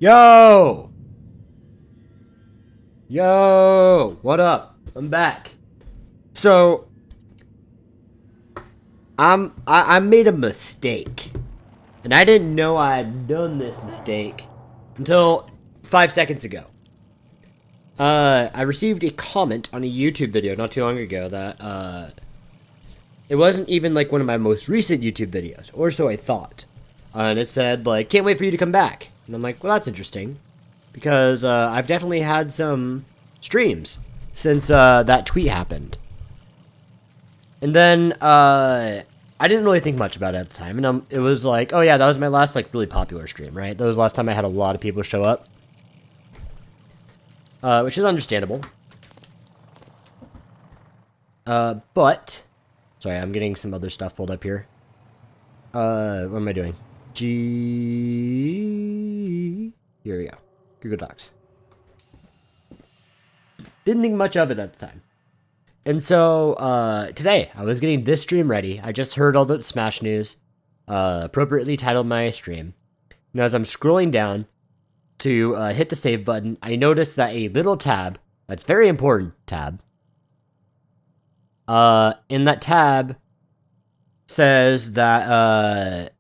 Yo! Yo! What up? I'm back. So, I made a mistake. And I didn't know I had done this mistake until 5 seconds ago. I received a comment on a YouTube video not too long ago that, it wasn't even like one of my most recent YouTube videos, or so I thought. And it said, like, can't wait for you to come back. And I'm like, well, that's interesting. Because, I've definitely had some streams since, that tweet happened. And then, I didn't really think much about it at the time. And it was like, oh yeah, that was my last, like, really popular stream, right? That was the last time I had a lot of people show up. Which is understandable. But... Sorry, I'm getting some other stuff pulled up here. What am I doing? Here we go. Google Docs. Didn't think much of it at the time. And so, today, I was getting this stream ready. I just heard all the Smash news. Appropriately titled my stream. And as I'm scrolling down to hit the save button, I noticed that a little tab, that's very important tab, in that tab says that,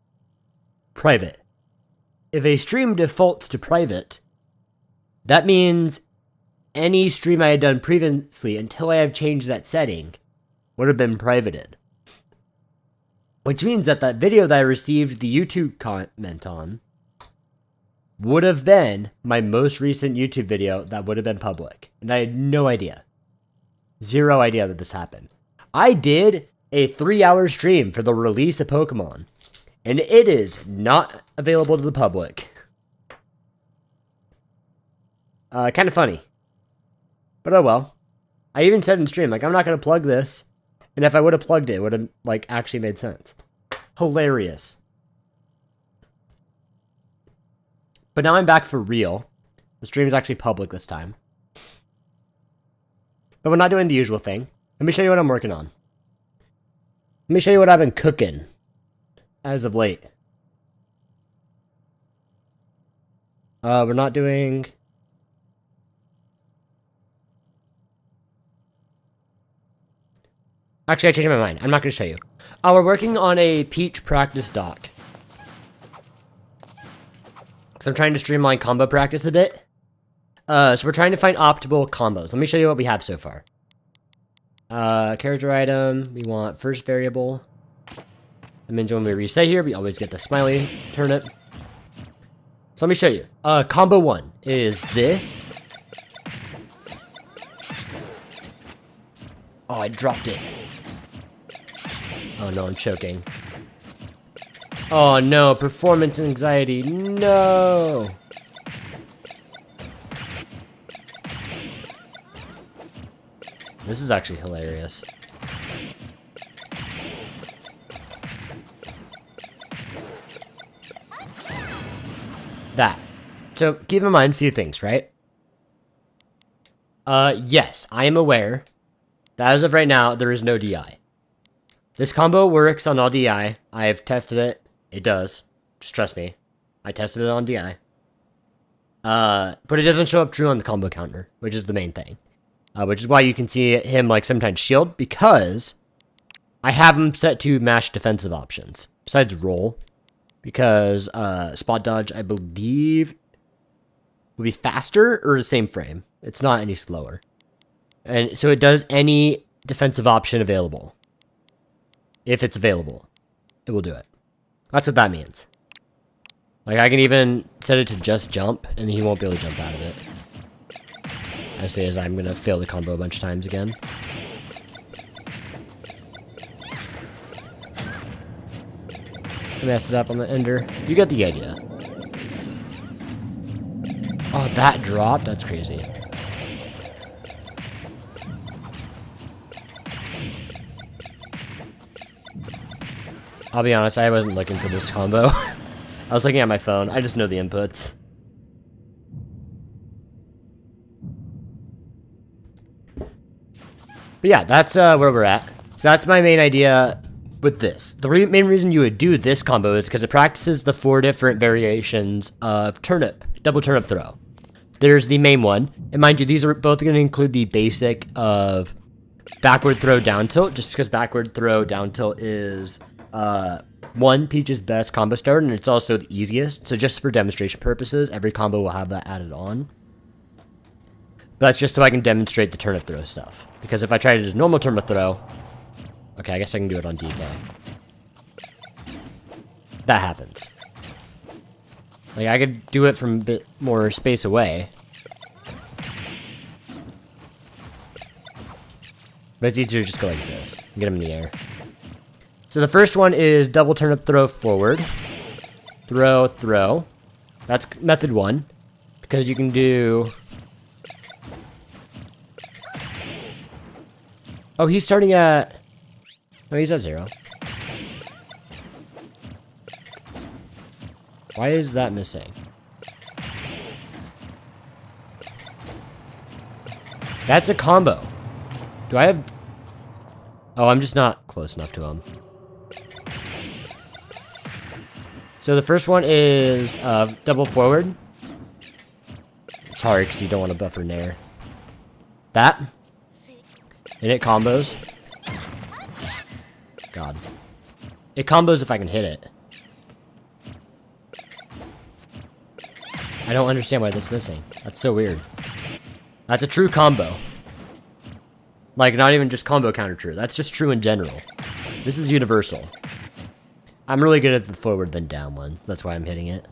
private. If a stream defaults to private, that means any stream I had done previously until I have changed that setting would have been privated. Which means that that video that I received the YouTube comment on would have been my most recent YouTube video that would have been public. And I had no idea. Zero idea that this happened. I did a 3-hour stream for the release of Pokemon, and it is not available to the public. Kind of funny. But oh well. I even said in stream, like, I'm not going to plug this, and if I would have plugged it, it would have, like, actually made sense. Hilarious. But now I'm back for real. The stream is actually public this time. But we're not doing the usual thing. Let me show you what I'm working on. Let me show you what I've been cooking as of late. We're not doing... Actually, I changed my mind. I'm not going to show you. We're working on a Peach practice doc. Because I'm trying to streamline combo practice a bit. So we're trying to find optimal combos. Let me show you what we have so far. Character item, we want first variable. That means when we reset here, we always get the smiley turnip. So let me show you. Combo 1 is this. Oh, I dropped it. Oh no, I'm choking. Oh no, performance anxiety, no! This is actually hilarious. That. So, keep in mind a few things, right? Yes, I am aware that as of right now, there is no DI. This combo works on all DI. I have tested it. It does. Just trust me. I tested it on DI. But it doesn't show up true on the combo counter, which is the main thing. Which is why you can see him, like, sometimes shield, because I have him set to mash defensive options, besides roll, because, spot dodge, I believe, will be faster, or the same frame. It's not any slower. And so it does any defensive option available. If it's available, it will do it. That's what that means. Like, I can even set it to just jump, and he won't be able to jump out of it. I say as I'm gonna fail the combo a bunch of times again. I messed it up on the ender. You get the idea. Oh, that dropped? That's crazy. I'll be honest, I wasn't looking for this combo. I was looking at my phone. I just know the inputs. But yeah, that's where we're at. So that's my main idea with this. The main reason you would do this combo is because it practices the 4 different variations of turnip double turnip throw. There's the main one. And mind you, these are both going to include the basic of backward throw down tilt, just because backward throw down tilt is one, Peach's best combo starter, and it's also the easiest. So just for demonstration purposes, every combo will have that added on. But that's just so I can demonstrate the turnip throw stuff. Because if I try to do normal turnip throw, okay, I guess I can do it on DK. That happens. Like, I could do it from a bit more space away. But it's easier to just go like this. And get them in the air. So the first one is double turnip throw forward. Throw, throw. That's method 1. Because you can do... Oh, he's starting at... No, he's at 0. Why is that missing? That's a combo. Do I have... Oh, I'm just not close enough to him. So the first one is double forward. It's hard because you don't want to buffer nair. That. And it combos. God. It combos if I can hit it. I don't understand why that's missing. That's so weird. That's a true combo. Like, not even just combo counter true. That's just true in general. This is universal. I'm really good at the forward then down one. That's why I'm hitting it.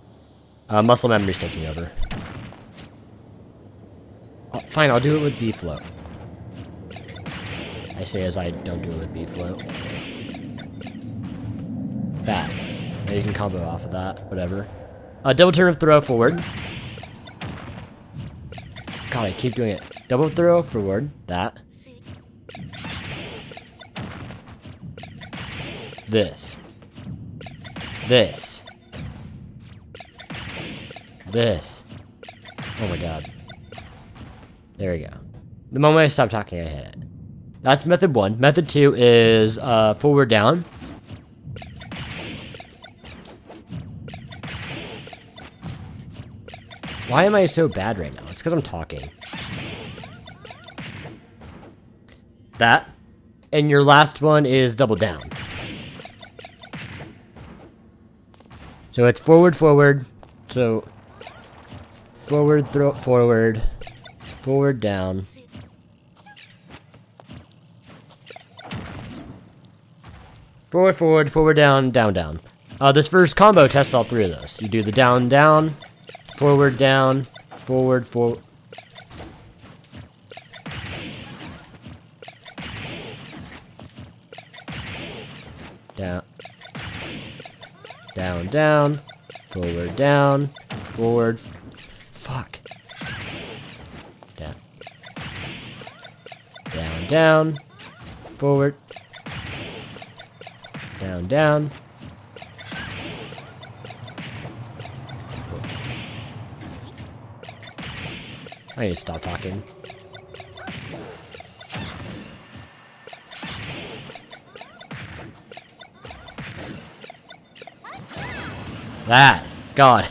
Muscle memory's taking over. Oh, fine, I'll do it with B-float. I say as I don't do it with B-float. That. Now you can combo off of that. Whatever. Double turnip throw forward. God, I keep doing it. Double throw forward. That. This. This. This. Oh my god. There we go. The moment I stop talking, I hit it. That's method 1. Method 2 is forward down. Why am I so bad right now? It's because I'm talking. That. And your last one is double down. So it's forward, forward. So forward, throw, forward. Forward, down. Forward, forward, forward, down, down, down. This first combo tests all 3 of those. You do the down, down. Forward, down, forward, forward. Down. Down, down. Forward, down. Forward. Fuck. Down. Down, down. Forward. Down, down. I need to stop talking. That. God.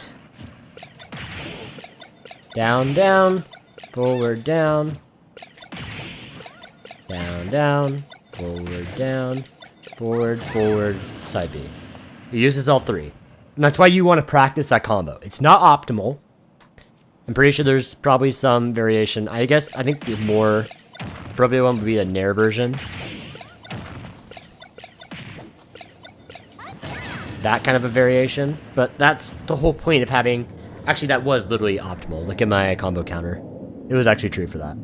Down, down. Forward, down. Down, down. Forward, down. Forward, forward, side B. It uses all 3. And that's why you want to practice that combo. It's not optimal. I'm pretty sure there's probably some variation. I think the more appropriate one would be a nair version. That kind of a variation. But that's the whole point of having... Actually, that was literally optimal. Look at my combo counter. It was actually true for that.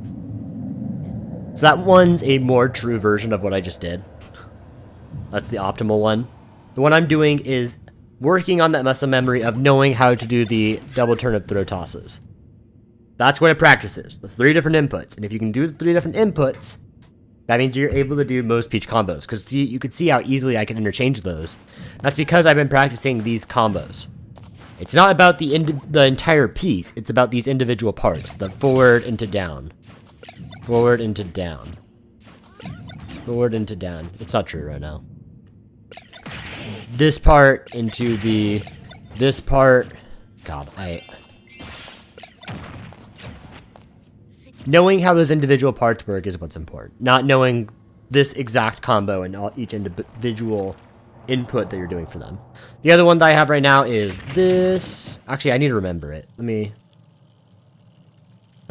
So that one's a more true version of what I just did. That's the optimal one. The one I'm doing is working on that muscle memory of knowing how to do the double turnip throw tosses. That's what it practices. The 3 different inputs. And if you can do the 3 different inputs, that means you're able to do most Peach combos. Because see, you can see how easily I can interchange those. That's because I've been practicing these combos. It's not about the entire piece. It's about these individual parts. The forward into down. Forward into down. Forward into down. It's not true right now. This part into the... This part... God, knowing how those individual parts work is what's important. Not knowing this exact combo and each individual input that you're doing for them. The other one that I have right now is this. Actually, I need to remember it. I'm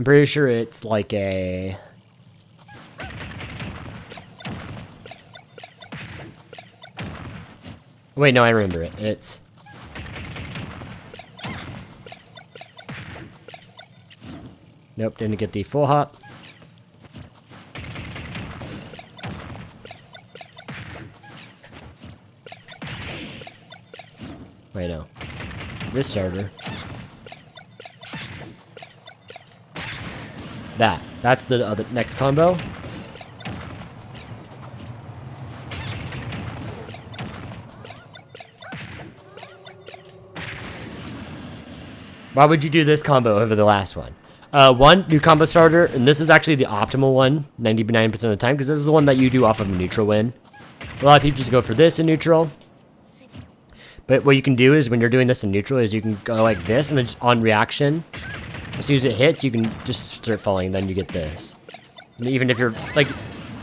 pretty sure it's like a... Wait, no, I remember it. It's... Nope, didn't get the full hop. Wait, no. This starter. That's the other next combo. Why would you do this combo over the last one? One, new combo starter, and this is actually the optimal one 99% of the time, because this is the one that you do off of a neutral win. A lot of people just go for this in neutral. But what you can do is, when you're doing this in neutral, is you can go like this, and then just on reaction, as soon as it hits, you can just start falling, and then you get this. And even if you're, like,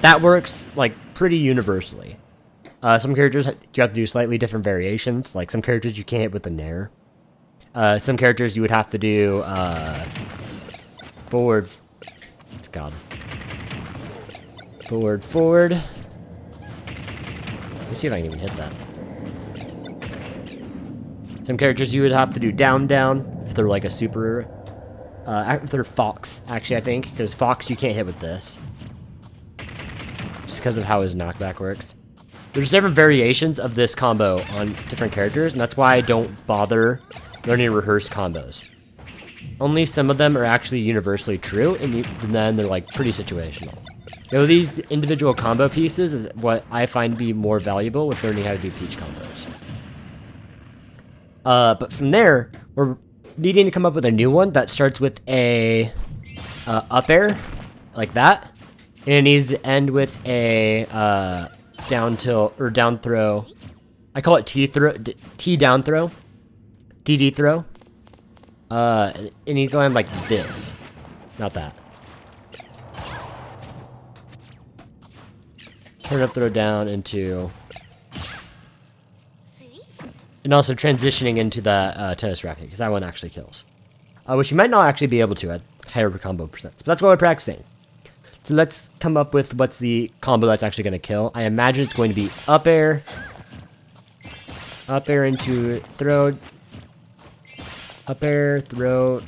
that works, like, pretty universally. Some characters, you have to do slightly different variations. Like, some characters you can't hit with the nair. Some characters you would have to do, forward. God. Forward. Let me see if I can even hit that. Some characters you would have to do down. If they're like a super... if they're Fox, actually, I think. Because Fox you can't hit with this. Just because of how his knockback works. There's different variations of this combo on different characters, and that's why I don't bother learning rehearsed combos. Only some of them are actually universally true, and then they're like pretty situational. You know, these individual combo pieces is what I find to be more valuable with learning how to do Peach combos. But from there, we're needing to come up with a new one that starts with a up air, like that, and it needs to end with a down tilt or down throw. I call it T down throw, DD throw. It needs to land like this, not that. Turn up, throw down into, and also transitioning into the tennis racket, because that one actually kills. Which you might not actually be able to at higher combo percents, but that's what we're practicing. So let's come up with what's the combo that's actually going to kill. I imagine it's going to be up air into throw, up air, throw,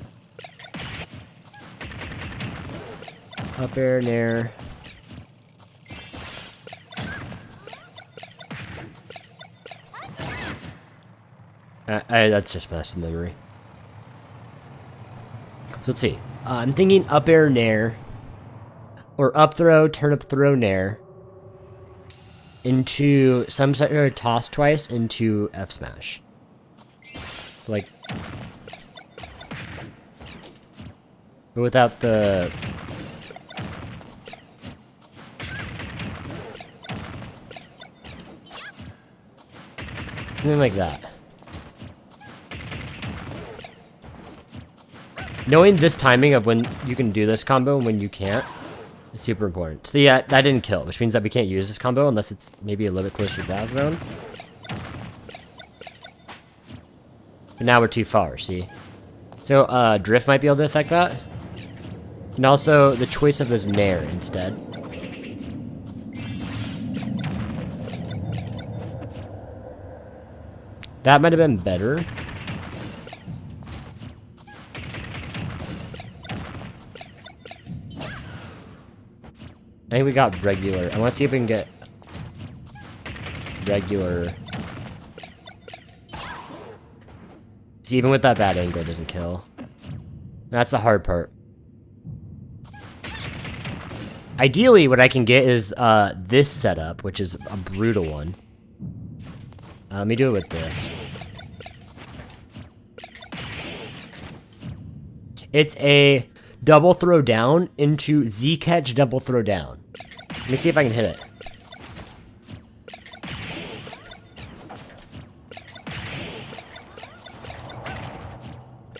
up air, nair. That's just muscle memory. So let's see. I'm thinking up air, nair, or up throw, turn up throw, nair, into some sort of toss twice into F smash. So like, but without the something like that. Knowing this timing of when you can do this combo and when you can't, it's super important. So yeah, that didn't kill, which means that we can't use this combo unless it's maybe a little bit closer to that zone. But now we're too far, see? So drift might be able to affect that. And also the choice of this nair instead. That might have been better. I think we got regular. I want to see if we can get regular. See, even with that bad angle, it doesn't kill. That's the hard part. Ideally, what I can get is this setup, which is a brutal one. Let me do it with this. It's a double throw down into Z catch double throw down. Let me see if I can hit it.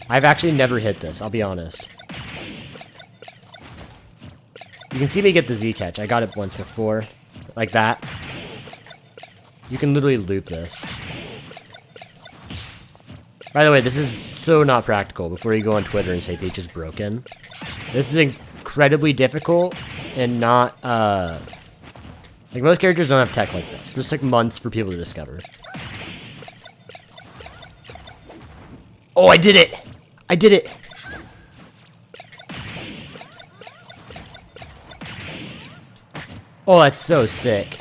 I've actually never hit this, I'll be honest. You can see me get the Z catch. I got it once before. Like that. You can literally loop this. By the way, this is so not practical before you go on Twitter and say Peach is broken. This is incredibly difficult and not, like most characters don't have tech like this. This took months for people to discover. Oh, I did it! I did it! Oh, that's so sick.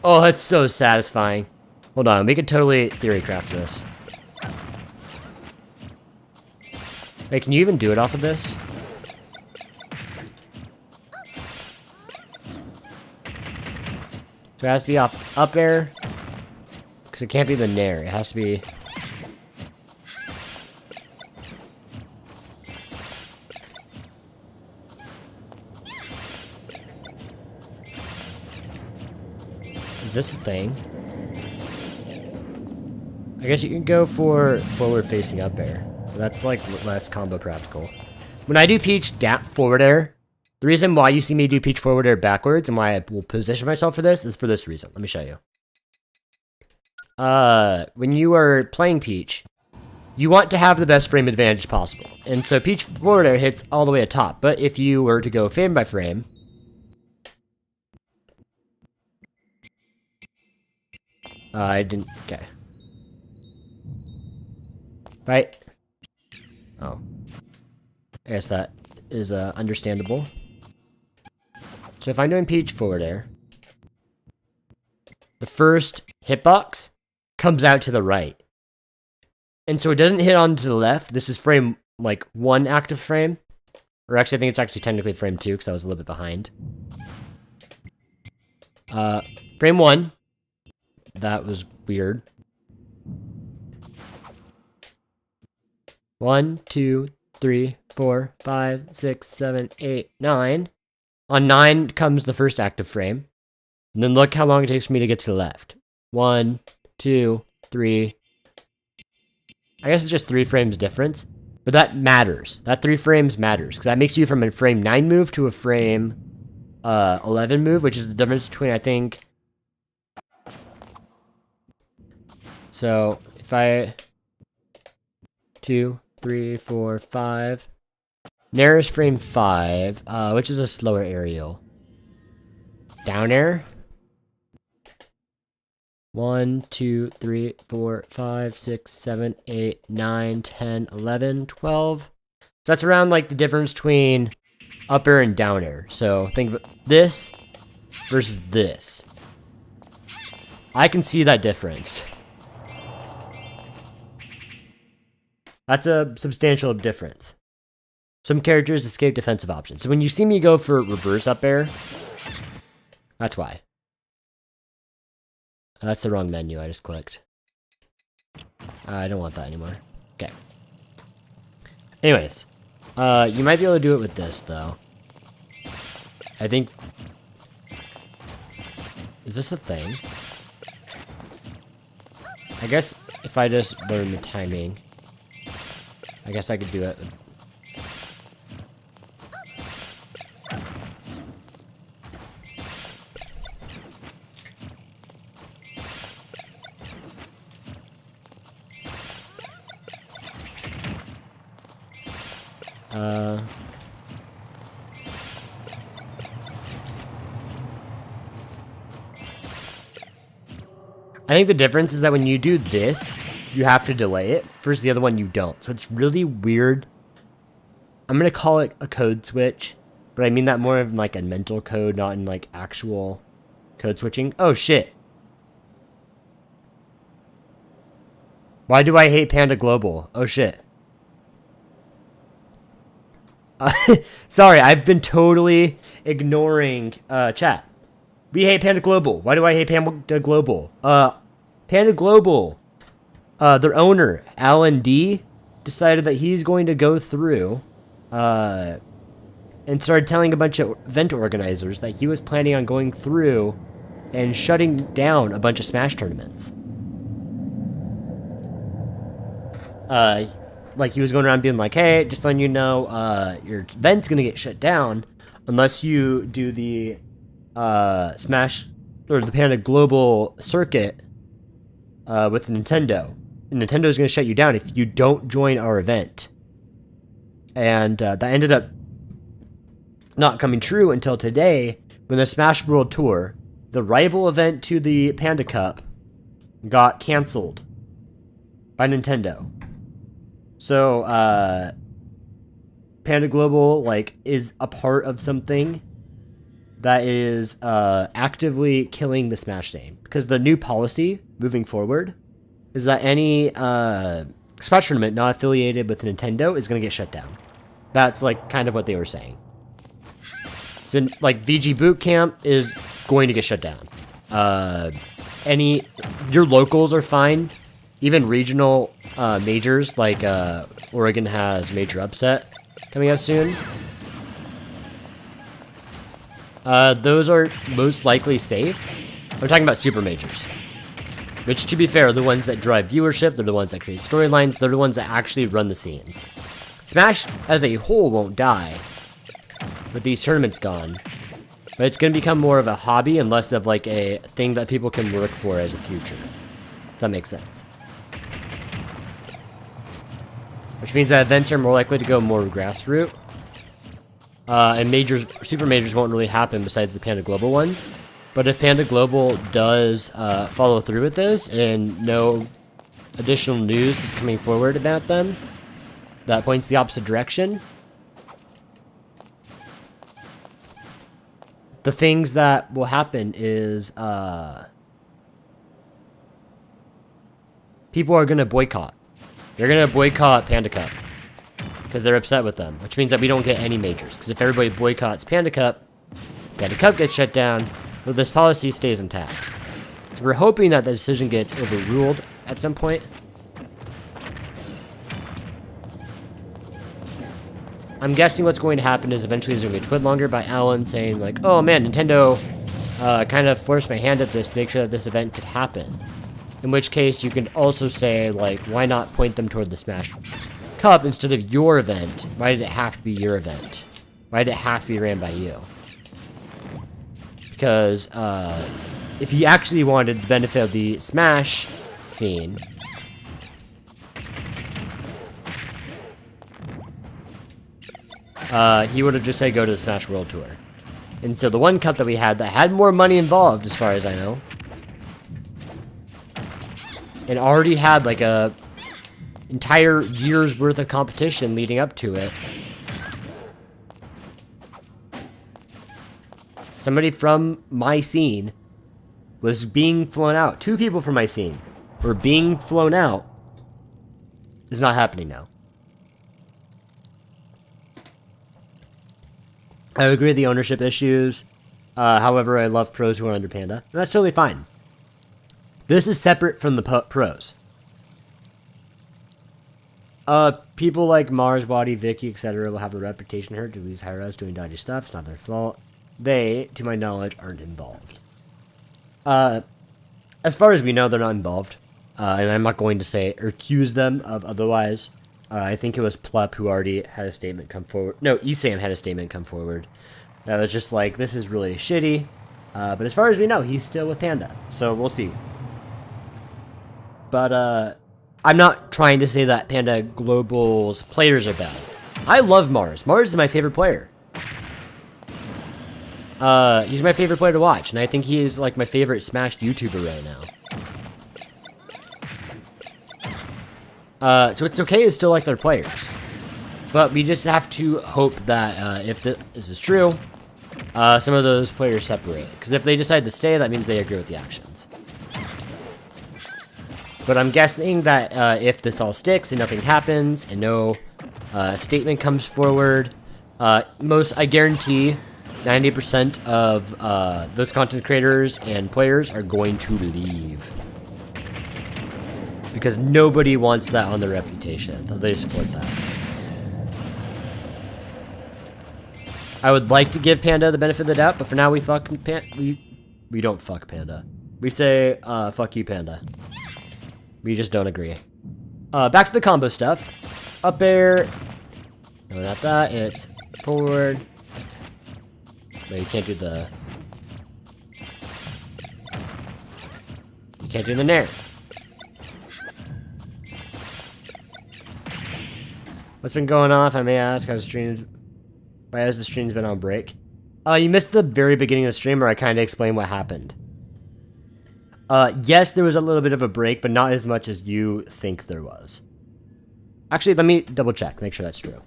Oh, that's so satisfying. Hold on, we could totally theory craft this. Wait, can you even do it off of this? So it has to be off up air. Because it can't be the nair, it has to be... Is this a thing? I guess you can go for forward-facing up air. That's like less combo practical. When I do Peach forward air, the reason why you see me do Peach forward air backwards and why I will position myself for this is for this reason. Let me show you. When you are playing Peach, you want to have the best frame advantage possible. And so Peach forward air hits all the way at top. But if you were to go frame by frame, I didn't, okay. Right? Oh. I guess that is understandable. So if I'm doing Peach forward air, the first hitbox comes out to the right. And so it doesn't hit on to the left. This is frame, like, 1 active frame. Or actually, I think it's actually technically frame 2, because I was a little bit behind. Frame 1. That was weird. 1, 2, 3, 4, 5, 6, 7, 8, 9. On 9 comes the first active frame. And then look how long it takes for me to get to the left. 1, 2, 3. I guess it's just 3 frames difference. But that matters. That 3 frames matters. Because that makes you from a frame 9 move to a frame 11 move. Which is the difference between, I think... So, if I... 2, 3, 4, 5. Nair is frame 5, which is a slower aerial. Down air. 1, 2, 3, 4, 5, 6, 7, 8, 9, 10, 11, 12. So that's around like the difference between up air and down air. So think of this versus this. I can see that difference. That's a substantial difference. Some characters escape defensive options. So when you see me go for reverse up air, that's why. That's the wrong menu I just clicked. I don't want that anymore. Okay. Anyways. You might be able to do it with this, though. I think... Is this a thing? I guess if I just learn the timing... I guess I could do it with... I think the difference is that when you do this, you have to delay it, versus the other one you don't. So it's really weird. I'm going to call it a code switch, but I mean that more of like a mental code, not in like actual code switching. Oh shit. Why do I hate Panda Global? Oh shit. Sorry, I've been totally ignoring chat. We hate Panda Global. Why do I hate Panda Global? Panda Global, their owner, Alan D, decided that he's going to go through and started telling a bunch of event organizers that he was planning on going through and shutting down a bunch of Smash tournaments. Like he was going around being like, hey, just letting you know, your event's gonna get shut down unless you do the Smash or the Panda Global Circuit with Nintendo. And Nintendo's gonna shut you down if you don't join our event. And that ended up not coming true until today, when the Smash World Tour, the rival event to the Panda Cup, got canceled by Nintendo. So, Panda Global, like, is a part of something that is actively killing the Smash scene. Because the new policy, moving forward, is that any Smash tournament not affiliated with Nintendo is going to get shut down. That's, like, kind of what they were saying. So, like, VG Boot Camp is going to get shut down. Your locals are fine. Even regional majors, like Oregon has Major Upset coming up soon. Those are most likely safe. I'm talking about super majors. Which, to be fair, are the ones that drive viewership, they're the ones that create storylines, they're the ones that actually run the scenes. Smash, as a whole, won't die with these tournaments gone. But it's going to become more of a hobby and less of, like, a thing that people can work for as a future. If that makes sense. Which means that events are more likely to go more grassroots. And majors, super majors won't really happen besides the Panda Global ones. But if Panda Global does follow through with this and no additional news is coming forward about them, that points the opposite direction. The things that will happen is people are going to boycott. They're going to boycott Panda Cup because they're upset with them, which means that we don't get any majors. Because if everybody boycotts Panda Cup gets shut down, but this policy stays intact. So we're hoping that the decision gets overruled at some point. I'm guessing what's going to happen is eventually there's going to be a tweet longer by Alan saying like, oh man, Nintendo kind of forced my hand at this to make sure that this event could happen. In which case, you can also say, like, why not point them toward the Smash Cup instead of your event? Why did it have to be your event? Why did it have to be ran by you? Because, if you actually wanted the benefit of the Smash scene, he would have just said go to the Smash World Tour. And so the one cup that we had that had more money involved, as far as I know, and already had like a entire year's worth of competition leading up to it. Somebody from my scene was being flown out. 2 people from my scene were being flown out. It's not happening now. I agree with the ownership issues. However, I love pros who are under Panda. And that's totally fine. This is separate from the pros. People like Mars, Waddy, Vicky, etc. will have a reputation hurt due to these higher-ups doing dodgy stuff. It's not their fault. They, to my knowledge, aren't involved. As far as we know, they're not involved. And I'm not going to say or accuse them of otherwise. I think it was Plep who already had a statement come forward. No, Esam had a statement come forward. That was just like, this is really shitty. But as far as we know, he's still with Panda. So we'll see. But, I'm not trying to say that Panda Global's players are bad. I love Mars. Mars is my favorite player. He's my favorite player to watch, and I think he is, like, my favorite Smash YouTuber right now. So it's okay to still like their players. But we just have to hope that, if this is true, some of those players separate. Because if they decide to stay, that means they agree with the actions. But I'm guessing that if this all sticks and nothing happens and no statement comes forward, I guarantee 90% of those content creators and players are going to leave. because nobody wants that on their reputation. They support that. I would like to give Panda the benefit of the doubt, but for now we fuck Panda. We don't fuck Panda. We say, fuck you, Panda. We just don't agree. Back to the combo stuff. Up air. No, not that. It's forward. No, you can't do the... You can't do the nair. What's been going on, if I may ask? How the stream's... Why has the stream's been on break? You missed the very beginning of the stream, or I kind of explained what happened. Yes, there was a little bit of a break, but not as much as you think there was. Actually, let me double check, make sure that's true.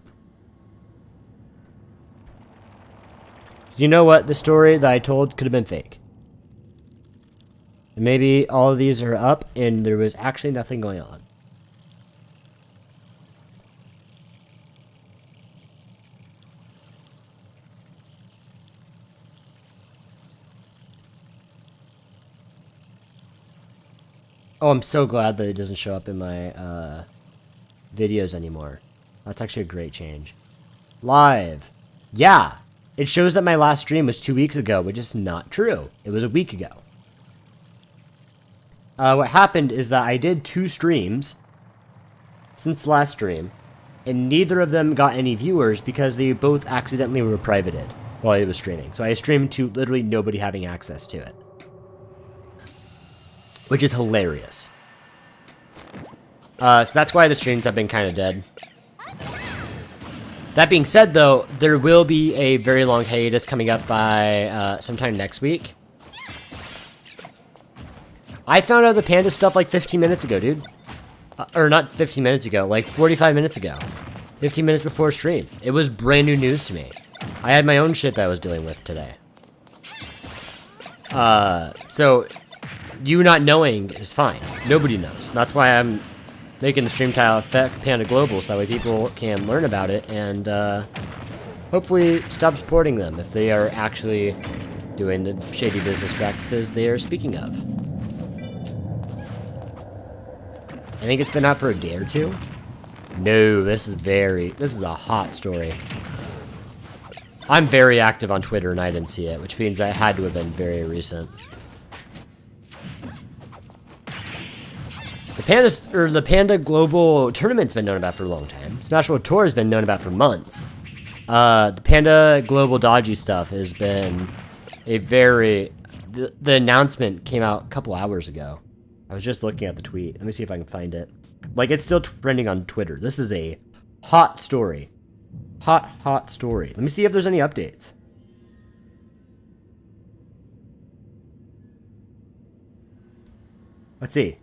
You know what? The story that I told could have been fake. And maybe all of these are up, and there was actually nothing going on. Oh, I'm so glad that it doesn't show up in my videos anymore. That's actually a great change. Live. Yeah. It shows that my last stream was 2 weeks ago, which is not true. It was a week ago. What happened is that I did 2 streams since the last stream, and neither of them got any viewers because they both accidentally were privated while I was streaming. So I streamed to literally nobody having access to it. Which is hilarious. So that's why the streams have been kind of dead. That being said, though, there will be a very long hiatus coming up by sometime next week. I found out the Panda stuff like 15 minutes ago, dude. Or not 15 minutes ago, like 45 minutes ago. 15 minutes before stream. It was brand new news to me. I had my own shit that I was dealing with today. So... You not knowing is fine. Nobody knows. That's why I'm making the stream title affect Panda Global, so that way people can learn about it and hopefully stop supporting them if they are actually doing the shady business practices they are speaking of. I think it's been out for a day or two. No, this is a hot story. I'm very active on Twitter and I didn't see it, which means I had to have been very recent. The Panda Global Tournament's been known about for a long time. Smash World Tour has been known about for months. The Panda Global Dodgy stuff has been a very... The announcement came out a couple hours ago. I was just looking at the tweet. Let me see if I can find it. Like, it's still trending on Twitter. This is a hot story. Hot story. Let me see if there's any updates. Let's see.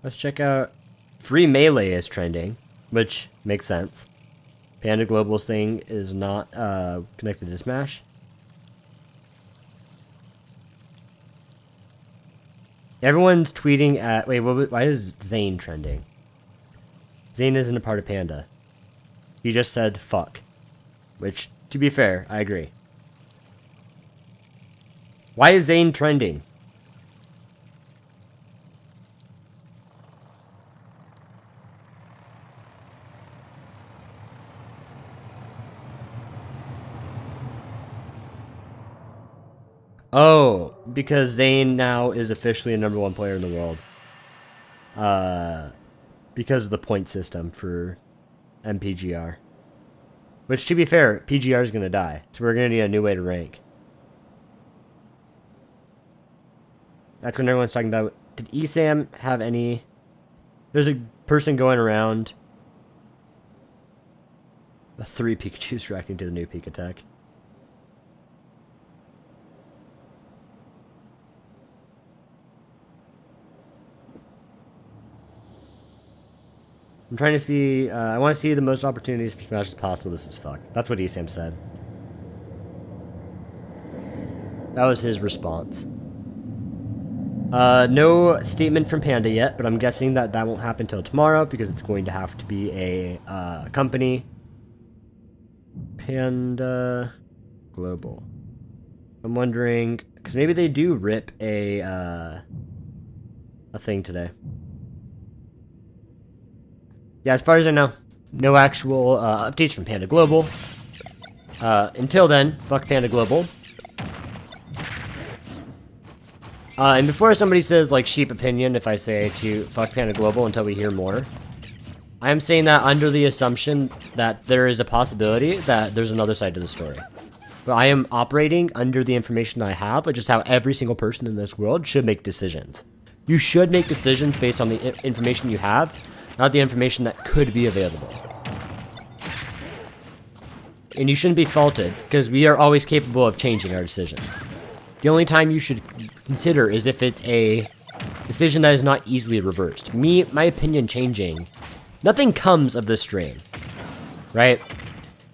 Let's check out. Free Melee is trending, which makes sense. Panda Global's thing is not connected to Smash. Everyone's tweeting at... Wait, why is Zane trending? Zane isn't a part of Panda. He just said fuck. Which, to be fair, I agree. Why is Zane trending? Oh, because Zane now is officially a #1 player in the world. Because of the point system for MPGR. Which, to be fair, PGR is going to die. So we're going to need a new way to rank. That's when everyone's talking about... Did ESAM have any... There's a person going around... The 3 Pikachus reacting to the new Pika attack. I'm trying to see, I want to see the most opportunities for Smash as possible. This is fuck. That's what ESAM said. That was his response. No statement from Panda yet, but I'm guessing that that won't happen until tomorrow because it's going to have to be a company Panda Global. I'm wondering, because maybe they do rip a thing today. Yeah, as far as I know, no actual updates from Panda Global. Until then, fuck Panda Global. And before somebody says, like, sheep opinion, if I say to fuck Panda Global until we hear more, I am saying that under the assumption that there is a possibility that there's another side to the story. But I am operating under the information that I have, which is how every single person in this world should make decisions. You should make decisions based on the information you have, not the information that could be available. And you shouldn't be faulted, because we are always capable of changing our decisions. The only time you should consider is if it's a decision that is not easily reversed. My opinion changing, nothing comes of this stream, right?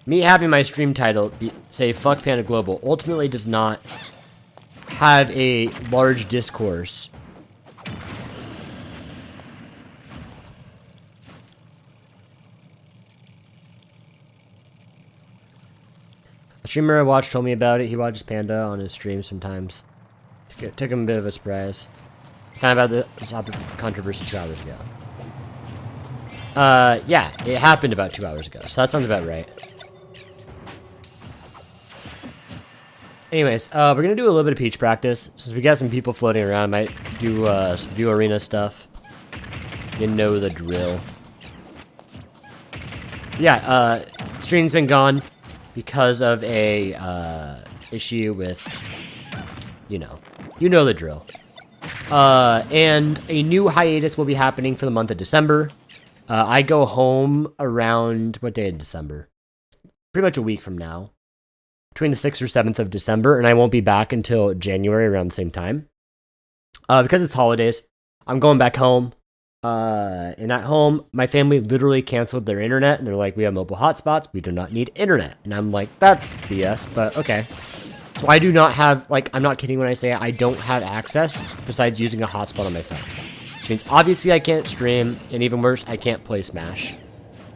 Me having my stream title say fuck Panda Global ultimately does not have a large discourse. A streamer I watched told me about it. He watches Panda on his stream sometimes. Took him a bit of a surprise. Kind of about this controversy 2 hours ago. Yeah, it happened about 2 hours ago, so that sounds about right. Anyways, we're gonna do a little bit of Peach practice. Since we got some people floating around, I might do some View Arena stuff. You know the drill. Yeah, stream's been gone because of a issue with, you know the drill. And a new hiatus will be happening for the month of December. I go home around, what day in December? Pretty much a week from now. Between the 6th or 7th of December, and I won't be back until January around the same time. Because it's holidays, I'm going back home. And at home, my family literally canceled their internet, and they're like, we have mobile hotspots, we do not need internet. And I'm like, that's BS, but okay. So I do not have, like, I'm not kidding when I say I don't have access besides using a hotspot on my phone. Which means obviously I can't stream, and even worse, I can't play Smash.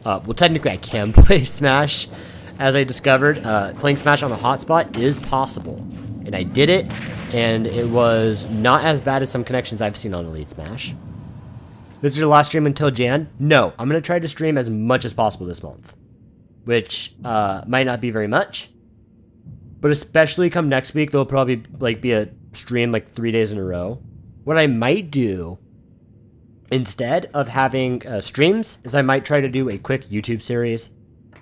Well, technically I can play Smash, as I discovered. Playing Smash on a hotspot is possible. And I did it, and it was not as bad as some connections I've seen on Elite Smash. This is your last stream until Jan? No, I'm going to try to stream as much as possible this month. Which might not be very much. But especially come next week, there'll probably be a stream 3 days in a row. What I might do instead of having streams is I might try to do a quick YouTube series.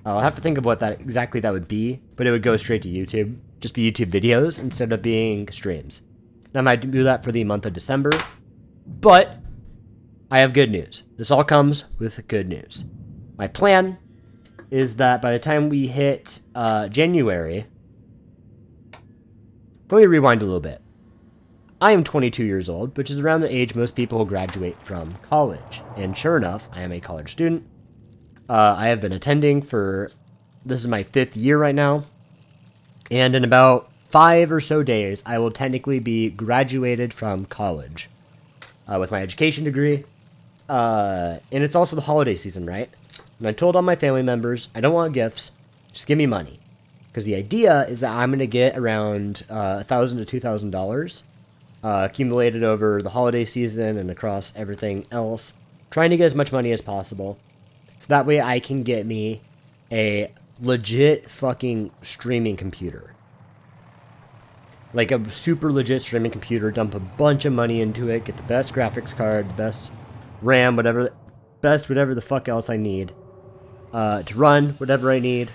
I'll have to think of what exactly that would be, but it would go straight to YouTube. Just be YouTube videos instead of being streams. And I might do that for the month of December. But I have good news. This all comes with good news. My plan is that by the time we hit January... Let me rewind a little bit. I am 22 years old, which is around the age most people graduate from college. And sure enough, I am a college student. I have been attending for... This is my 5th year right now. And in about 5 or so days, I will technically be graduated from college. With my education degree. And it's also the holiday season, right? And I told all my family members, I don't want gifts, just give me money. Because the idea is that I'm going to get around $1,000 to $2,000 accumulated over the holiday season and across everything else. Trying to get as much money as possible. So that way I can get me a legit fucking streaming computer. Like a super legit streaming computer, dump a bunch of money into it, get the best graphics card, the best RAM, whatever the fuck else I need. To run whatever I need.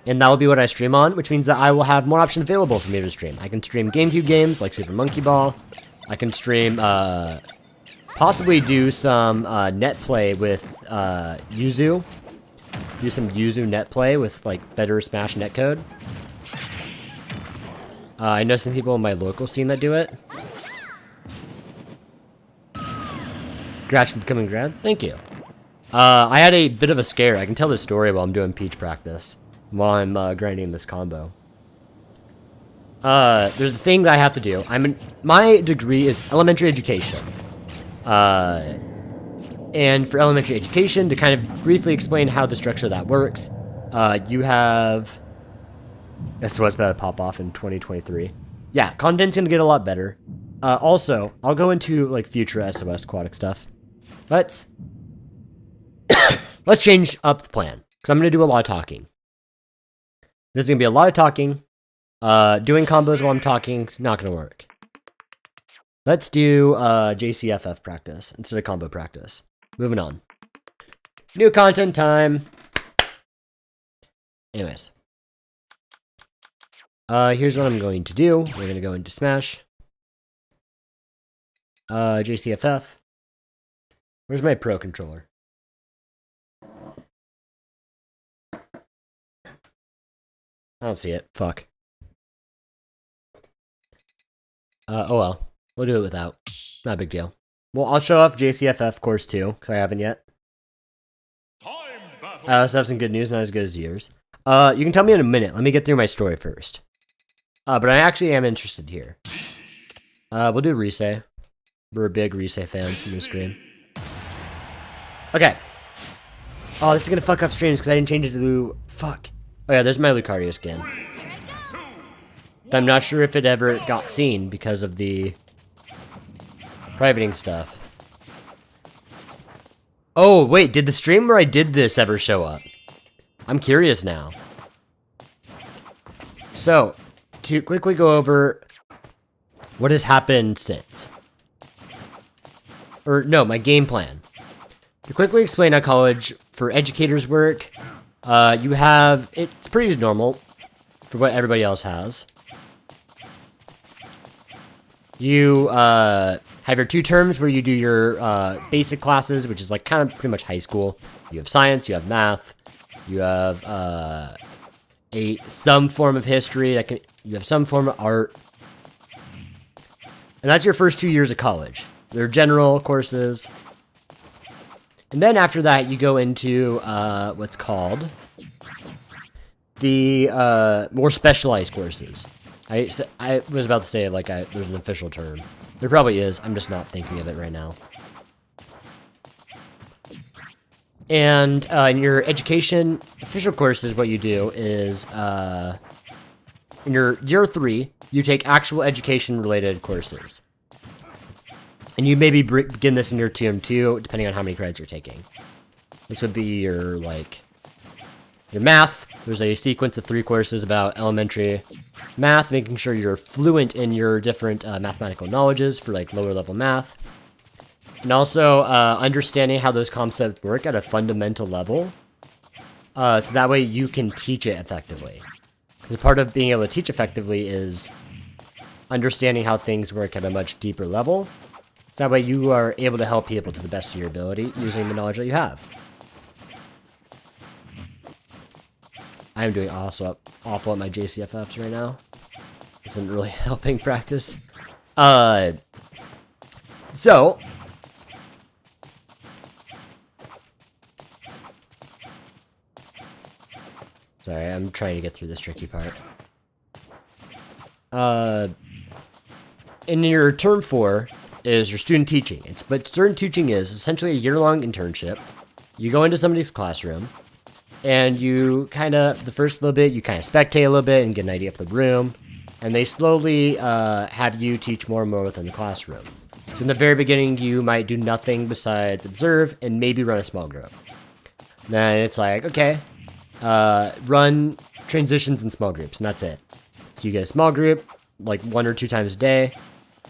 And that will be what I stream on, which means that I will have more options available for me to stream. I can stream GameCube games like Super Monkey Ball. I can stream, possibly do some net play with Yuzu. Do some Yuzu net play with better Smash netcode. I know some people in my local scene that do it. Congrats for becoming grad. Thank you. I had a bit of a scare. I can tell this story while I'm doing Peach practice. While I'm grinding this combo. There's a thing that I have to do. My degree is elementary education. And for elementary education, to kind of briefly explain how the structure of that works, You have SOS about to pop off in 2023. Yeah, content's gonna get a lot better. Also, I'll go into like future SOS aquatic stuff. Let's change up the plan because I'm gonna do a lot of talking. This is gonna be a lot of talking. Doing combos while I'm talking, not gonna work. Let's do JCFF practice instead of combo practice. Moving on. New content time. Anyways. Here's what I'm going to do. We're going to go into Smash. JCFF. Where's my Pro controller? I don't see it. Fuck. Oh well. We'll do it without. Not a big deal. Well, I'll show off JCFF course 2, because I haven't yet. I also have some good news, not as good as yours. You can tell me in a minute. Let me get through my story first. But I actually am interested here. We'll do Risei. We're big Risei fans in this stream. Okay. Oh, this is gonna fuck up streams because I didn't change it to... Fuck. Oh yeah, there's my Lucario skin. I'm not sure if it ever got seen because of the privating stuff. Oh, wait, did the stream where I did this ever show up? I'm curious now. So, to quickly go over what has happened since. Or, no, my game plan. To quickly explain how college for educators work, you have... It's pretty normal for what everybody else has. You have your 2 terms where you do your basic classes, which is like kind of pretty much high school. You have science, you have math, you have some form of history, you have some form of art. And that's your first 2 years of college. They're general courses. And then after that, you go into what's called the more specialized courses. I was about to say, like, there's an official term. There probably is. I'm just not thinking of it right now. And in your education official courses, what you do is in your year 3, you take actual education-related courses. And you maybe begin this in your TM2, depending on how many credits you're taking. This would be your, like, your math. There's a sequence of 3 courses about elementary math, making sure you're fluent in your different mathematical knowledges for, like, lower-level math. And also understanding how those concepts work at a fundamental level. So that way you can teach it effectively. Because part of being able to teach effectively is understanding how things work at a much deeper level. So that way you are able to help people to the best of your ability using the knowledge that you have. I am doing awful at my JCFFs right now. Isn't really helping practice. So... Sorry, I'm trying to get through this tricky part. In your term 4 is your student teaching. But student teaching is essentially a year-long internship. You go into somebody's classroom, and you kind of, the first little bit, you kind of spectate a little bit and get an idea of the room. And they slowly have you teach more and more within the classroom. So in the very beginning, you might do nothing besides observe and maybe run a small group. Then it's like, okay, run transitions in small groups, and that's it. So you get a small group, like 1 or 2 times a day.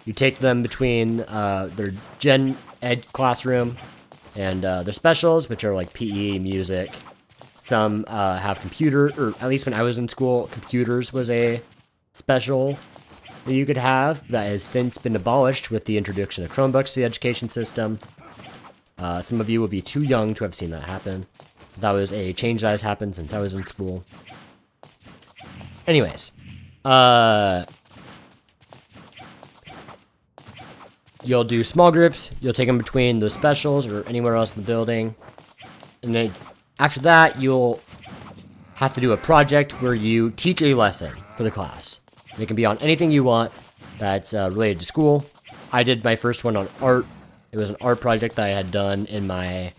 You take them between their gen ed classroom and their specials, which are like PE, music. Some have computer, or at least when I was in school, computers was a special that you could have that has since been abolished with the introduction of Chromebooks to the education system. Some of you will be too young to have seen that happen. That was a change that has happened since I was in school. Anyways, you'll do small groups, you'll take them between those specials or anywhere else in the building, and then after that, you'll have to do a project where you teach a lesson for the class. And it can be on anything you want that's related to school. I did my first one on art. It was an art project that I had done in my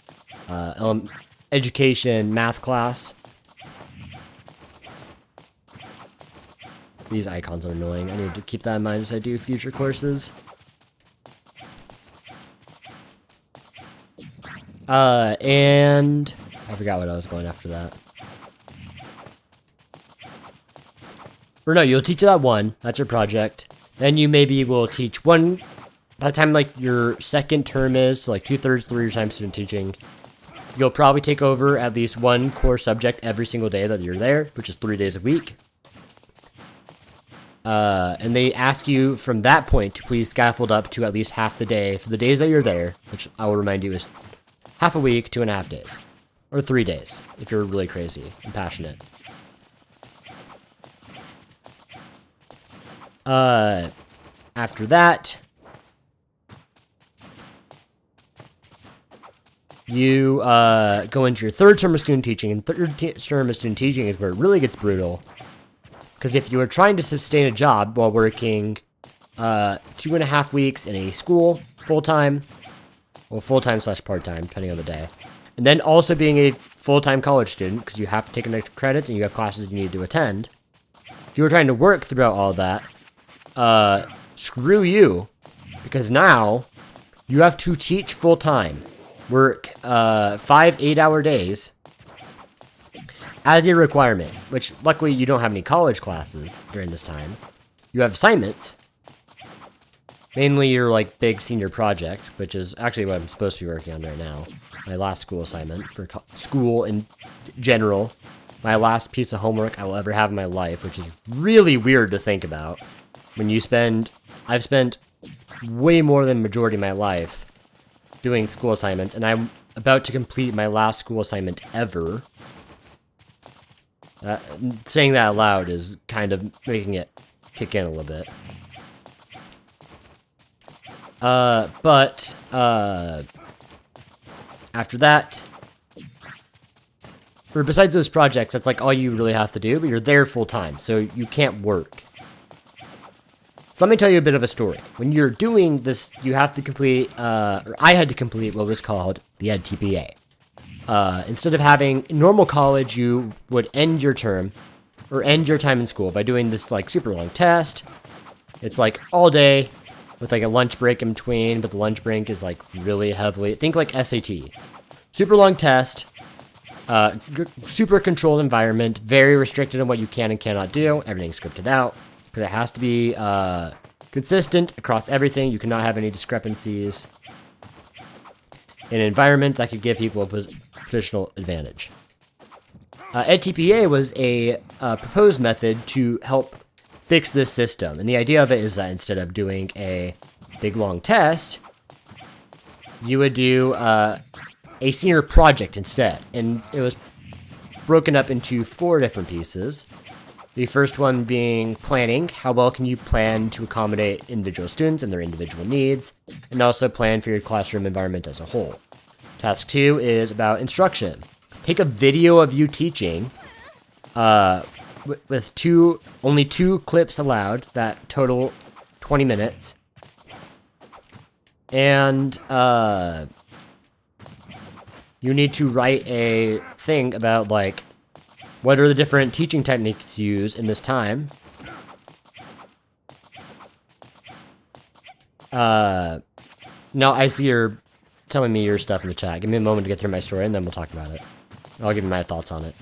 education math class. These icons are annoying. I need to keep that in mind as I do future courses. And I forgot what I was going after that. Or no, you'll teach that one. That's your project. Then you maybe will teach one. By the time like your second term is, so like 2/3 through your time student teaching, you'll probably take over at least one core subject every single day that you're there, which is 3 days a week. And they ask you from that point to please scaffold up to at least half the day for the days that you're there, which I will remind you is half a week, 2.5 days. Or 3 days, if you're really crazy and passionate. After that, you go into your third term of student teaching, and third term of student teaching is where it really gets brutal. Because if you are trying to sustain a job while working 2.5 weeks in a school full-time, or full-time / part-time, depending on the day, and then also being a full-time college student, because you have to take an extra credits and you have classes you need to attend, if you were trying to work throughout all that, screw you, because now you have to teach full-time, work 5 8-hour days as a requirement, which luckily you don't have any college classes during this time. You have assignments, mainly your like big senior project, which is actually what I'm supposed to be working on right now. My last school assignment for school in general. My last piece of homework I will ever have in my life, which is really weird to think about. When I've spent way more than the majority of my life doing school assignments, and I'm about to complete my last school assignment ever. Saying that out loud is kind of making it kick in a little bit. But after that, or besides those projects, that's like all you really have to do, but you're there full time, so you can't work. So let me tell you a bit of a story. When you're doing this, you have to complete, or I had to complete what was called the EdTPA. Instead of having normal college, you would end your term, or end your time in school by doing this, like, super long test. It's, like, all day, with, like, a lunch break in between, but the lunch break is, like, really heavily, think, like, SAT. Super long test, super controlled environment, very restricted on what you can and cannot do, everything's scripted out, because it has to be, consistent across everything, you cannot have any discrepancies. An environment that could give people a positional advantage. EdTPA was a proposed method to help fix this system, and the idea of it is that instead of doing a big long test, you would do a senior project instead, and it was broken up into 4 different pieces. The first one being planning. How well can you plan to accommodate individual students and their individual needs, and also plan for your classroom environment as a whole. Task 2 is about instruction. Take a video of you teaching, with only 2 clips allowed that total 20 minutes, and you need to write a thing about like what are the different teaching techniques used in this time. Now I see you're telling me your stuff in the chat. Give me a moment to get through my story, and then we'll talk about it. I'll give you my thoughts on it.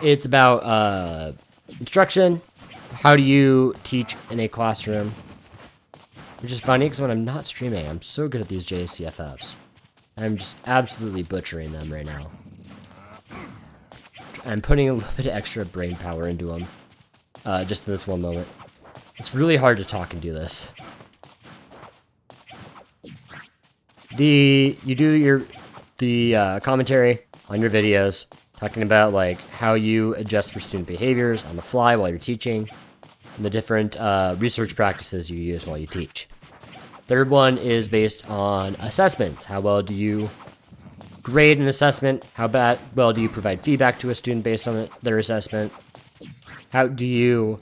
It's about instruction. How do you teach in a classroom? Which is funny, because when I'm not streaming, I'm so good at these JCFFs. I'm just absolutely butchering them right now. I'm putting a little bit of extra brain power into them. Just in this one moment. It's really hard to talk and do this. You do the commentary on your videos, talking about like how you adjust for student behaviors on the fly while you're teaching, and the different research practices you use while you teach. Third one is based on assessments. How well do you grade an assessment? How well do you provide feedback to a student based on their assessment? How do you...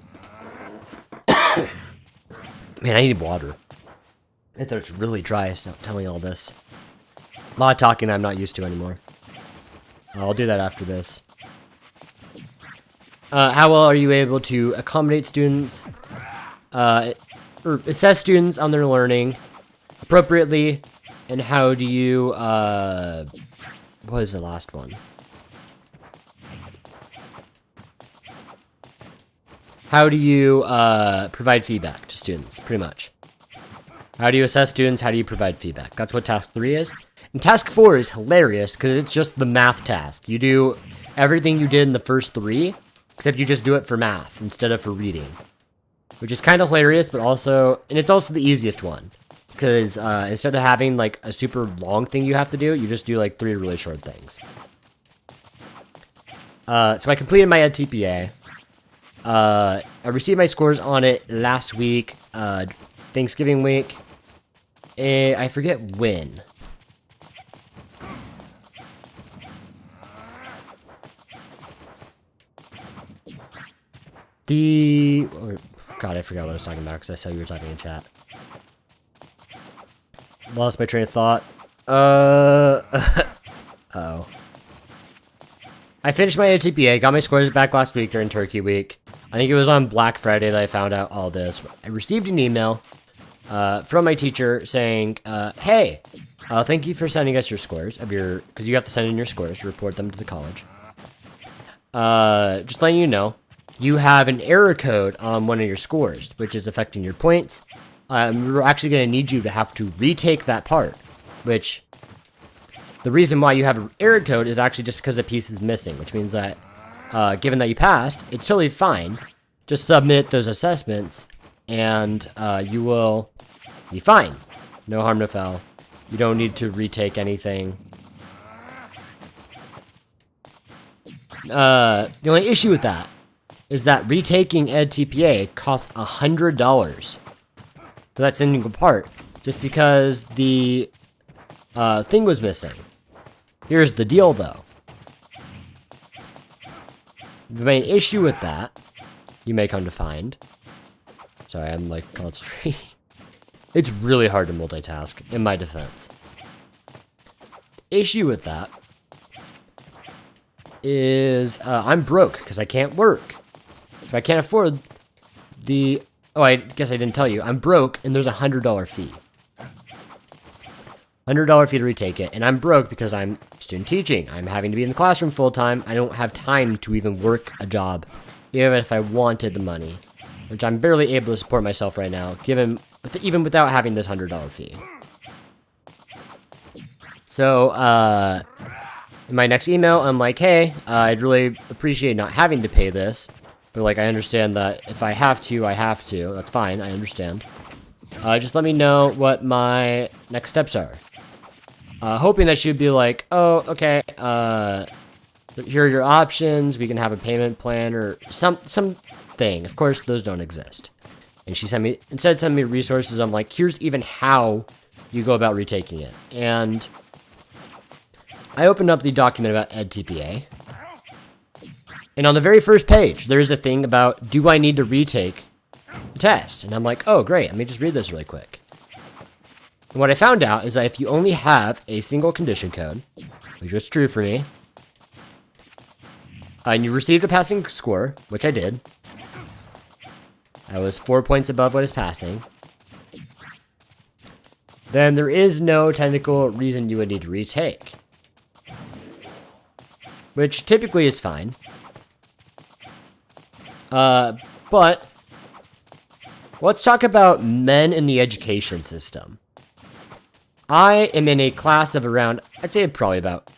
Man, I need water. I thought it's really dry, so tell me all this. A lot of talking that I'm not used to anymore. I'll do that after this. How well are you able to accommodate students, or assess students on their learning appropriately, and how do you, what is the last one? How do you, provide feedback to students, pretty much. How do you assess students? How do you provide feedback? That's what task 3 is. And task 4 is hilarious because it's just the math task. You do everything you did in the first 3, except you just do it for math instead of for reading. Which is kind of hilarious, but also, and it's also the easiest one. Because instead of having like a super long thing you have to do, you just do like 3 really short things. So I completed my EdTPA. I received my scores on it last week, Thanksgiving week. I forget when. God, I forgot what I was talking about because I saw you were talking in chat. Lost my train of thought. Oh. I finished my ATPA, got my scores back last week during Turkey Week. I think it was on Black Friday that I found out all this. I received an email from my teacher saying, hey, thank you for sending us your scores of your, because you have to send in your scores to report them to the college. Just letting you know, you have an error code on one of your scores, which is affecting your points. We're actually going to need you to have to retake that part, which the reason why you have an error code is actually just because a piece is missing, which means that given that you passed, it's totally fine. Just submit those assessments and you will be fine. No harm, no foul. You don't need to retake anything. The only issue with that is that retaking EdTPA costs $100 for that single part, just because the thing was missing. Here's the deal, though. The main issue with that, you may come to find... Sorry, I'm, like, concentrating. It's really hard to multitask, in my defense. The issue with that is I'm broke, because I can't work. If I can't afford the... Oh, I guess I didn't tell you. I'm broke, and there's a $100 fee. $100 fee to retake it, and I'm broke because I'm student teaching. I'm having to be in the classroom full time. I don't have time to even work a job, even if I wanted the money, which I'm barely able to support myself right now, even without having this $100 fee. So, in my next email, I'm like, hey, I'd really appreciate not having to pay this, but like I understand that if I have to, I have to. That's fine. I understand. Just let me know what my next steps are. Hoping that she'd be like, oh, okay, here are your options, we can have a payment plan, or something. Of course, those don't exist. And she instead sent me resources. I'm like, here's even how you go about retaking it. And I opened up the document about EdTPA. And on the very first page, there's a thing about, do I need to retake the test? And I'm like, oh, great, let me just read this really quick. And what I found out is that if you only have a single condition code, which was true for me, and you received a passing score, which I did, I was 4 points above what is passing, then there is no technical reason you would need to retake. Which typically is fine. But let's talk about men in the education system. I am in a class of around, I'd say probably about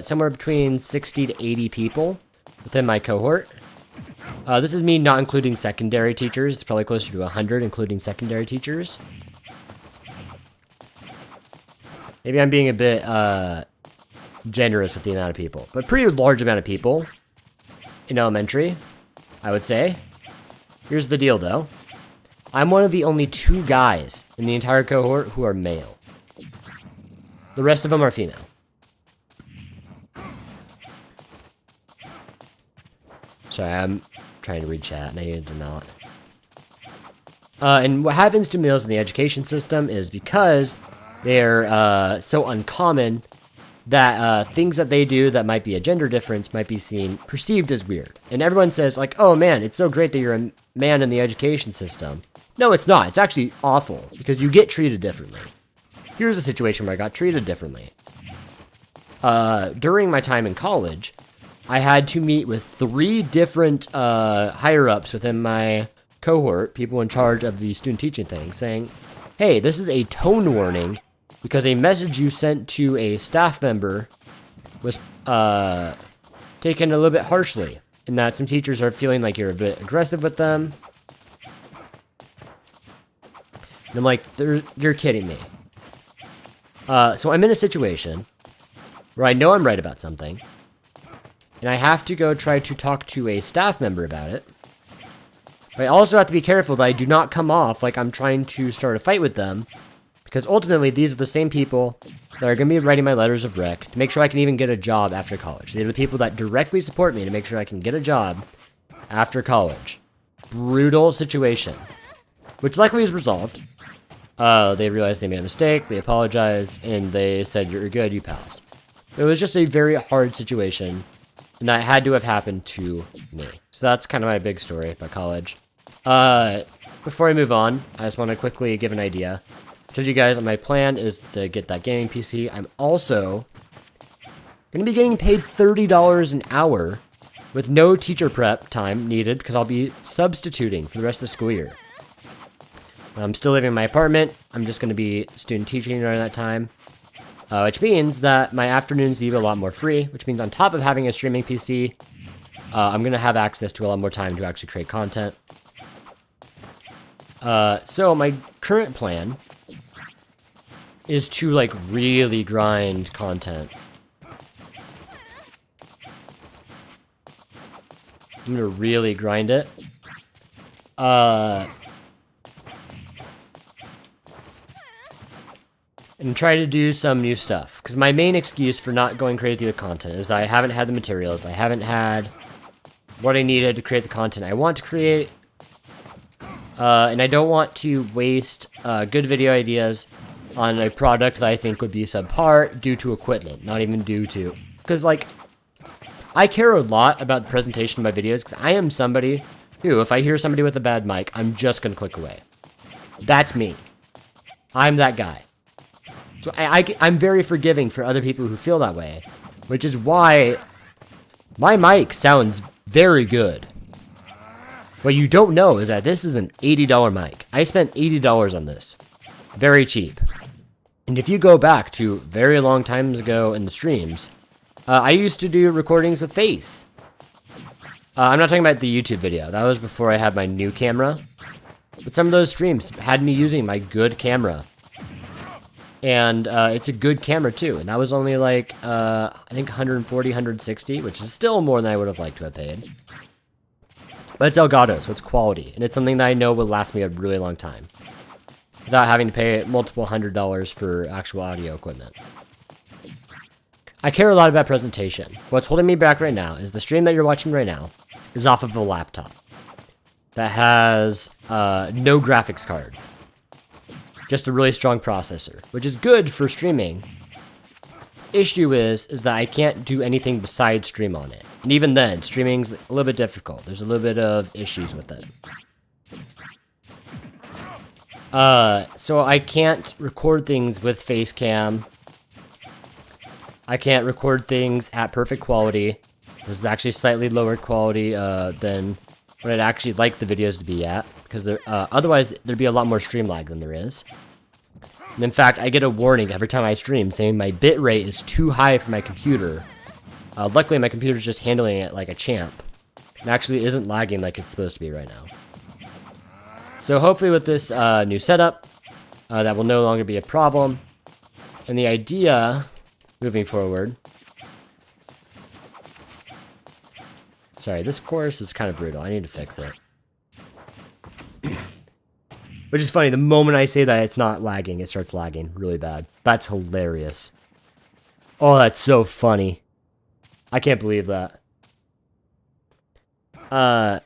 somewhere between 60 to 80 people within my cohort. This is me not including secondary teachers. It's probably closer to 100, including secondary teachers. Maybe I'm being a bit generous with the amount of people, but pretty large amount of people in elementary, I would say. Here's the deal, though. I'm one of the only 2 guys in the entire cohort who are male. The rest of them are female. Sorry, I'm trying to read chat and I needed to not. And what happens to males in the education system is because they're so uncommon, that things that they do that might be a gender difference might be perceived as weird. And everyone says, like, oh man, it's so great that you're a man in the education system. No, it's not. It's actually awful, because you get treated differently. Here's a situation where I got treated differently. During my time in college, I had to meet with 3 different higher-ups within my cohort, people in charge of the student teaching thing, saying, hey, this is a tone warning because a message you sent to a staff member was taken a little bit harshly, and that some teachers are feeling like you're a bit aggressive with them. And I'm like, you're kidding me. So I'm in a situation where I know I'm right about something, and I have to go try to talk to a staff member about it. But I also have to be careful that I do not come off like I'm trying to start a fight with them, because ultimately these are the same people that are going to be writing my letters of rec to make sure I can even get a job after college. They're the people that directly support me to make sure I can get a job after college. Brutal situation, which luckily is resolved. They realized they made a mistake, they apologized, and they said, you're good, you passed. It was just a very hard situation, and that had to have happened to me. So that's kind of my big story about college. Before I move on, I just want to quickly give an idea. I told you guys that my plan is to get that gaming PC. I'm also going to be getting paid $30 an hour with no teacher prep time needed, because I'll be substituting for the rest of the school year. I'm still living in my apartment. I'm just going to be student teaching during that time, which means that my afternoons be a lot more free, which means on top of having a streaming PC, I'm going to have access to a lot more time to actually create content. So my current plan is to, like, really grind content. I'm going to really grind it. And try to do some new stuff. Because my main excuse for not going crazy with content is that I haven't had the materials. I haven't had what I needed to create the content I want to create. And I don't want to waste good video ideas on a product that I think would be subpar due to equipment. Not even due to... Because, like, I care a lot about the presentation of my videos. Because I am somebody who, if I hear somebody with a bad mic, I'm just going to click away. That's me. I'm that guy. So I'm very forgiving for other people who feel that way, which is why my mic sounds very good. What you don't know is that this is an $80 mic. I spent $80 on this. Very cheap. And if you go back to very long times ago in the streams, I used to do recordings with Face. I'm not talking about the YouTube video. That was before I had my new camera. But some of those streams had me using my good camera. And it's a good camera too, and that was only like I think 140, 160, which is still more than I would have liked to have paid. But it's Elgato, so it's quality, and it's something that I know will last me a really long time without having to pay multiple $100s for actual audio equipment. I care a lot about presentation. What's holding me back right now is the stream that you're watching right now is off of a laptop that has no graphics card. Just a really strong processor, which is good for streaming. Issue is that I can't do anything besides stream on it. And even then, streaming's a little bit difficult. There's a little bit of issues with it. So I can't record things with face cam. I can't record things at perfect quality. This is actually slightly lower quality than what I'd actually like the videos to be at, because otherwise there'd be a lot more stream lag than there is. And in fact, I get a warning every time I stream saying my bit rate is too high for my computer. Luckily, my computer's just handling it like a champ. It actually isn't lagging like it's supposed to be right now. So hopefully with this new setup, that will no longer be a problem. And the idea, moving forward... Sorry, this course is kind of brutal. I need to fix it. Which is funny, the moment I say that it's not lagging, it starts lagging really bad. That's hilarious. Oh, that's so funny. I can't believe that.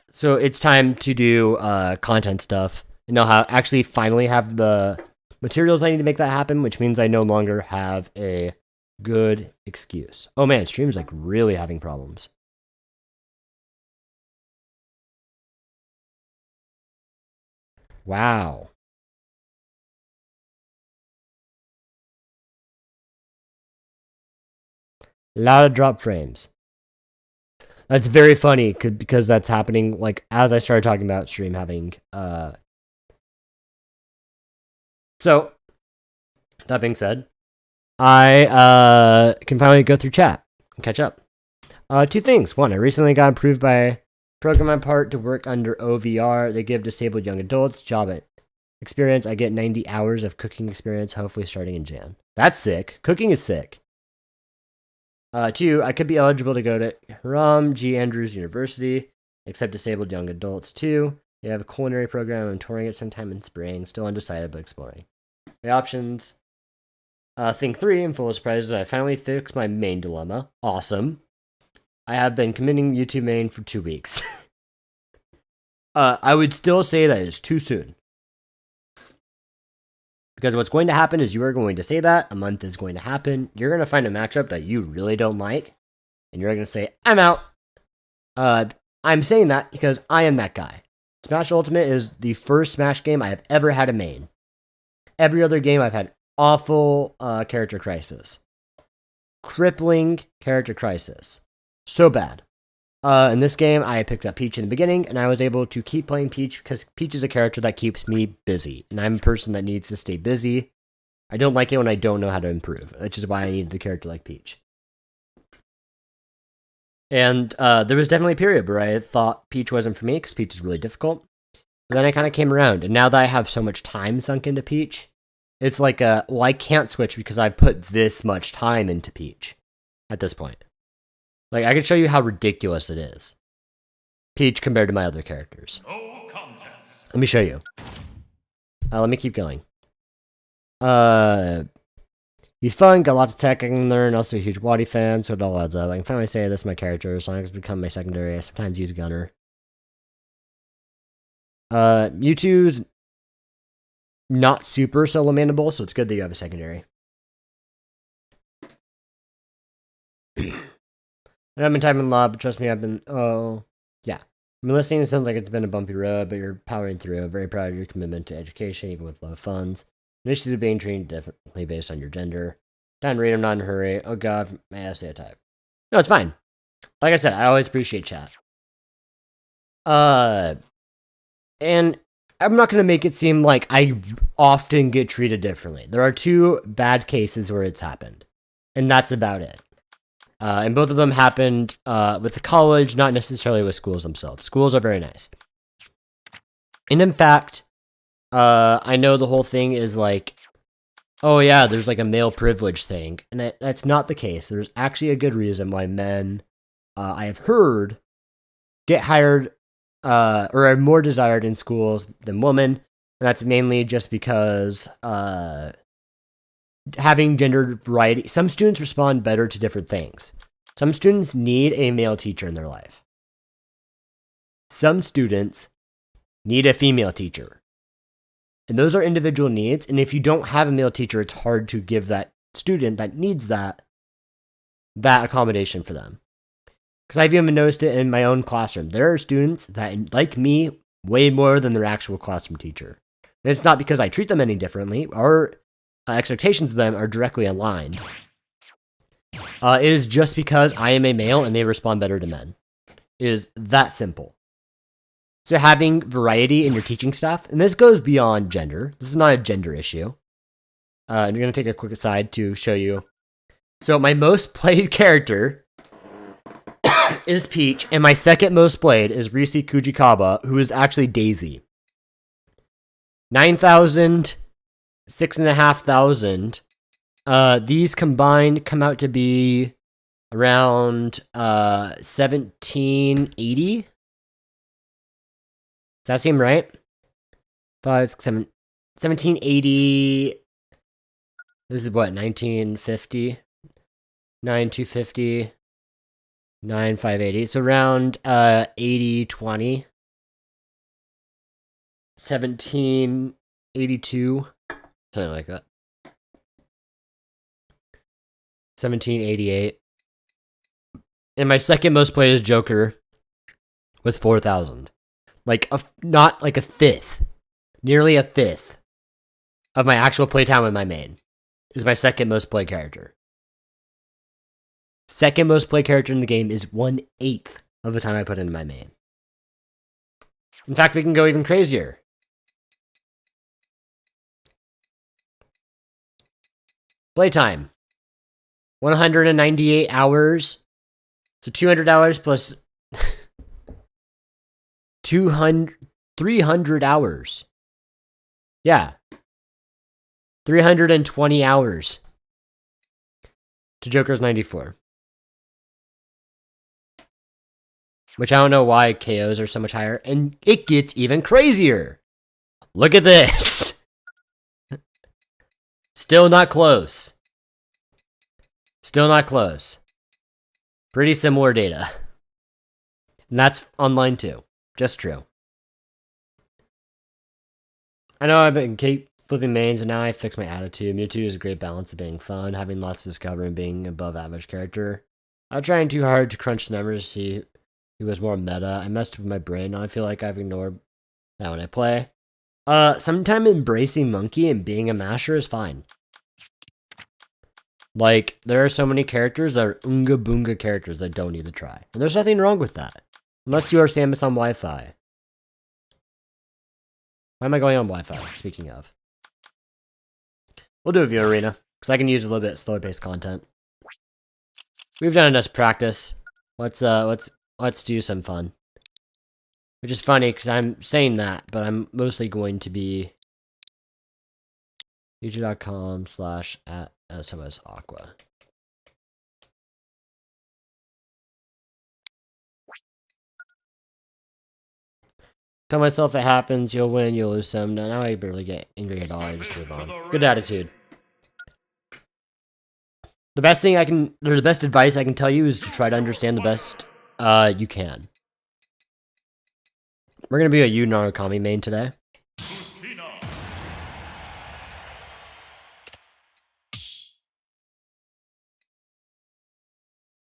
So it's time to do content stuff. And I'll actually finally have the materials I need to make that happen, which means I no longer have a good excuse. Oh man, stream's like really having problems. Wow. A lot of drop frames. That's very funny because that's happening like as I started talking about stream having so that being said, I can finally go through chat and catch up. Two things. One, I recently got approved by program my part to work under OVR. They give disabled young adults job experience. I get 90 hours of cooking experience, hopefully starting in Jan. That's sick. Cooking is sick. Two, I could be eligible to go to Hiram G. Andrews University, accept disabled young adults. Two, they have a culinary program. I'm touring it sometime in spring. Still undecided, but exploring. My options. Thing three, I'm full of surprises. I finally fixed my main dilemma. Awesome. I have been committing YouTube main for 2 weeks. I would still say that it's too soon. Because what's going to happen is you are going to say that, a month is going to happen, you're going to find a matchup that you really don't like, and you're going to say, I'm out. I'm saying that because I am that guy. Smash Ultimate is the first Smash game I have ever had a main. Every other game I've had awful character crisis. Crippling character crisis. So bad. In this game, I picked up Peach in the beginning, and I was able to keep playing Peach because Peach is a character that keeps me busy, and I'm a person that needs to stay busy. I don't like it when I don't know how to improve, which is why I needed a character like Peach. And there was definitely a period where I thought Peach wasn't for me because Peach is really difficult. But then I kind of came around, and now that I have so much time sunk into Peach, it's like well, I can't switch because I put this much time into Peach at this point. Like, I can show you how ridiculous it is. Peach compared to my other characters. No contest. Let me show you. Let me keep going. He's fun, got lots of tech I can learn, also a huge Waddy fan, so it all adds up. I can finally say this is my character, Sonic's become my secondary, I sometimes use Gunner. Mewtwo's not super solo manable, so it's good that you have a secondary. And I've been typing a lot, but trust me, I've been, yeah. I've been listening, it sounds like it's been a bumpy road, but you're powering through. Very proud of your commitment to education, even with low funds. Initiatives being treated differently based on your gender. Time to read, I'm not in a hurry. Oh god, my essay type. No, it's fine. Like I said, I always appreciate chat. And I'm not going to make it seem like I often get treated differently. There are 2 bad cases where it's happened. And that's about it. And both of them happened with the college, not necessarily with schools themselves. Schools are very nice. And in fact, I know the whole thing is like, oh yeah, there's like a male privilege thing. And that's not the case. There's actually a good reason why men, I have heard, get hired or are more desired in schools than women. And that's mainly just because having gender variety, some students respond better to different things. Some students need a male teacher in their life. Some students need a female teacher. And those are individual needs. And if you don't have a male teacher, it's hard to give that student that needs that accommodation for them. Because I've even noticed it in my own classroom. There are students that like me way more than their actual classroom teacher. And it's not because I treat them any differently. Our expectations of them are directly aligned. It is just because I am a male and they respond better to men. It is that simple. So having variety in your teaching staff, and this goes beyond gender. This is not a gender issue. I'm going to take a quick aside to show you. So my most played character is Peach, and my second most played is Risi Kujikaba, who is actually Daisy. 9,000, 6,500. These combined come out to be around 1780. Does that seem right? 1780. This is what, 1950? 9250. 9580. So around 8020. 1782. Something like that. 1788. And my second most played is Joker with 4,000. Not like a fifth. Nearly a fifth of my actual playtime with my main is my second most played character. Second most played character in the game is 1/8 of the time I put into my main. In fact, we can go even crazier. Playtime. 198 hours. So 200 hours plus 300 hours. Yeah. 320 hours to Joker's 94. Which I don't know why KOs are so much higher. And it gets even crazier. Look at this. Still not close. Still not close. Pretty similar data. And that's online too. Just true. I know I've been keep flipping mains, and now I fixed my attitude. Mewtwo is a great balance of being fun, having lots to discover, and being above average character. I was trying too hard to crunch the numbers to see who was more meta. I messed with my brain. Now I feel like I've ignored that when I play. Sometimes embracing Monkey and being a masher is fine. Like, there are so many characters that are Unga Boonga characters that don't need to try. And there's nothing wrong with that. Unless you are Samus on Wi-Fi. Why am I going on Wi-Fi, speaking of? We'll do a view arena, because I can use a little bit slower paced content. We've done enough practice. Let's do some fun. Which is funny, because I'm saying that, but I'm mostly going to be youtube.com/@SOSAqua. Tell myself it happens, you'll win, you'll lose some. Now I barely get angry at all, I just move on. Good attitude. The best advice I can tell you is to try to understand the best you can. We're gonna be a Yu Narukami main today.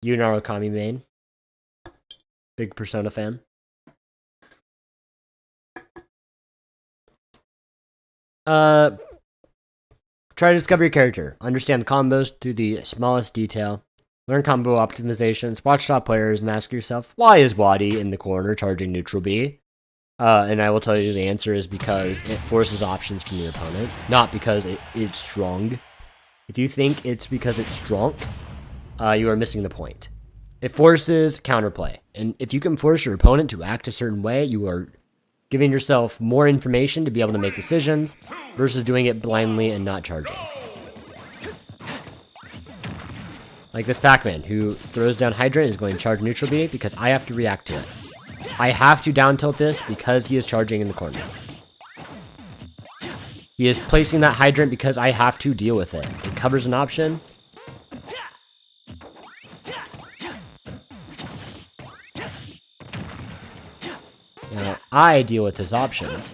Yu Narukami main. Big Persona fan. Try to discover your character. Understand the combos to the smallest detail. Learn combo optimizations. Watch top players and ask yourself, why is Wadi in the corner charging neutral B? And I will tell you the answer is because it forces options from your opponent, not because it's strong. If you think it's because it's strong, you are missing the point. It forces counterplay. And if you can force your opponent to act a certain way, you are giving yourself more information to be able to make decisions versus doing it blindly and not charging. Like this Pac-Man who throws down Hydrant is going to charge neutral B because I have to react to it. I have to down tilt this because he is charging in the corner. He is placing that Hydrant because I have to deal with it. It covers an option. Now, I deal with his options.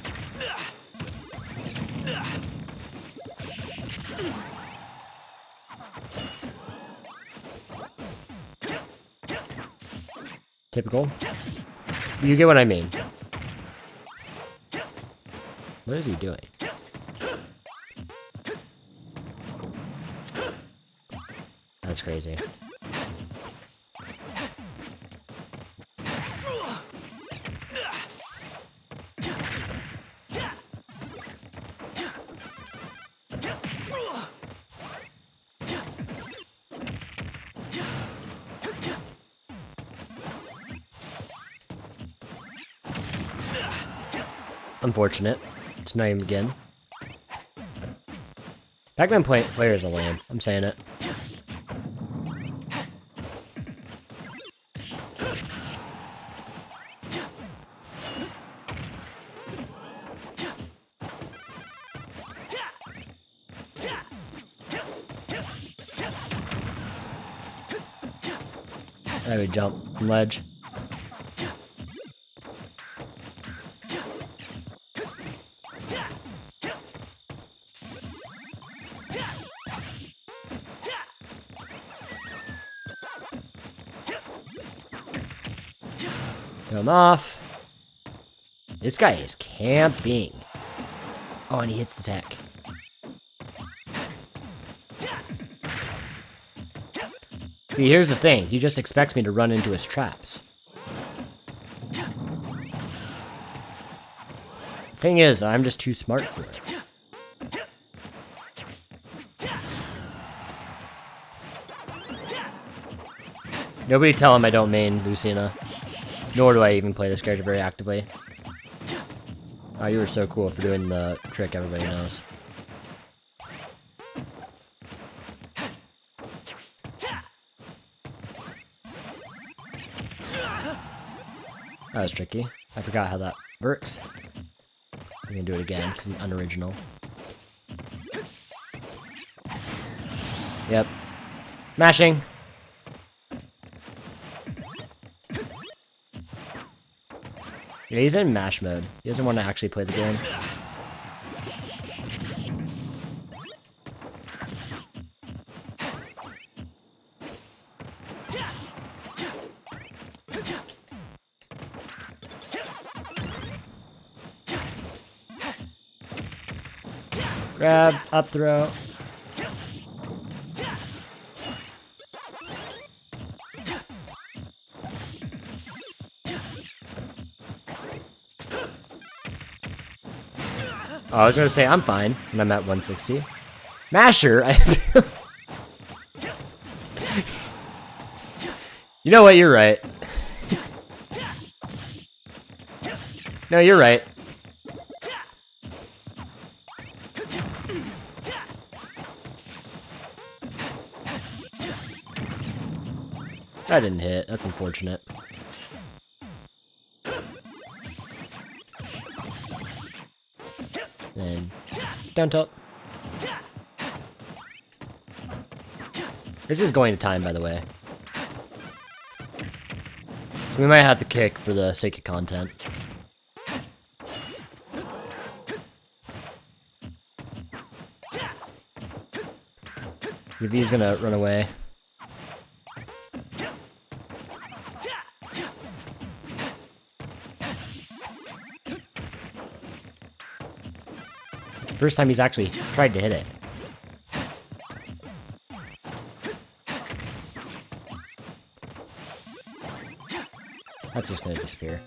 Typical. You get what I mean. What is he doing? That's crazy. Unfortunate. It's not even again. Pac-Man player is a lamb. I'm saying it. There we jump. Ledge. Throw him off. This guy is camping. Oh, and he hits the tech. See, here's the thing. He just expects me to run into his traps. Thing is, I'm just too smart for it. Nobody tell him I don't main Lucina. Nor do I even play this character very actively. Oh, you were so cool for doing the trick everybody knows. That was tricky. I forgot how that works. I'm gonna do it again because it's unoriginal. Yep. Mashing. Yeah, he's in mash mode. He doesn't want to actually play the game. Grab, up throw. Oh, I was gonna say I'm fine when I'm at 160. Masher, You know what? You're right. No, you're right. That didn't hit. That's unfortunate. And down tilt. This is going to time, by the way. So we might have to kick for the sake of content. If he's gonna run away. It's the first time he's actually tried to hit it. That's just gonna disappear.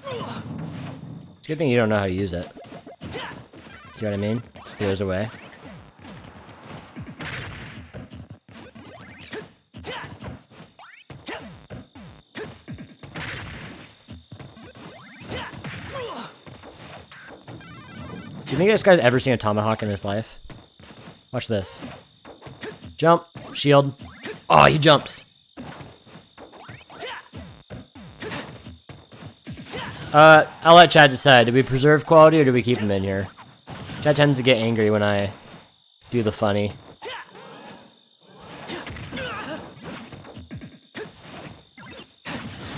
It's a good thing you don't know how to use it. See what I mean? Just throws away. Do you think this guy's ever seen a tomahawk in his life? Watch this. Jump. Shield. Oh, he jumps. I'll let Chad decide. Do we preserve quality or do we keep him in here? Chad tends to get angry when I do the funny.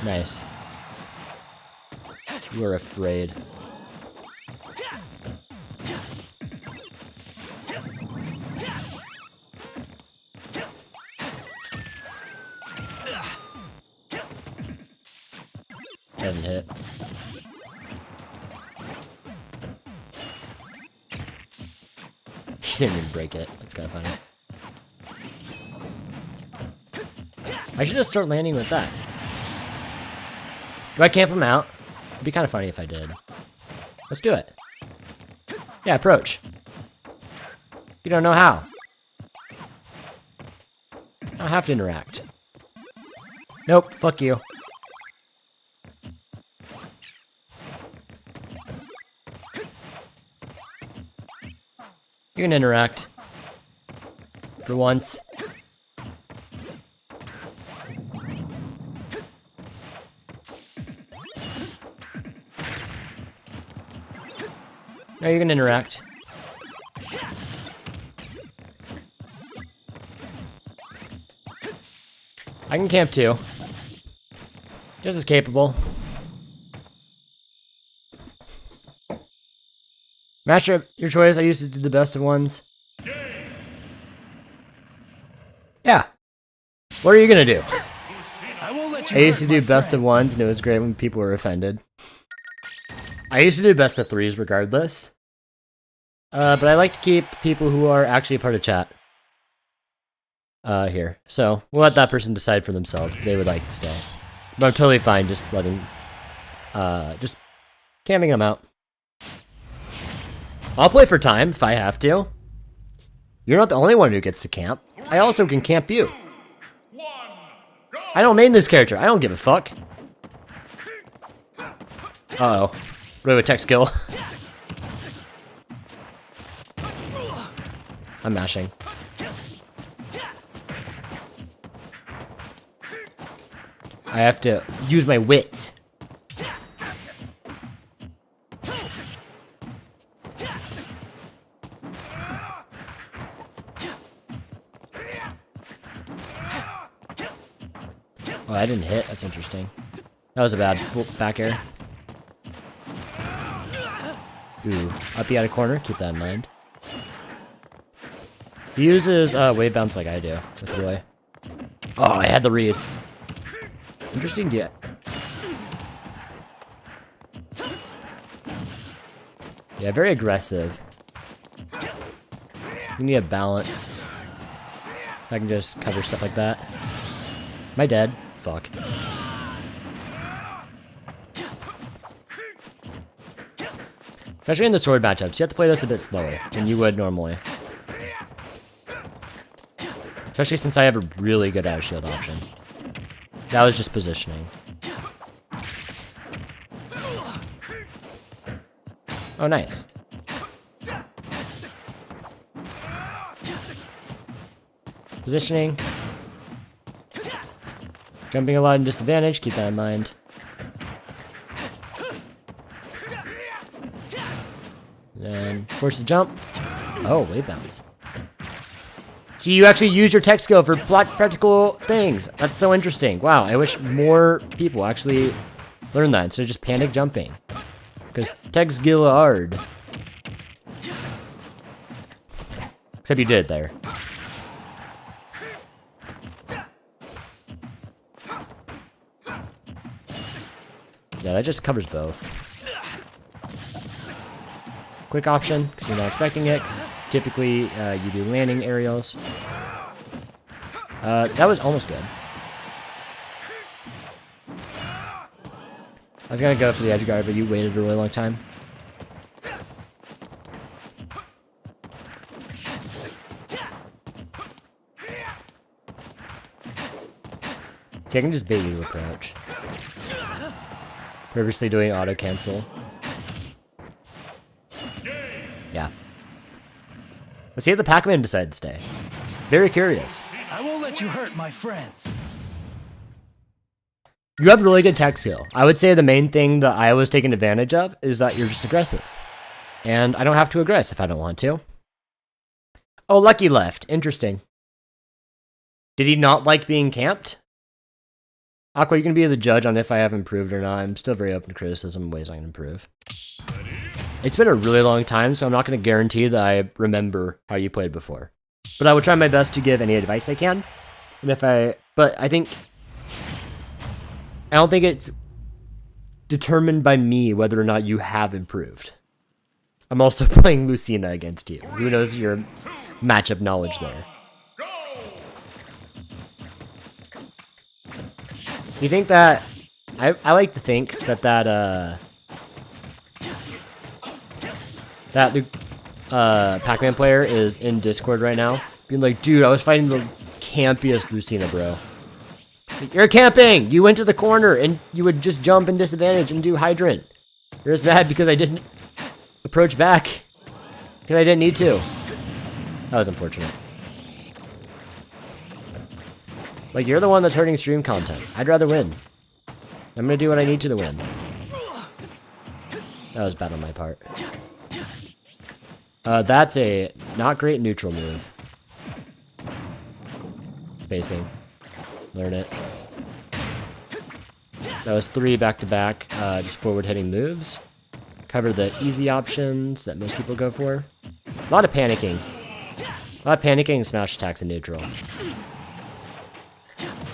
Nice. You are afraid. Doesn't hit. He didn't even break it. That's kind of funny. I should just start landing with that. Do I camp him out? It'd be kind of funny if I did. Let's do it. Yeah, approach. You don't know how. I don't have to interact. Nope, fuck you. You can interact. For once. No, you can interact. I can camp too. Just as capable. Matchup, your choice. I used to do the best of ones. Yeah. What are you gonna do? I won't let you I used to hurt do my best of friends. ones, and it was great when people were offended. I used to do best of threes regardless. But I like to keep people who are actually a part of chat here. So we'll let that person decide for themselves if they would like to stay. But I'm totally fine just letting, just camping them out. I'll play for time if I have to. You're not the only one who gets to camp. I also can camp you. I don't main this character. I don't give a fuck. Uh-oh. What do I attack skill? I'm mashing. I have to use my wit. Oh, I didn't hit. That's interesting. That was a bad back air. Ooh, up the out of corner. Keep that in mind. He uses wave bounce like I do with Roy. Oh, I had the read. Interesting get. Yeah, very aggressive. You need a balance. So I can just cover stuff like that. Am I dead? Fuck. Especially in the sword matchups, you have to play this a bit slower than you would normally. Especially since I have a really good out shield option. That was just positioning. Oh, nice. Positioning. Jumping a lot in disadvantage, keep that in mind. Then force to jump. Oh, wave bounce. So you actually use your tech skill for practical things. That's so interesting. Wow, I wish more people actually learn that instead of just panic jumping. Because tech skill hard. Except you did there. Yeah, that just covers both. Quick option, because you're not expecting it. Typically, you do landing aerials. That was almost good. I was gonna go for the edge guard, but you waited a really long time. See, I can just bait you to approach. Purposely doing auto cancel. Yeah. Let's see if the Pac-Man decides to stay. Very curious. I won't let you hurt my friends. You have really good tech skill. I would say the main thing that I was taking advantage of is that you're just aggressive. And I don't have to aggress if I don't want to. Oh, Lucky left. Interesting. Did he not like being camped? Aqua, you can be the judge on if I have improved or not. I'm still very open to criticism and ways I can improve. It's been a really long time, so I'm not going to guarantee that I remember how you played before. But I will try my best to give any advice I can. And but I don't think it's determined by me whether or not you have improved. I'm also playing Lucina against you. Who knows your matchup knowledge there? You think that... I like to think that Pac-Man player is in Discord right now, being like, dude, I was fighting the campiest Lucina, bro. You're camping! You went to the corner, and you would just jump in disadvantage and do Hydrant. You're as bad because I didn't approach back. Because I didn't need to. That was unfortunate. Like, you're the one that's hurting stream content. I'd rather win. I'm gonna do what I need to win. That was bad on my part. That's a not great neutral move. Spacing. Learn it. That was 3 back-to-back, just forward-hitting moves. Cover the easy options that most people go for. A lot of panicking. A lot of panicking and smash attacks in neutral.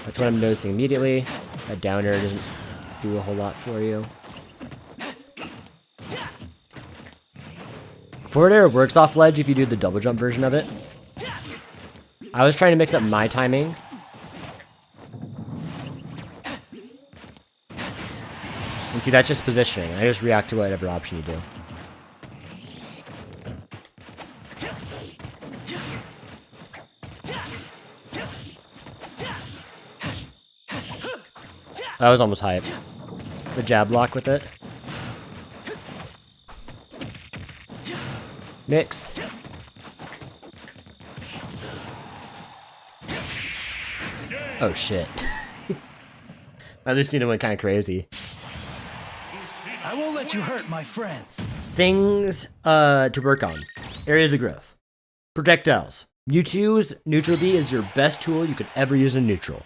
That's what I'm noticing immediately. That downer doesn't do a whole lot for you. Forward air works off ledge if you do the double jump version of it. I was trying to mix up my timing. And see, that's just positioning. I just react to whatever option you do. That was almost hype. The jab block with it. Mix. Oh shit. My Lucina went kind of crazy. I won't let you hurt my friends. Things to work on. Areas of growth. Projectiles. Mewtwo's Neutral B is your best tool you could ever use in neutral.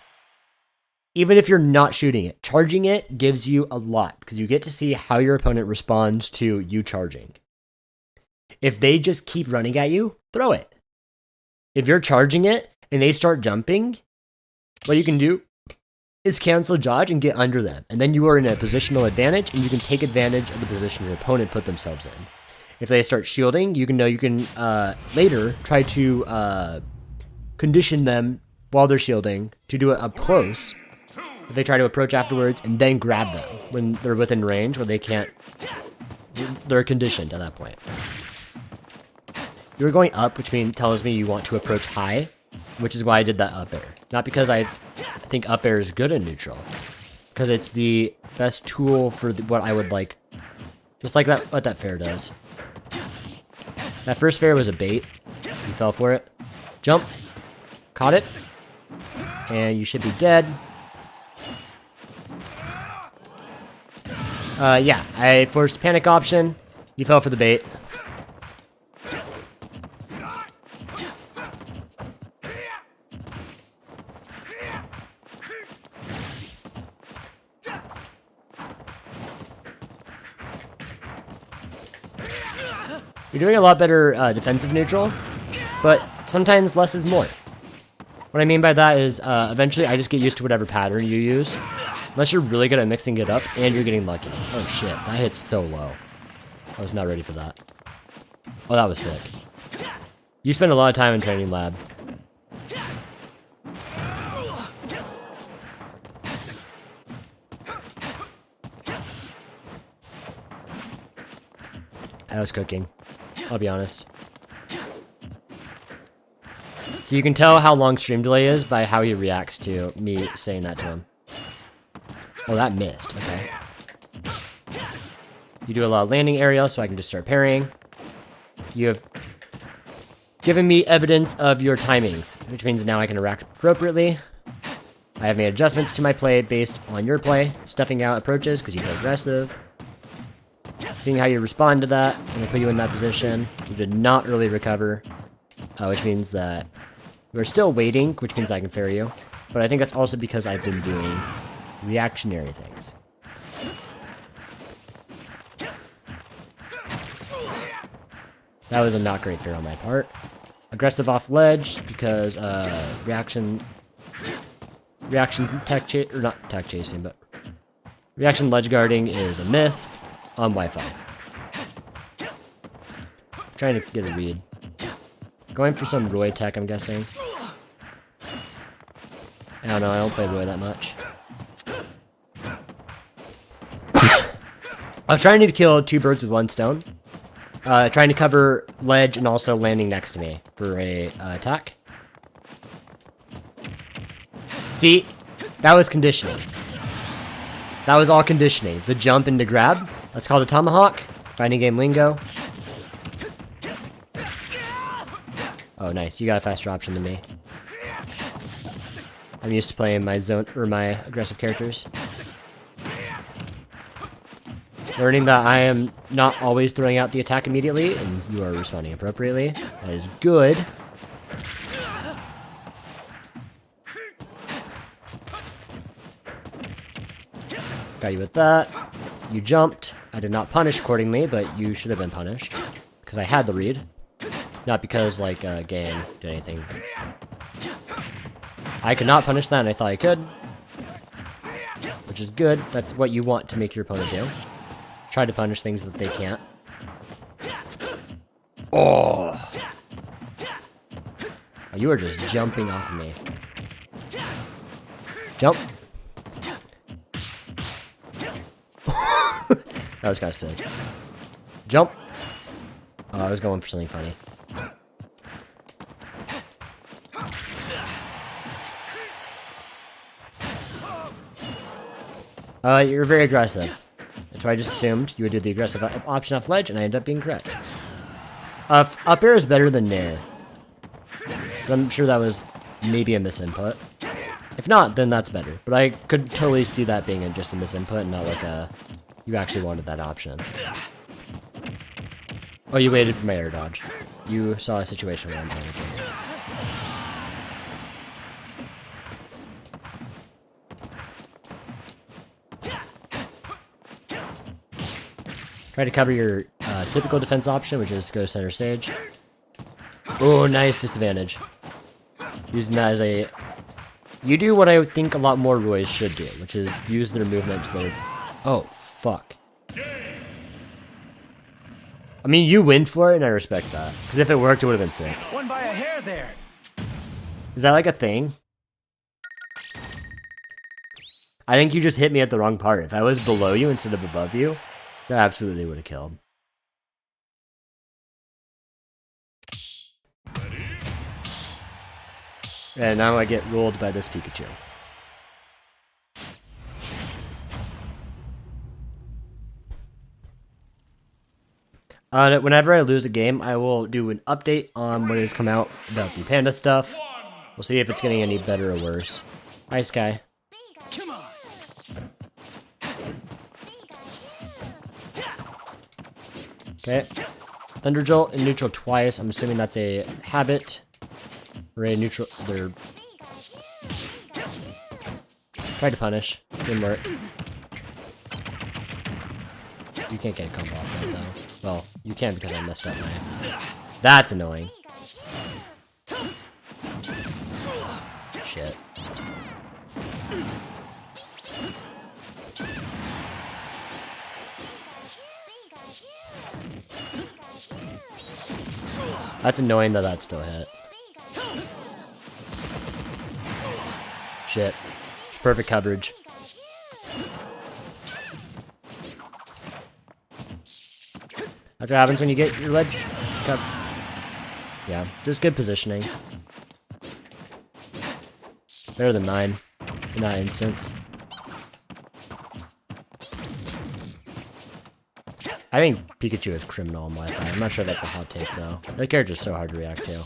Even if you're not shooting it, charging it gives you a lot because you get to see how your opponent responds to you charging. If they just keep running at you, throw it. If you're charging it and they start jumping, what you can do is cancel dodge and get under them. And then you are in a positional advantage and you can take advantage of the position your opponent put themselves in. If they start shielding, you can later try to condition them while they're shielding to do it up close. If they try to approach afterwards and then grab them when they're within range where they can't, they're conditioned at that point. You're going up, which tells me you want to approach high, which is why I did that up air. Not because I think up air is good in neutral, because it's the best tool for what I would like. Just like that, what that fair does. That first fair was a bait. You fell for it. Jump. Caught it. And you should be dead. Yeah, I forced panic option. You fell for the bait. You're doing a lot better defensive neutral, but sometimes less is more. What I mean by that is eventually I just get used to whatever pattern you use. Unless you're really good at mixing it up and you're getting lucky. Oh shit, that hits so low. I was not ready for that. Oh, that was sick. You spend a lot of time in training lab. I was cooking. I'll be honest. So you can tell how long stream delay is by how he reacts to me saying that to him. Oh, that missed. Okay. You do a lot of landing area, so I can just start parrying. You have given me evidence of your timings, which means now I can react appropriately. I have made adjustments to my play based on your play, stuffing out approaches because you play aggressive. Seeing how you respond to that, I'm going to put you in that position. You did not early recover, which means that we're still waiting, which means I can fair you. But I think that's also because I've been doing reactionary things. That was a not great fair on my part. Aggressive off ledge because reaction tech chase, or not tech chasing, but reaction ledge guarding is a myth on Wi-Fi. Trying to get a read. Going for some Roy tech, I'm guessing. I don't know, I don't play Roy that much. I was trying to kill two birds with one stone. Trying to cover ledge and also landing next to me for a attack. See, that was conditioning. That was all conditioning. The jump into grab. That's called a tomahawk. Fighting game lingo. Oh, nice. You got a faster option than me. I'm used to playing my zone or my aggressive characters. Learning that I am not always throwing out the attack immediately, and you are responding appropriately. That is good. Got you with that. You jumped. I did not punish accordingly, but you should have been punished. Because I had the read. Not because, like, game did anything. I could not punish that, and I thought I could. Which is good. That's what you want to make your opponent do. Try to punish things that they can't. Oh! Oh, you are just jumping off of me. Jump. That was kind of sick. Jump. Oh, I was going for something funny. You're very aggressive. That's why I just assumed you would do the aggressive option off ledge, and I ended up being correct. Up air is better than nair. I'm sure that was maybe a misinput. If not, then that's better. But I could totally see that being just a misinput, and not like a... You actually wanted that option. Oh, you waited for my air dodge. You saw a situation where I'm panicking. Try to cover your typical defense option, which is go center stage. Oh, nice disadvantage. Using that as a... You do what I think a lot more Roys should do, which is use their movement to their... Oh, fuck. I mean, you win for it, and I respect that. Because if it worked, it would have been sick. Won by a hair there. Is that like a thing? I think you just hit me at the wrong part. If I was below you instead of above you, that absolutely would have killed. And now I get rolled by this Pikachu. Whenever I lose a game, I will do an update on what has come out about the Panda stuff. We'll see if it's getting any better or worse. Hi, Sky. Come on. Okay. Thunder Jolt and neutral twice. I'm assuming that's a habit. Or a neutral... They're... Tried to punish. Didn't work. You can't get a combo off that, though. Well, you can because I messed up my... That's annoying. Shit. That's annoying that that still hit. Shit. It's perfect coverage. That's what happens when you get your ledge cut. Yeah, just good positioning. Better than mine in that instance. I think Pikachu is criminal on Wi-Fi. I'm not sure that's a hot take though. That character's so hard to react to.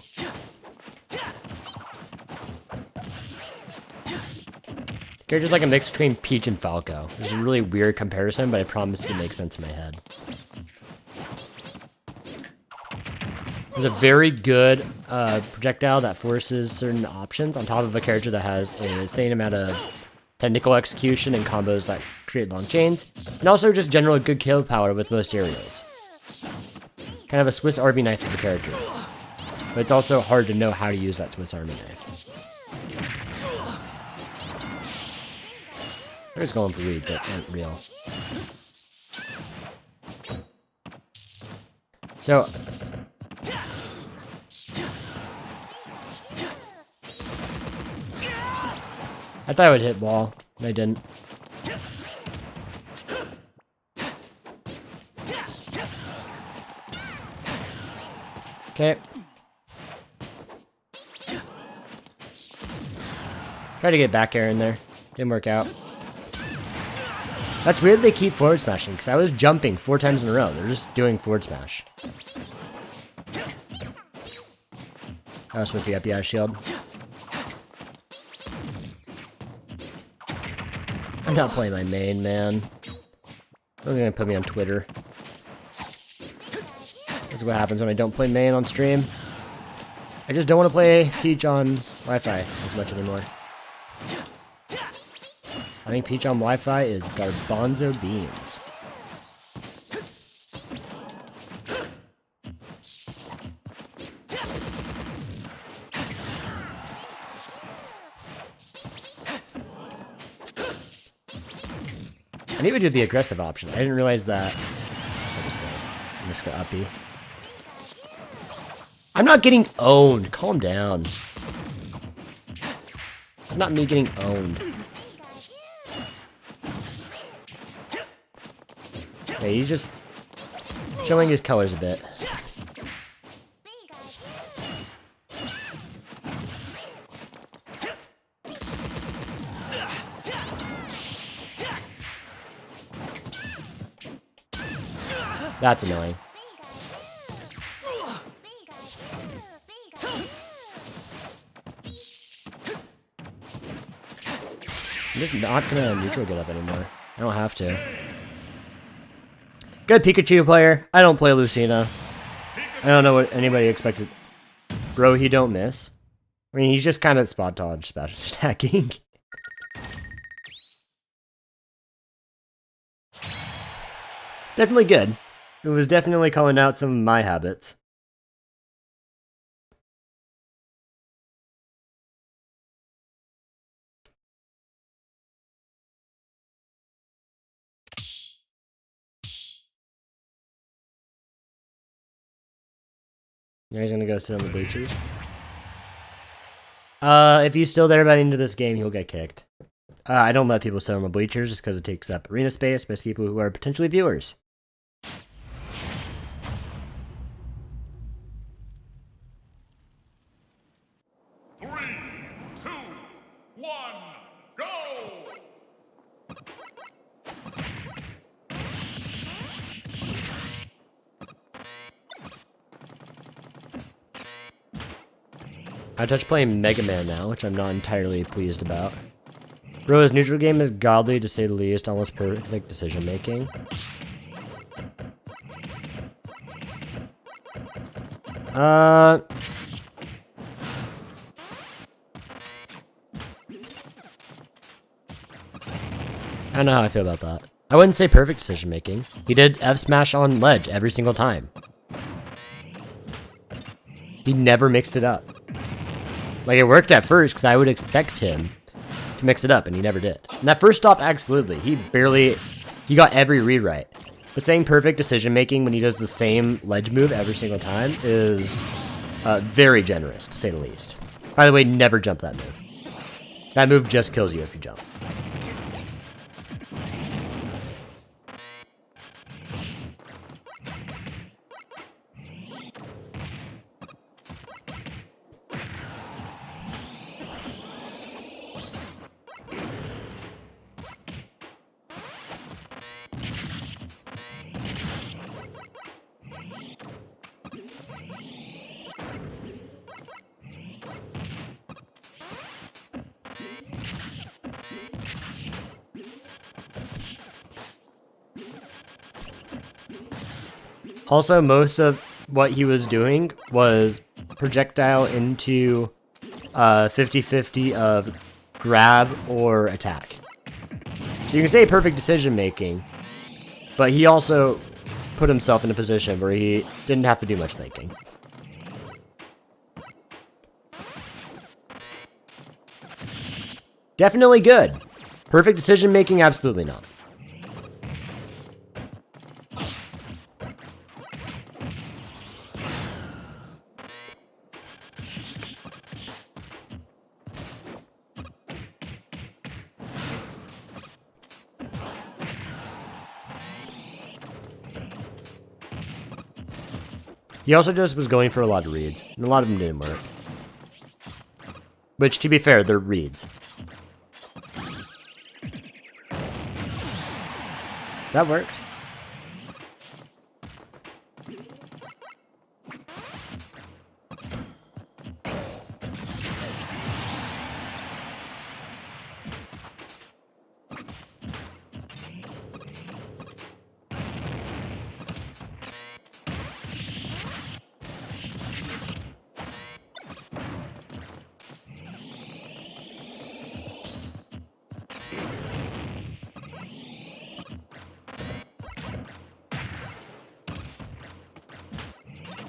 The character's like a mix between Peach and Falco. It's a really weird comparison, but I promise it makes sense in my head. There's a very good projectile that forces certain options on top of a character that has a insane amount of technical execution and combos that create long chains, and also just general good kill power with most aerials. Kind of a Swiss Army knife of a character. But it's also hard to know how to use that Swiss Army knife. They're just going for reads that aren't real. So... I thought I would hit wall, but I didn't. Okay. Try to get back air in there. Didn't work out. That's weird they keep forward smashing, because I was jumping 4 times in a row. They're just doing forward smash. I was with the FBI shield. I'm not playing my main, man. They're gonna put me on Twitter. That's what happens when I don't play main on stream. I just don't want to play Peach on Wi-Fi as much anymore. I think Peach on Wi-Fi is garbanzo beans. I need to do the aggressive option. I didn't realize that. Oh, this guy's. I'm just gonna uppy. I'm not getting owned. Calm down. It's not me getting owned. Okay, he's just showing his colors a bit. That's annoying. I'm just not gonna neutral get up anymore. I don't have to. Good Pikachu player. I don't play Lucina. I don't know what anybody expected. Bro, he don't miss. I mean, he's just kind of spot dodge, spot stacking. Definitely good. It was definitely calling out some of my habits. Now he's gonna go sit on the bleachers. If he's still there by the end of this game, he'll get kicked. I don't let people sit on the bleachers just because it takes up arena space, most people who are potentially viewers. I touch playing Mega Man now, which I'm not entirely pleased about. Bro, his neutral game is godly to say the least, almost perfect decision making. I don't know how I feel about that. I wouldn't say perfect decision making. He did F smash on ledge every single time. He never mixed it up. Like, it worked at first, because I would expect him to mix it up, and he never did. And that first stop, absolutely. He got every read right. But saying perfect decision-making when he does the same ledge move every single time is very generous, to say the least. By the way, never jump that move. That move just kills you if you jump. Also, most of what he was doing was projectile into 50-50 of grab or attack. So you can say perfect decision making, but he also put himself in a position where he didn't have to do much thinking. Definitely good. Perfect decision making, absolutely not. He also just was going for a lot of reads, and a lot of them didn't work. Which, to be fair, they're reads. That worked.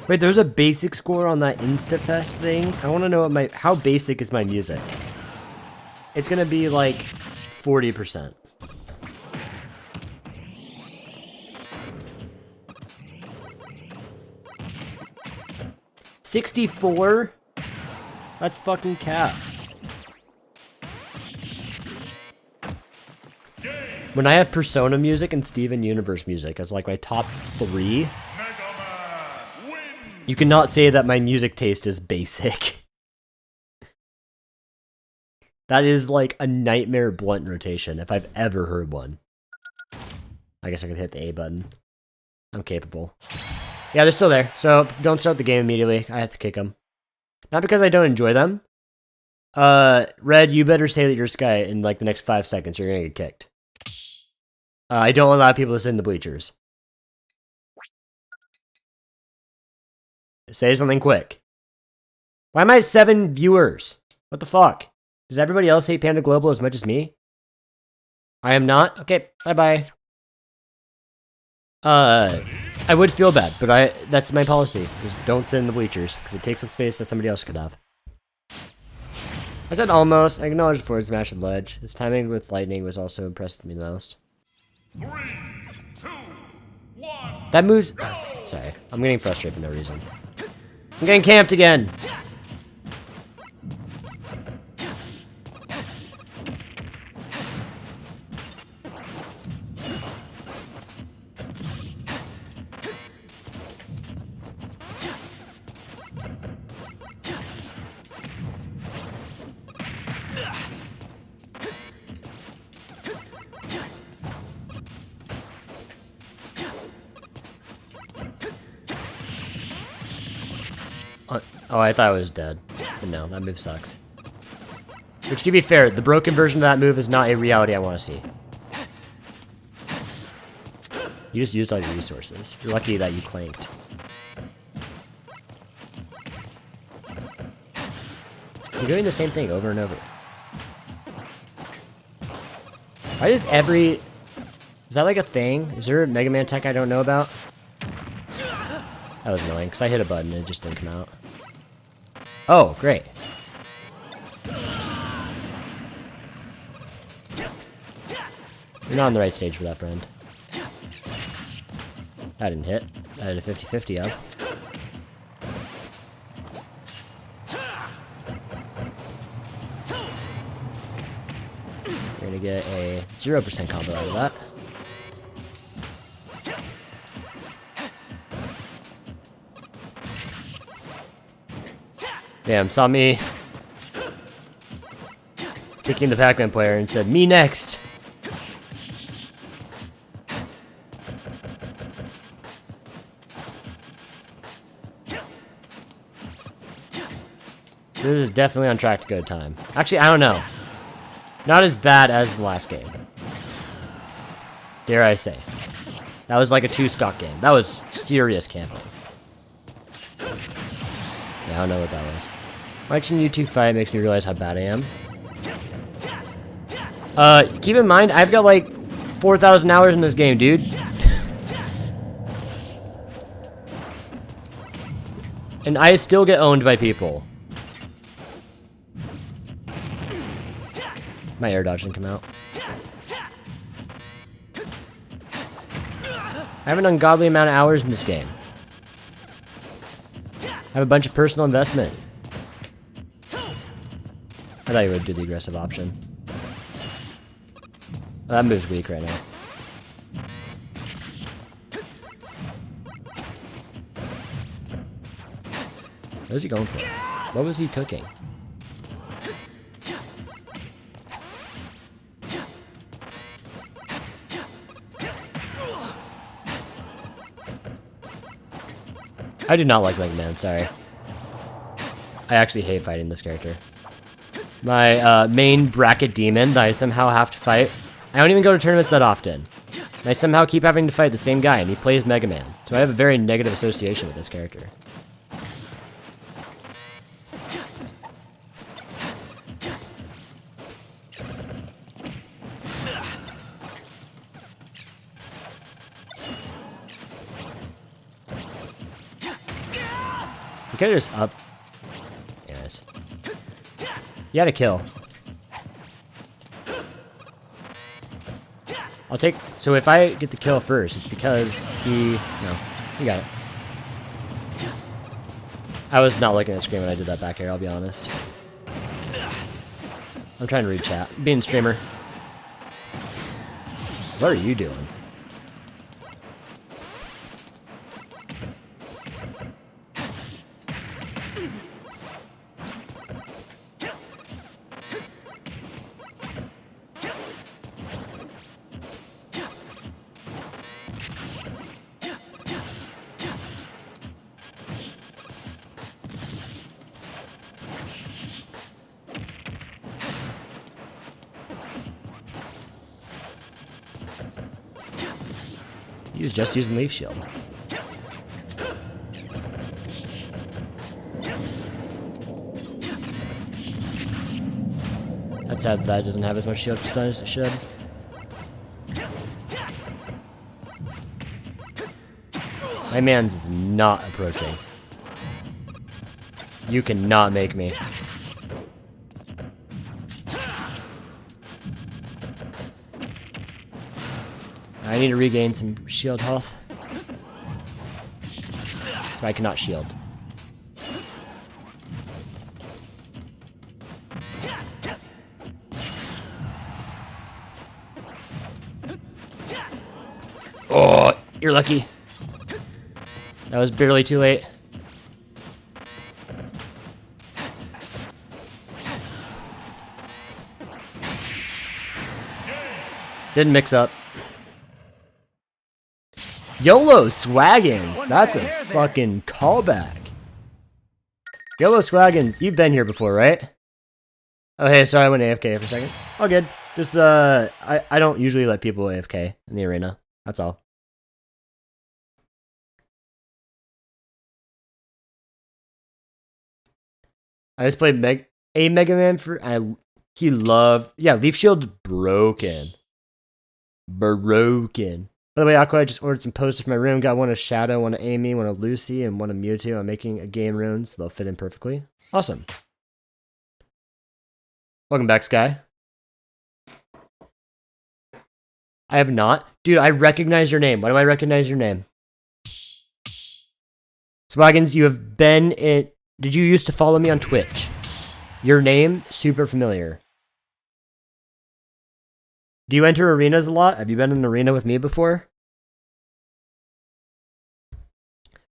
Wait, there's a basic score on that InstaFest thing? I want to know what how basic is my music? It's gonna be like 40%. 64? That's fucking cap. When I have Persona music and Steven Universe music as like my top 3, you cannot say that my music taste is basic. That is like a nightmare blunt rotation if I've ever heard one. I guess I could hit the A button. I'm capable. Yeah, they're still there, so don't start the game immediately. I have to kick them. Not because I don't enjoy them. Red, you better say that you're Sky in like the next 5 seconds. You're gonna get kicked. I don't allow people to sit in the bleachers. Say something quick. Why am I at 7 viewers? What the fuck? Does everybody else hate Panda Global as much as me? I am not? Okay, bye-bye. I would feel bad, but that's my policy. Just don't sit in the bleachers, because it takes up space that somebody else could have. I said almost. I acknowledged forward smash and ledge. His timing with lightning was also impressed me the most. 3, 2, 1. That moves... Sorry, I'm getting frustrated for no reason. I'm getting camped again! Oh, I thought I was dead. But no, that move sucks. Which, to be fair, the broken version of that move is not a reality I want to see. You just used all your resources. You're lucky that you clanked. You're doing the same thing over and over. Why does every... Is that like a thing? Is there a Mega Man tech I don't know about? That was annoying, because I hit a button and it just didn't come out. Oh, great. You're not on the right stage for that, friend. That didn't hit. That had a 50-50 of. You're gonna get a 0% combo out of that. Damn, saw me kicking the Pac-Man player and said, "Me next." This is definitely on track to go to time. Actually, I don't know. Not as bad as the last game. Dare I say. That was like a 2-stock game. That was serious camping. Yeah, I don't know what that was. Watching you two fight makes me realize how bad I am. Keep in mind, I've got like 4,000 hours in this game, dude. And I still get owned by people. My air dodge didn't come out. I have an ungodly amount of hours in this game. I have a bunch of personal investment. I thought you would do the aggressive option. Oh, that move's weak right now. What was he going for? What was he cooking? I do not like Mega Man, sorry. I actually hate fighting this character. My main bracket demon that I somehow have to fight. I don't even go to tournaments that often. And I somehow keep having to fight the same guy, and he plays Mega Man. So I have a very negative association with this character. You could have just up. Yes. You had a kill. I'll take... So if I get the kill first, it's because he... No. You got it. I was not looking at the screen when I did that back air, I'll be honest. I'm trying to read chat. Being streamer. What are you doing? He was just using Leaf Shield. That's sad that doesn't have as much shield stun as it should. My man's is not approaching. You cannot make me. I need to regain some shield health. So I cannot shield. Oh, you're lucky. That was barely too late. Didn't mix up. YOLO Swaggins! That's a fucking callback. YOLO Swaggins, you've been here before, right? Oh, hey, sorry, I went AFK for a second. All good. Just, I don't usually let people AFK in the arena. That's all. I just played Mega Man for, he loved, yeah, Leaf Shield's broken. Broken. By the way, Aqua, I just ordered some posters for my room. Got one of Shadow, one of Amy, one of Lucy, and one of Mewtwo. I'm making a game rune, so they'll fit in perfectly. Awesome. Welcome back, Sky. I have not. Dude, I recognize your name. Why do I recognize your name? Swaggins, you have been in... Did you used to follow me on Twitch? Your name, super familiar. Do you enter arenas a lot? Have you been in an arena with me before?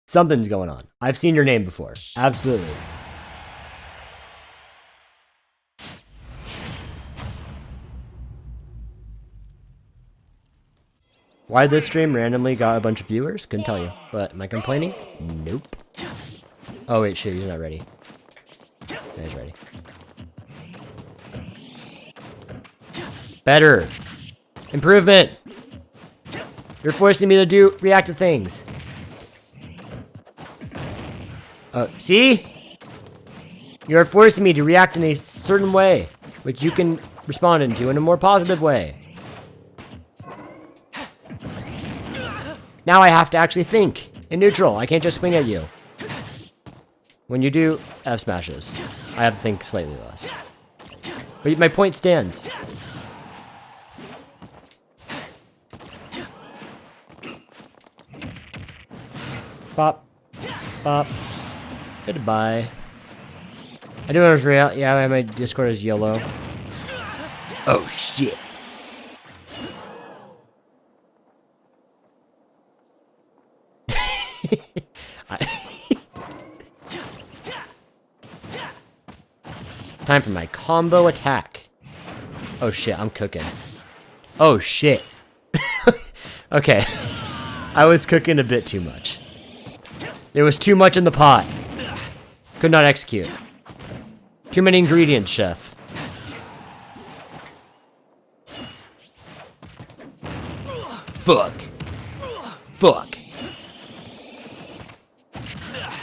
Something's going on. I've seen your name before. Absolutely. Why this stream randomly got a bunch of viewers? Couldn't tell you. But am I complaining? Nope. Oh wait, shit, he's not ready. Okay, he's ready. Better. Improvement. You're forcing me to react to things. See? You're forcing me to react in a certain way, which you can respond into in a more positive way. Now I have to actually think in neutral. I can't just swing at you. When you do F smashes, I have to think slightly less. But my point stands. Bop. Bop. Goodbye. I do want to real. Yeah, my Discord is yellow. Oh shit. Time for my combo attack. Oh shit, I'm cooking. Oh shit. Okay. I was cooking a bit too much. There was too much in the pot. Could not execute. Too many ingredients, chef. Fuck. Fuck.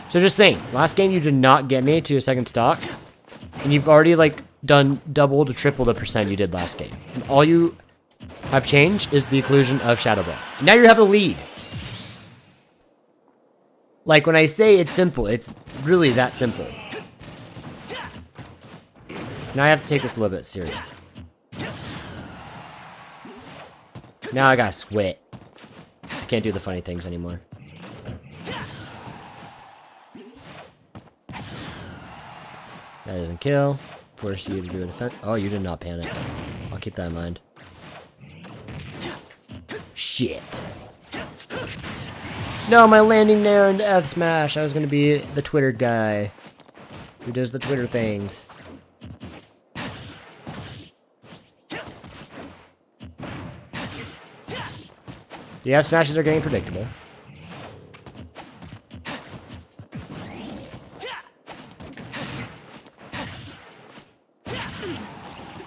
So just think, last game you did not get me to a second stock, and you've already like done double to triple the percent you did last game. And all you have changed is the inclusion of Shadow Ball. Now you have a lead. Like when I say it's simple, it's really that simple. Now I have to take this a little bit serious. Now I gotta sweat. I can't do the funny things anymore. That doesn't kill. Force you to do a defense. Oh, you did not panic. I'll keep that in mind. Shit. No, my landing there into F smash. I was gonna be the Twitter guy who does the Twitter things. The F smashes are getting predictable.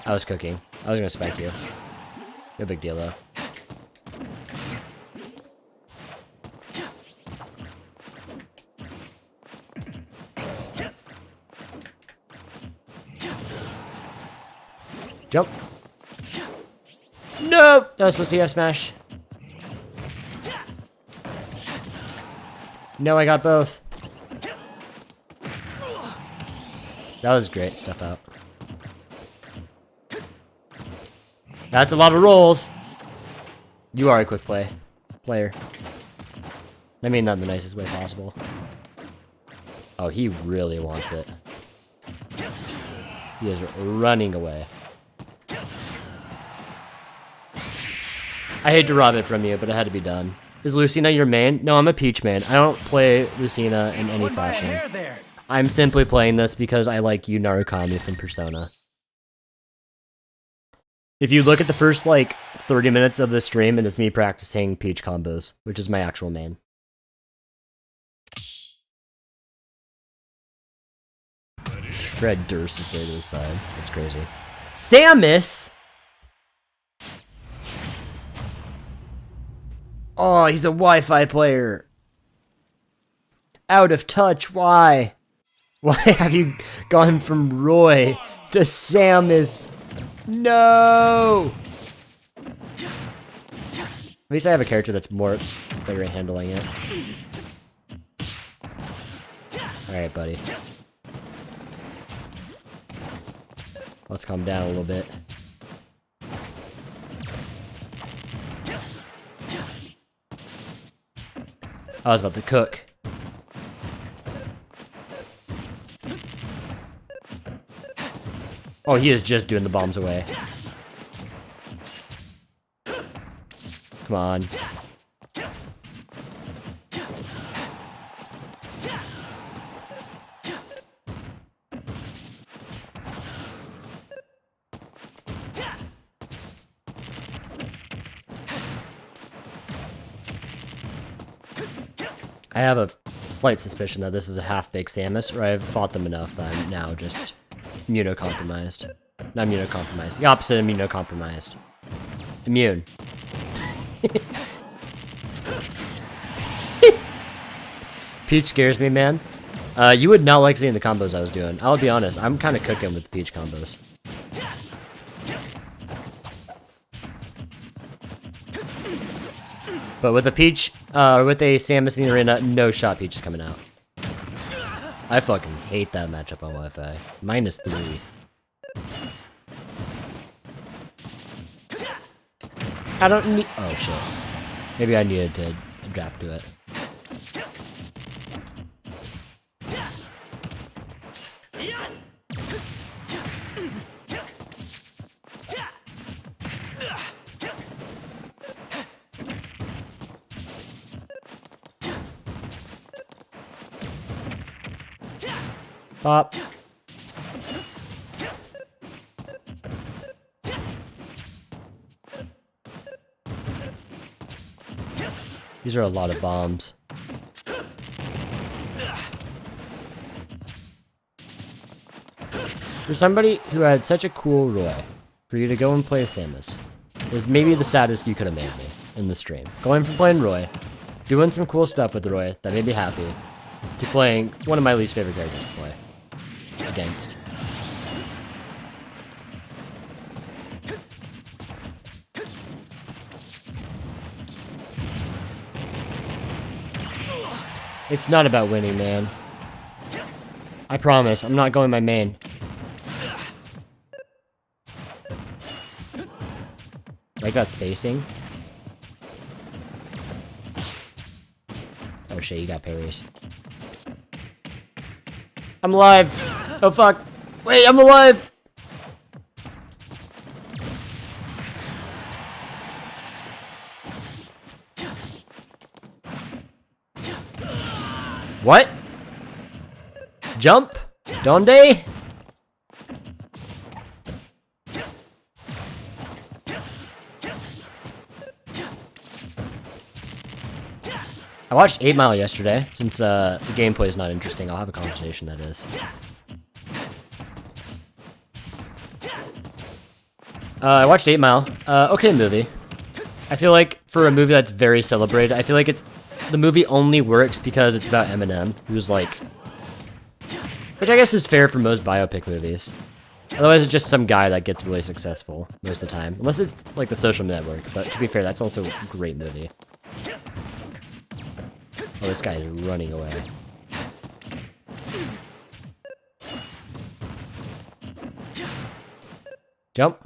I was cooking. I was gonna spike you. No big deal though. Jump. No! That was supposed to be F smash. No, I got both. That was great stuff out. That's a lot of rolls. You are a quick player. I mean, not in the nicest way possible. Oh, he really wants it. He is running away. I hate to rob it from you, but it had to be done. Is Lucina your main? No, I'm a Peach main. I don't play Lucina in any fashion. I'm simply playing this because I like Yu Narukami from Persona. If you look at the first, like, 30 minutes of the stream, it is me practicing Peach combos, which is my actual main. Fred Durst is there to the side. That's crazy. Samus! Oh, he's a Wi-Fi player. Out of touch, why? Why have you gone from Roy to Samus? No! At least I have a character that's more better at handling it. Alright, buddy. Let's calm down a little bit. I was about to cook. Oh, he is just doing the bombs away. Come on. I have a slight suspicion that this is a half-baked Samus, or I've fought them enough that I'm now just immunocompromised. Not immunocompromised. The opposite of immunocompromised. Immune. Peach scares me, man. You would not like seeing the combos I was doing. I'll be honest, I'm kind of cooking with the Peach combos. But with a Peach, with a Samus in the arena, no shot Peach is coming out. I fucking hate that matchup on Wi-Fi. -3. I don't need- oh shit. Maybe I needed to adapt to it. Pop. These are a lot of bombs. For somebody who had such a cool Roy, for you to go and play Samus is maybe the saddest you could have made me in the stream. Going from playing Roy, doing some cool stuff with Roy that made me happy, to playing one of my least favorite characters to play against. It's not about winning, man. I promise, I'm not going my main. I got spacing. Oh shit, you got parries. I'm alive! Oh fuck! Wait, I'm alive! What? Jump? Donde? I watched 8 Mile yesterday. Since the gameplay is not interesting, I'll have a conversation, that is. I watched 8 Mile. Okay movie. I feel like for a movie that's very celebrated, I feel like the movie only works because it's about Eminem, who's like... Which I guess is fair for most biopic movies. Otherwise it's just some guy that gets really successful most of the time. Unless it's like The Social Network, but to be fair, that's also a great movie. Oh, this guy is running away. Jump.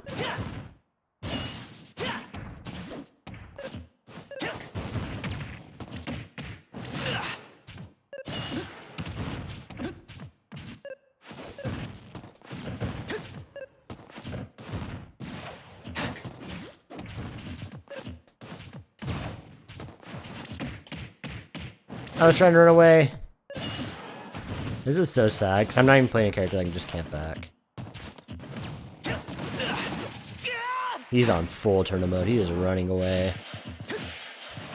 I was trying to run away. This is so sad, because I'm not even playing a character that can just camp back. He's on full turtle mode. He is running away.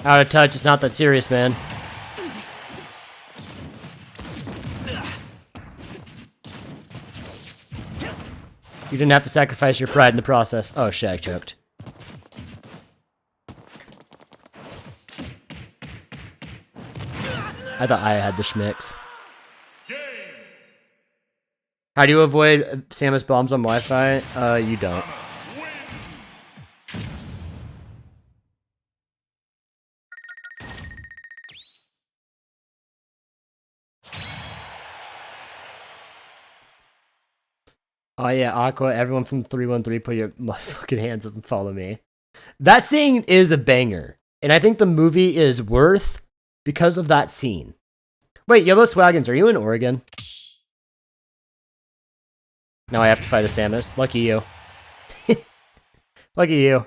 Out of touch. It's not that serious, man. You didn't have to sacrifice your pride in the process. Oh, shit, I choked. I thought I had the schmicks. How do you avoid Samus bombs on Wi-Fi? You don't. Oh yeah, Aqua, everyone from 313, put your fucking hands up and follow me. That scene is a banger. And I think the movie is worth because of that scene. Wait, Yellow Swaggins, are you in Oregon? Now I have to fight a Samus. Lucky you. Lucky you.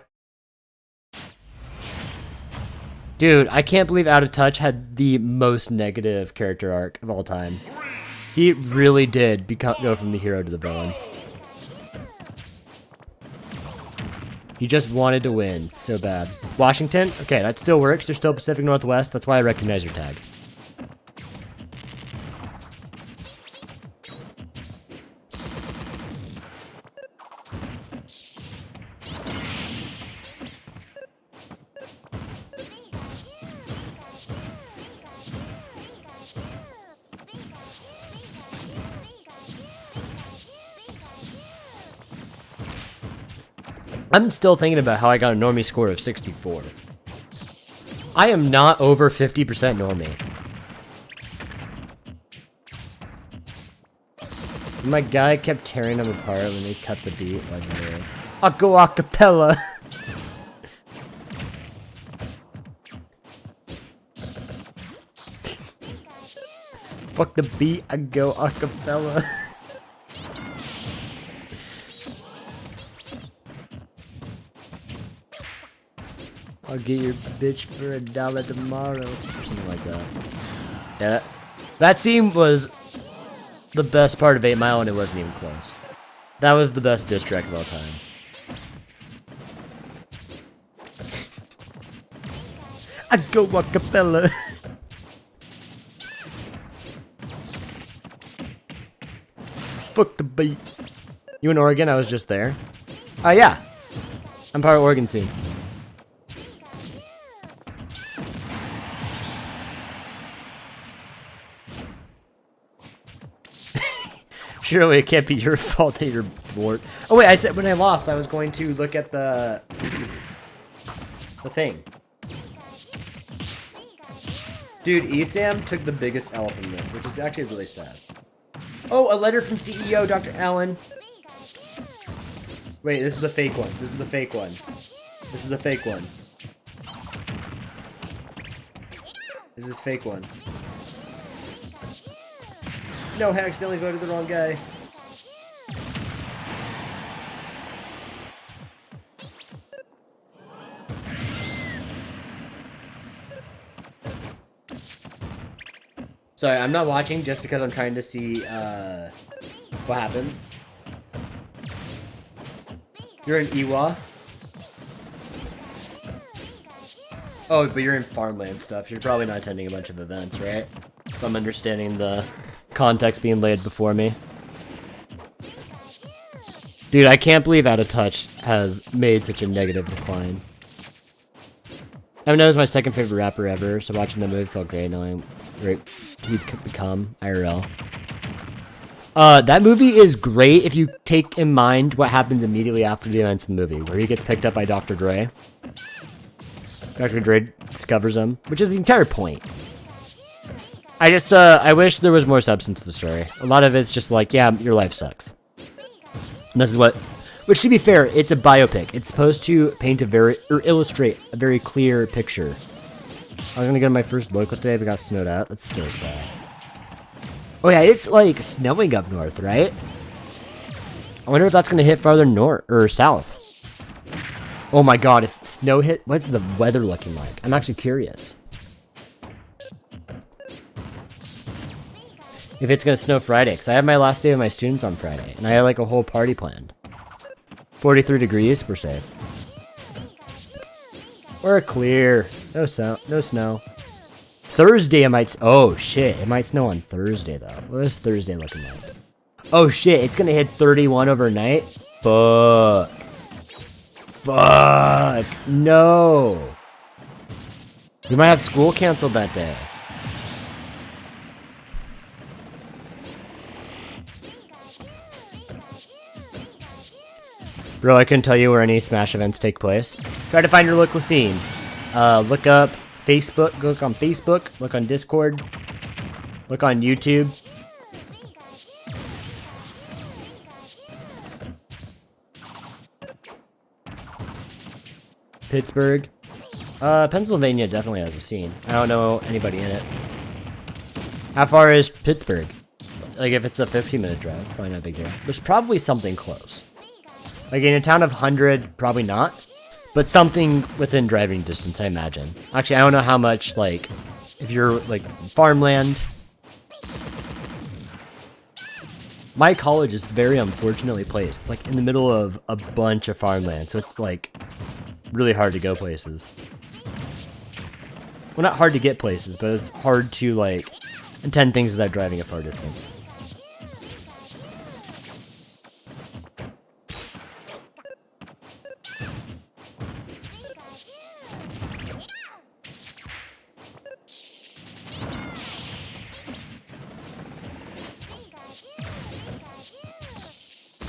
Dude, I can't believe Out of Touch had the most negative character arc of all time. He really did go from the hero to the villain. He just wanted to win so bad. Washington? Okay, that still works. You're still Pacific Northwest. That's why I recognize your tag. I'm still thinking about how I got a normie score of 64. I am not over 50% normie. My guy kept tearing them apart when they cut the beat. Legendary. I'll go acapella. Fuck the beat, I go acapella. I'll get your bitch for $1 tomorrow. Or something like that. Yeah, that scene was the best part of 8 Mile and it wasn't even close. That was the best diss track of all time. I go acapella. Fuck the beat. You in Oregon? I was just there. Yeah. I'm part of Oregon scene. Surely it can't be your fault that you're bored. Oh wait, I said when I lost, I was going to look at the thing. Dude, ESAM took the biggest L from this, which is actually really sad. Oh, a letter from CEO Dr. Allen. Wait, this is the fake one. This is the fake one. This is the fake one. This is fake one. No, I accidentally voted the wrong guy. Sorry, I'm not watching just because I'm trying to see what happens. You're in Iwa? Oh, but you're in farmland stuff. You're probably not attending a bunch of events, right? If I'm understanding the context being laid before me. Dude, I can't believe Out of Touch has made such a negative decline. Eminem is my second favorite rapper ever, so watching the movie felt great knowing he'd become IRL. That movie is great if you take in mind what happens immediately after the events in the movie, where he gets picked up by Dr. Dre. Dr. Dre discovers him, which is the entire point. I wish there was more substance to the story. A lot of it's just like, yeah, your life sucks. And this is which to be fair, it's a biopic. It's supposed to paint or illustrate a very clear picture. I was gonna go to my first local today, but got snowed out. That's so sad. Oh yeah, it's like snowing up north, right? I wonder if that's gonna hit farther north or south. Oh my god, if snow hit, what's the weather looking like? I'm actually curious. If it's gonna snow Friday, because I have my last day of my students on Friday, and I have like a whole party planned. 43 degrees, we're safe. We're clear. No snow. Thursday it might, oh shit, it might snow on Thursday though. What is Thursday looking like? Oh shit, it's gonna hit 31 overnight? Fuck. Fuck. No. We might have school canceled that day. Bro, I couldn't tell you where any Smash events take place. Try to find your local scene. Look up Facebook. Look on Facebook. Look on Discord. Look on YouTube. Pittsburgh. Pennsylvania definitely has a scene. I don't know anybody in it. How far is Pittsburgh? Like, if it's a 15-minute drive, probably not a big deal. There's probably something close. Like, in a town of 100, probably not. But something within driving distance, I imagine. Actually, I don't know how much, like, if you're, like, farmland. My college is very unfortunately placed. Like, in the middle of a bunch of farmland. So it's, like, really hard to go places. Well, not hard to get places, but it's hard to, like, attend things without driving a far distance.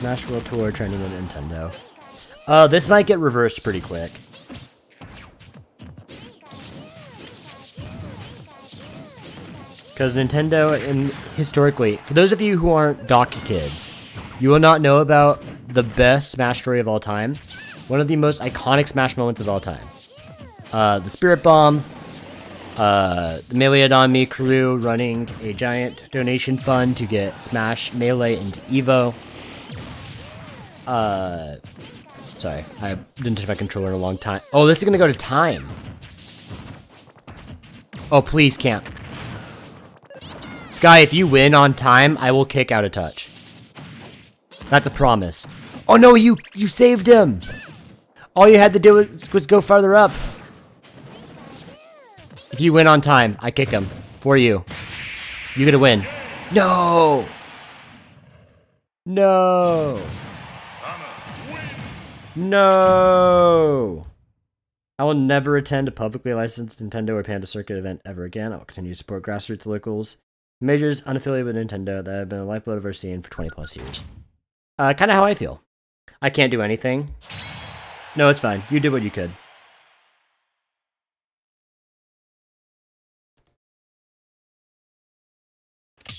Smash World Tour trending on Nintendo. This might get reversed pretty quick. Because Nintendo, and historically, for those of you who aren't Doc kids, you will not know about the best Smash story of all time. One of the most iconic Smash moments of all time. The Spirit Bomb, the Meleodon crew running a giant donation fund to get Smash Melee into EVO. Sorry, I didn't touch my controller in a long time. Oh, this is gonna go to time. Oh, please, camp. Sky, if you win on time, I will kick Out of Touch. That's a promise. Oh no, you saved him! All you had to do was go farther up. If you win on time, I kick him. For you. You get a win. No! No! No! I will never attend a publicly licensed Nintendo or Panda Circuit event ever again. I will continue to support grassroots locals, majors unaffiliated with Nintendo that have been a lifeblood of our scene for 20 plus years. Kind of how I feel. I can't do anything. No, it's fine. You did what you could.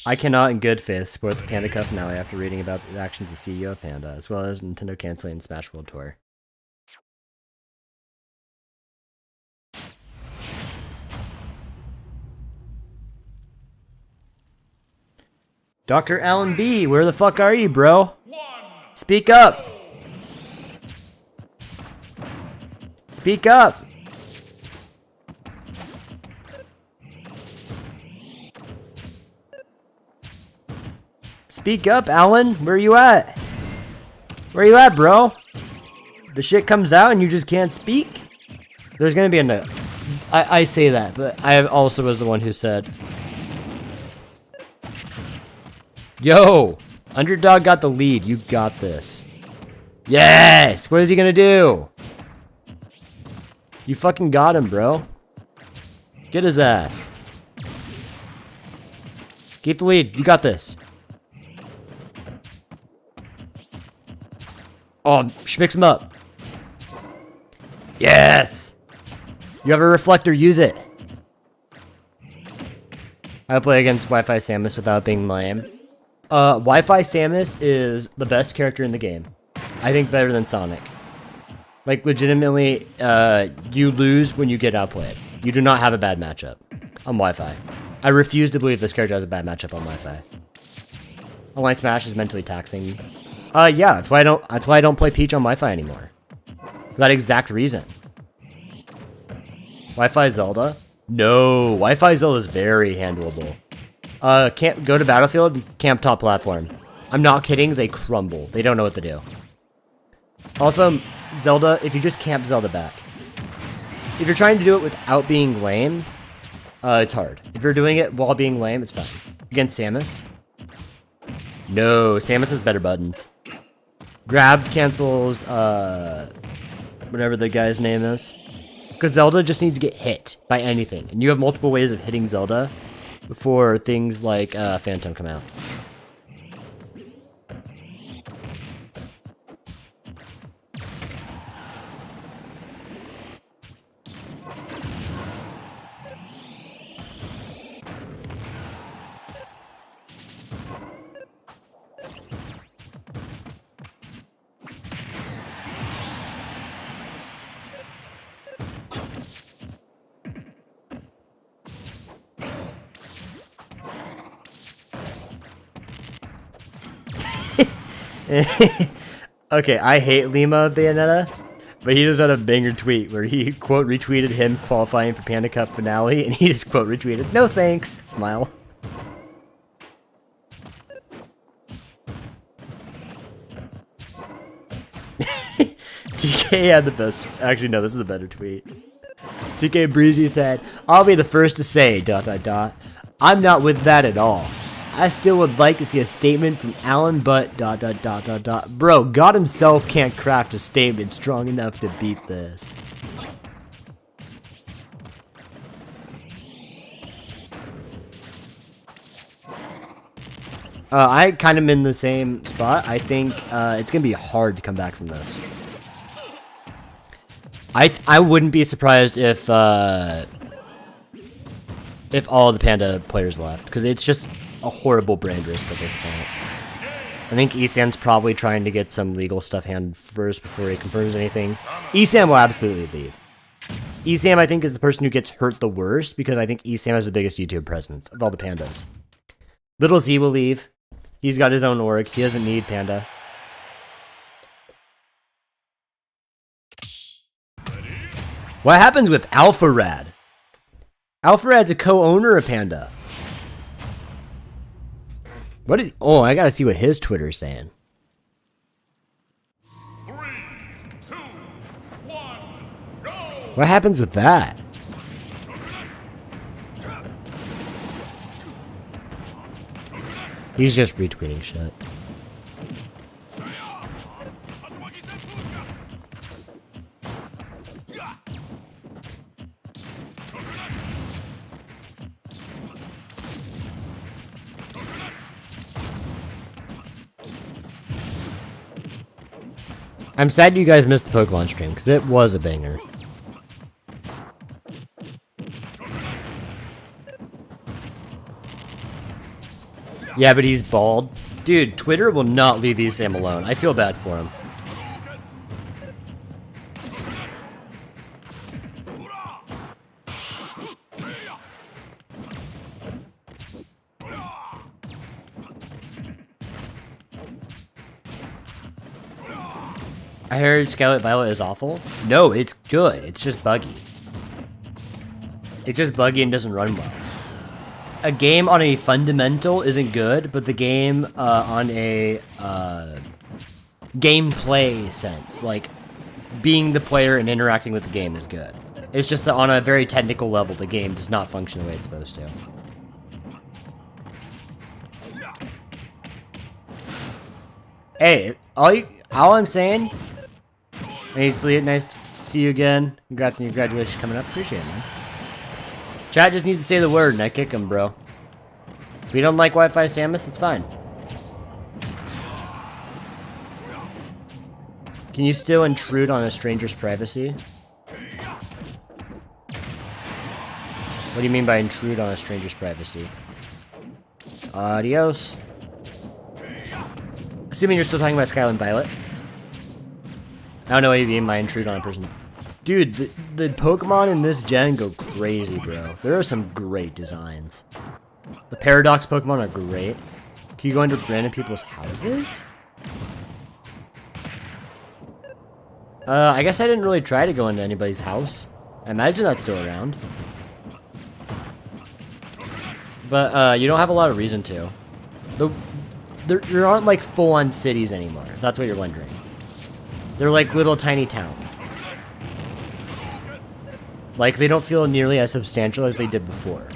I cannot in good faith support the Panda Cup finale after reading about the actions of CEO of Panda, as well as Nintendo canceling Smash World Tour. Dr. Alan B., where the fuck are you, bro? Speak up! Speak up! Speak up, Alan. Where you at? Where you at, bro? The shit comes out and you just can't speak? There's gonna be a note. I say that, but I also was the one who said, yo, underdog got the lead. You got this. Yes! What is he gonna do? You fucking got him, bro. Get his ass. Keep the lead. You got this. Oh, mix him up. Yes! You have a reflector, use it. I play against Wi-Fi Samus without being lame. Wi-Fi Samus is the best character in the game. I think better than Sonic. Like, legitimately, you lose when you get outplayed. You do not have a bad matchup on Wi-Fi. I refuse to believe this character has a bad matchup on Wi-Fi. Online Smash is mentally taxing. Yeah, that's why I don't play Peach on Wi-Fi anymore. For that exact reason. Wi-Fi Zelda? No, Wi-Fi Zelda is very handleable. Can't go to Battlefield, camp top platform. I'm not kidding, they crumble. They don't know what to do. Also, Zelda, if you just camp Zelda back. If you're trying to do it without being lame, it's hard. If you're doing it while being lame, it's fine. Against Samus? No, Samus has better buttons. Grab cancels, whatever the guy's name is. Because Zelda just needs to get hit by anything. And you have multiple ways of hitting Zelda before things like Phantom come out. Okay, I hate Lima Bayonetta, but he just had a banger tweet where he quote retweeted him qualifying for Panda Cup finale, and he just quote retweeted, "No thanks," smile. TK had the best. Actually, no, this is a better tweet. TK Breezy said, "I'll be the first to say, ... I'm not with that at all. I still would like to see a statement from Alan, but ... Bro, God himself can't craft a statement strong enough to beat this." I kind of am in the same spot. I think it's gonna be hard to come back from this. I wouldn't be surprised if all the Panda players left, because it's just a horrible brand risk at this point. I think Esam's probably trying to get some legal stuff handled first before he confirms anything. Esam will absolutely leave. Esam, I think, is the person who gets hurt the worst, because I think Esam has the biggest YouTube presence of all the Pandas. Little Z will leave. He's got his own org. He doesn't need Panda. What happens with AlphaRad? AlphaRad's a co-owner of Panda. What did... Oh, I gotta see what his Twitter's saying. 3, 2, 1, go! What happens with that? He's just retweeting shit. I'm sad you guys missed the Pokemon stream, because it was a banger. Yeah, but he's bald. Dude, Twitter will not leave Esam alone. I feel bad for him. I heard Scarlet Violet is awful. No, it's good. It's just buggy. It's just buggy and doesn't run well. a game on a fundamental isn't good, but the game on a gameplay sense, like being the player and interacting with the game, is good. It's just that on a very technical level, the game does not function the way it's supposed to. Hey, all I'm saying, nice to see you again. Congrats on your graduation coming up. Appreciate it, man. Chat just needs to say the word and I kick him, bro. If we don't like Wi-Fi Samus, it's fine. Can you still intrude on a stranger's privacy? What do you mean by intrude on a stranger's privacy? Adios. Assuming you're still talking about Skyline Violet. I don't know what you mean by intrude on a person. Dude, the Pokemon in this gen go crazy, bro. There are some great designs. The Paradox Pokemon are great. Can you go into random people's houses? I guess I didn't really try to go into anybody's house. I imagine that's still around. But, you don't have a lot of reason to. There aren't, like, full-on cities anymore, if that's what you're wondering. They're like little tiny towns. Like, they don't feel nearly as substantial as they did before.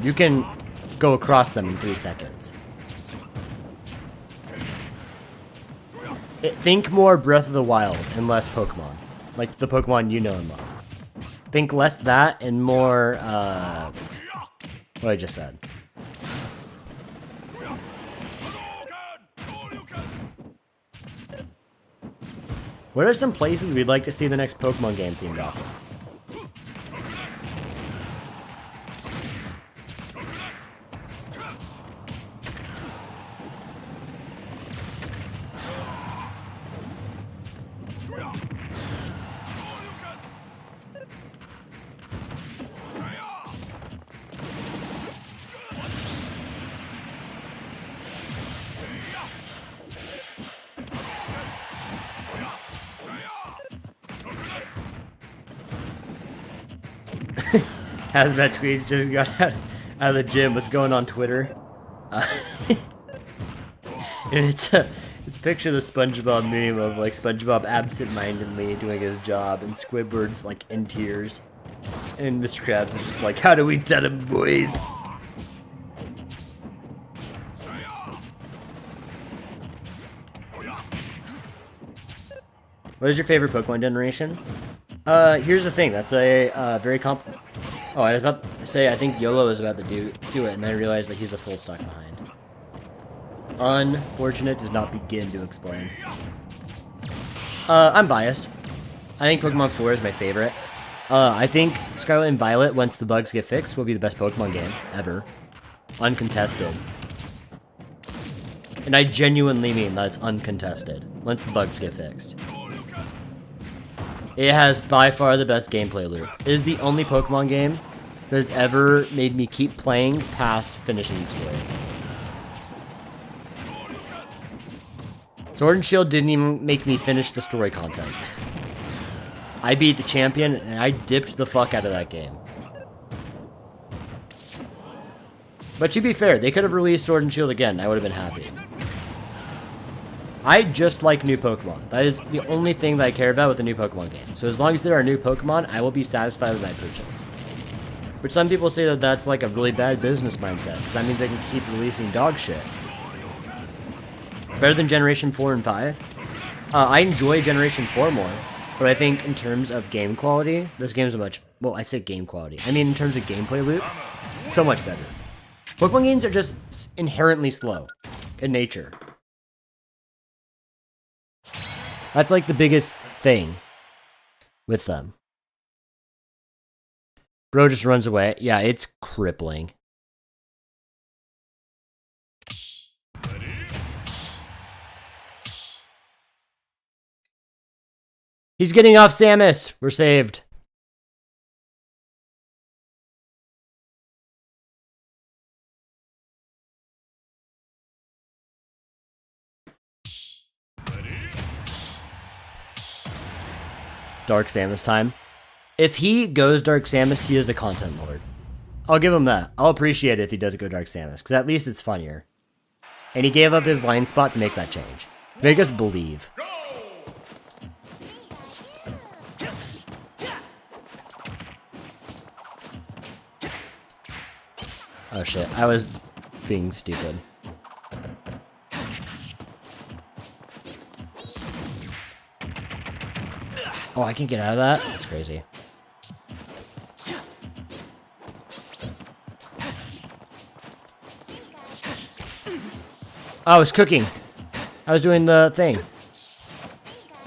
You can go across them in 3 seconds. Think more Breath of the Wild and less Pokemon. Like the Pokemon you know and love. Think less that and more, what I just said. What are some places we'd like to see the next Pokemon game themed off of? Hazmat Tweets just got out of the gym. What's going on Twitter? And it's a picture of the SpongeBob meme of like SpongeBob absent-mindedly doing his job and Squidward's like in tears. And Mr. Krabs is just like, how do we tell him, boys? What is your favorite Pokemon generation? Here's the thing. That's a very Oh, I was about to say, I think YOLO is about to do it, and then I realized that he's a full stock behind. Unfortunate does not begin to explain. I'm biased. I think Pokemon 4 is my favorite. I think Scarlet and Violet, once the bugs get fixed, will be the best Pokemon game ever. Uncontested. And I genuinely mean that it's uncontested, once the bugs get fixed. It has by far the best gameplay loop. It is the only Pokemon game that has ever made me keep playing past finishing the story. Sword and Shield didn't even make me finish the story content. I beat the champion and I dipped the fuck out of that game. But to be fair, they could have released Sword and Shield again and I would have been happy. I just like new Pokemon. That is the only thing that I care about with a new Pokemon game. So as long as there are new Pokemon, I will be satisfied with my purchase. Which some people say that that's like a really bad business mindset, because that means they can keep releasing dog shit. Better than Generation 4 and 5. I enjoy Generation 4 more, but I think in terms of game quality, this game is a much... Well, I say game quality. I mean in terms of gameplay loop, so much better. Pokemon games are just inherently slow in nature. That's like the biggest thing with them. Bro just runs away. Yeah, it's crippling. He's getting off Samus. We're saved. Dark Samus time. If he goes Dark Samus, he is a content lord. I'll give him that. I'll appreciate it if he doesn't go Dark Samus, because at least it's funnier. And he gave up his line spot to make that change. Make us believe. Go! Oh shit, I was being stupid. Oh, I can't get out of that? That's crazy. Oh, I was cooking. I was doing the thing.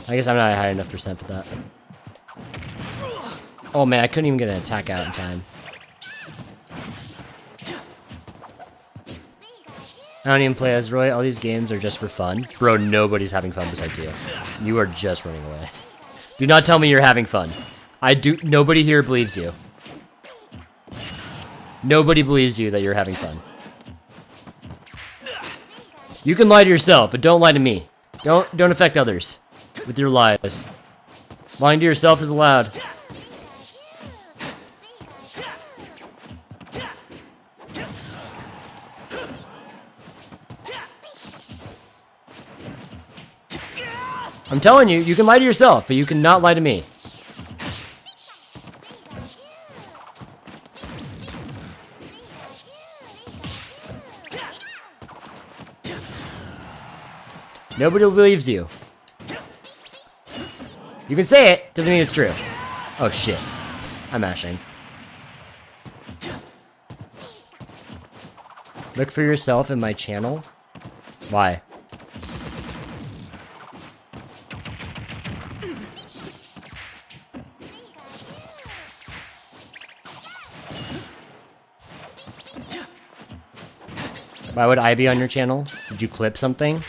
I guess I'm not high enough percent for that. Oh man, I couldn't even get an attack out in time. I don't even play as Roy. All these games are just for fun. Bro, nobody's having fun besides you. You are just running away. Do not tell me you're having fun. Nobody here believes you. Nobody believes you that you're having fun. You can lie to yourself, but don't lie to me. Don't affect others with your lies. Lying to yourself is allowed. I'm telling you, you can lie to yourself, but you cannot lie to me. Nobody believes you. You can say it, doesn't mean it's true. Oh shit. I'm mashing. Look for yourself in my channel. Why? Why would I be on your channel? Did you clip something?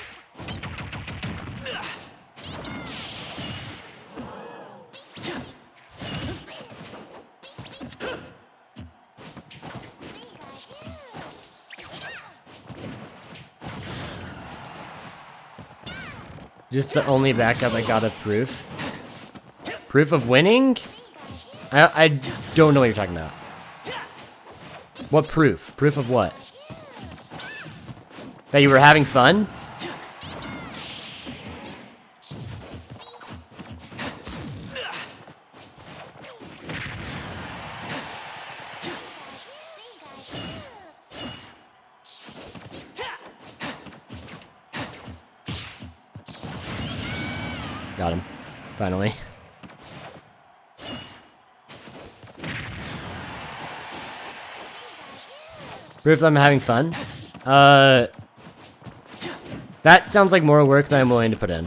Just the only backup I got of proof. Proof of winning? I don't know what you're talking about. What proof? Proof of what? That you were having fun? Got him. Finally. Proof that I'm having fun? That sounds like more work than I'm willing to put in.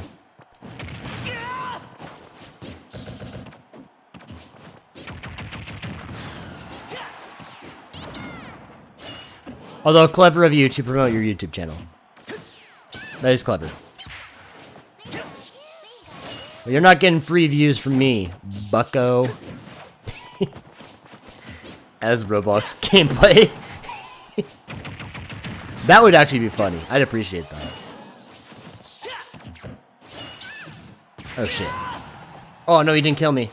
Although clever of you to promote your YouTube channel. That is clever. But you're not getting free views from me, bucko. As Roblox gameplay. That would actually be funny. I'd appreciate that. Oh shit. Oh no, he didn't kill me.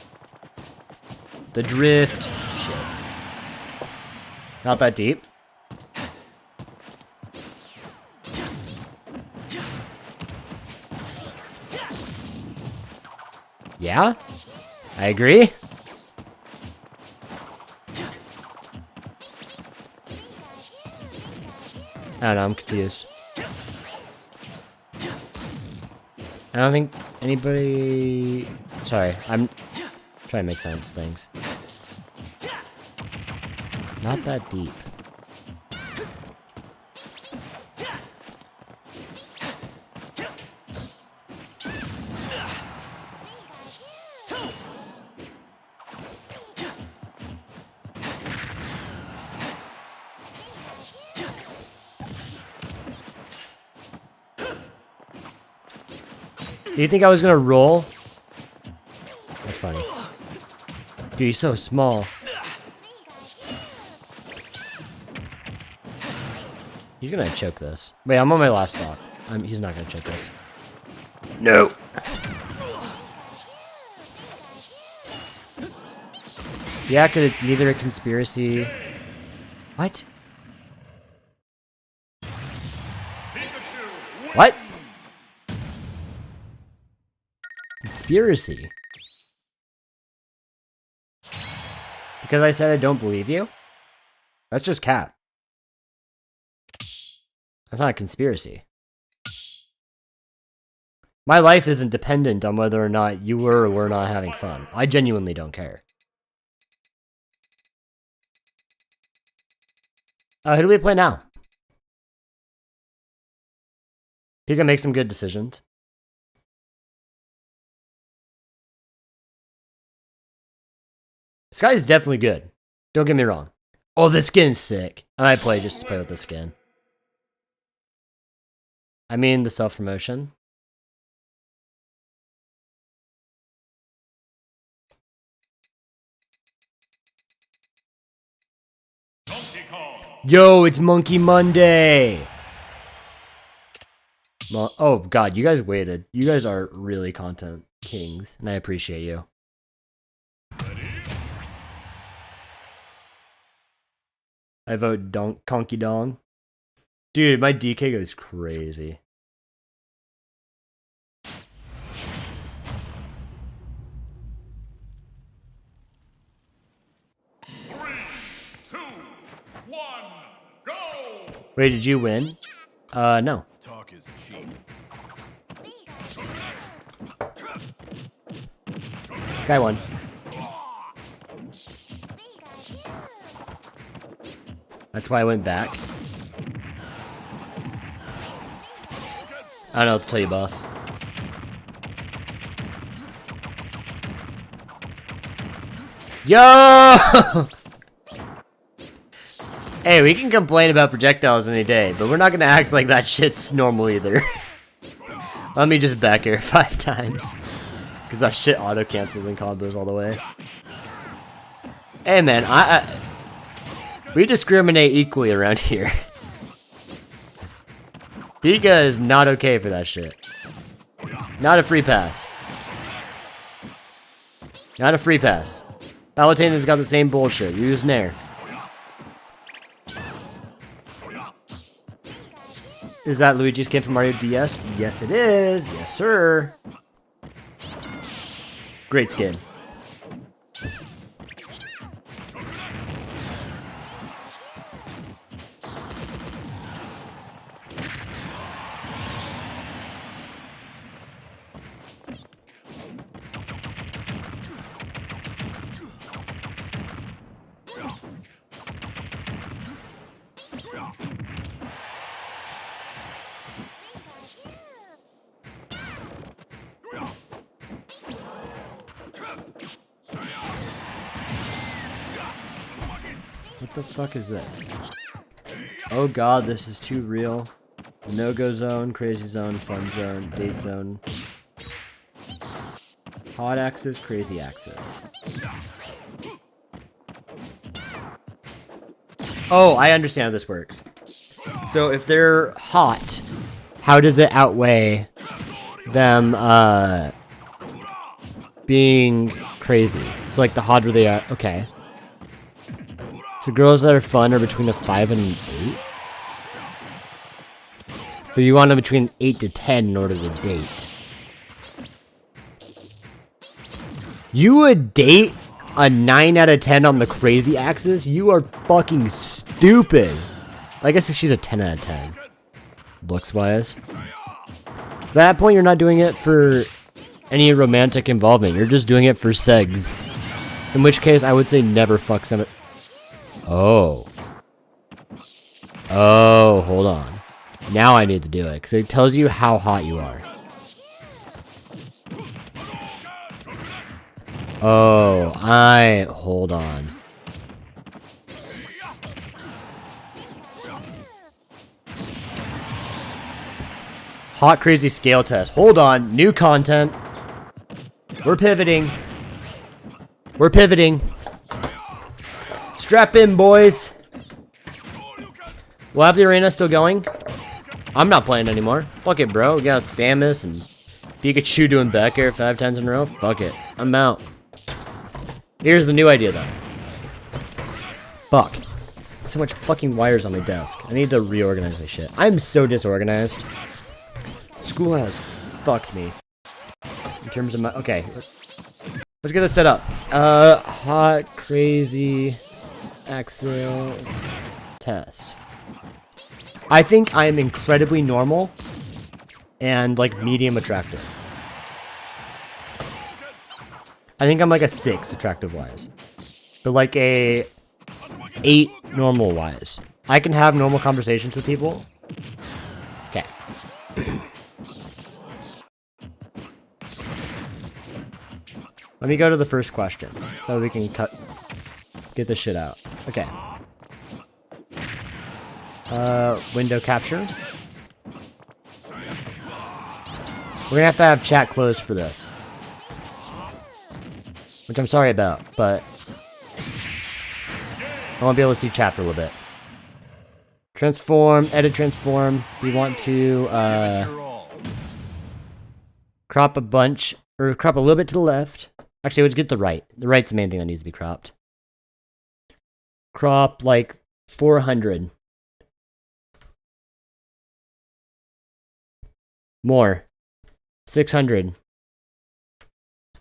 The drift. Shit. Not that deep. Yeah? I agree. I don't know, I'm confused. I don't think anybody... Sorry, I'm trying to make sense of things. Not that deep. Do you think I was gonna roll? That's funny. Dude, he's so small. He's gonna choke this. Wait, I'm on my last stock. He's not gonna choke this. No. Yeah, because it's neither a conspiracy What? Pikachu What? Conspiracy. Because I said I don't believe you? That's just cap. That's not a conspiracy. My life isn't dependent on whether or not you were or were not having fun. I genuinely don't care. Who do we play now? Pika makes some good decisions. This guy is definitely good. Don't get me wrong. Oh, this skin's sick. I might play just to play with the skin. I mean the self-promotion. Donkey Kong. Yo, it's Monkey Monday! Oh god, you guys waited. You guys are really content kings, and I appreciate you. I vote Conky Dong. Dude, my DK goes crazy. Three, two, one, go! Wait, did you win? No. Talk is cheap. This guy won. That's why I went back. I don't know what to tell you, boss. Yo! Hey, we can complain about projectiles any day, but we're not gonna act like that shit's normal either. Let me just back air 5 times. Because that shit auto-cancels and combos all the way. Hey man, we discriminate equally around here. Pika is not okay for that shit. Not a free pass. Not a free pass. Palutena's got the same bullshit. Use Nair. Is that Luigi's skin from Mario DS? Yes it is. Yes sir. Great skin. What the fuck is this? Oh god, this is too real. No-go zone, crazy zone, fun zone, date zone. Hot axis, crazy axis. Oh, I understand how this works. So if they're hot, how does it outweigh them being crazy? So like the hotter they are, okay. So girls that are fun are between a 5 and an 8? So you want them between 8 to 10 in order to date. You would date a 9 out of 10 on the crazy axis? You are fucking stupid. I guess if she's a 10 out of 10. Looks-wise. At that point, you're not doing it for any romantic involvement. You're just doing it for segs. In which case, I would say never fuck someone. Oh. Oh, hold on. Now I need to do it, because it tells you how hot you are. Oh, hold on. Hot crazy scale test. Hold on, new content. We're pivoting. We're pivoting. Strap in, boys. We'll have the arena still going. I'm not playing anymore. Fuck it, bro. We got Samus and Pikachu doing back air 5 times in a row. Fuck it. I'm out. Here's the new idea, though. Fuck. so much fucking wires on my desk. I need to reorganize my shit. I'm so disorganized. School has fucked me. In terms of my... Okay. Let's get this set up. Hot, crazy, axis, test. I think I am incredibly normal and, like, medium attractive. I think I'm like a 6 attractive-wise. But like a 8 normal-wise. I can have normal conversations with people. Okay. Let me go to the first question, so we can get this shit out. Okay. Window capture. We're gonna have to have chat closed for this. Which I'm sorry about, but I won't be able to see chat for a little bit. Transform, edit transform. We want to, crop a bunch, or crop a little bit to the left. Actually, let's get the right. The right's the main thing that needs to be cropped. Crop, like, 400. More. 600.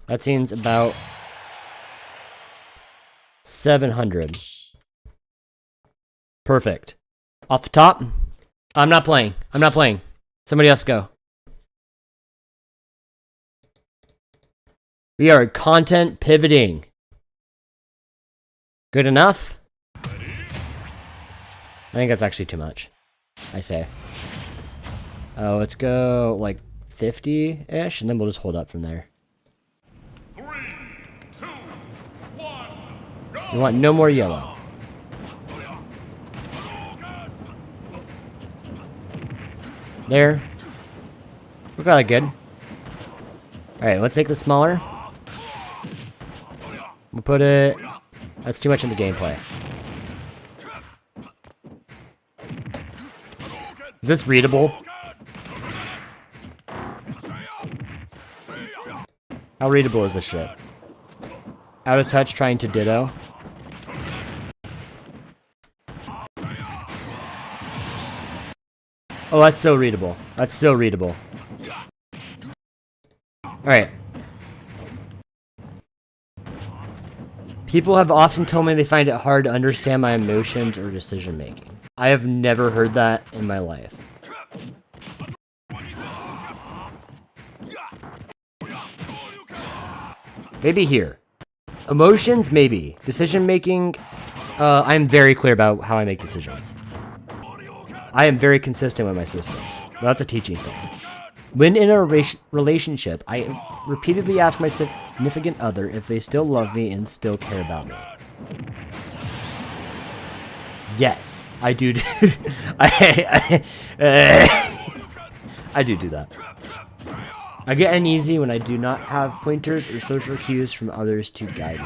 That seems about 700. Perfect. Off the top. I'm not playing. I'm not playing. Somebody else go. We are content pivoting. Good enough? I think that's actually too much. I say. Oh, let's go like 50-ish, and then we'll just hold up from there. 3, 2, 1, go! We want no more yellow. There. We're kinda good. Alright, let's make this smaller. We'll put it... That's too much in the gameplay. Is this readable? How readable is this shit? Out of touch trying to ditto. Oh, that's so readable. That's so readable. Alright. People have often told me they find it hard to understand my emotions or decision making. I have never heard that in my life. Maybe here. Emotions, maybe. Decision making, I'm very clear about how I make decisions. I am very consistent with my systems. That's a teaching thing. When in a relationship, I repeatedly ask my significant other if they still love me and still care about me. Yes, I do. I do that. I get uneasy when I do not have pointers or social cues from others to guide me.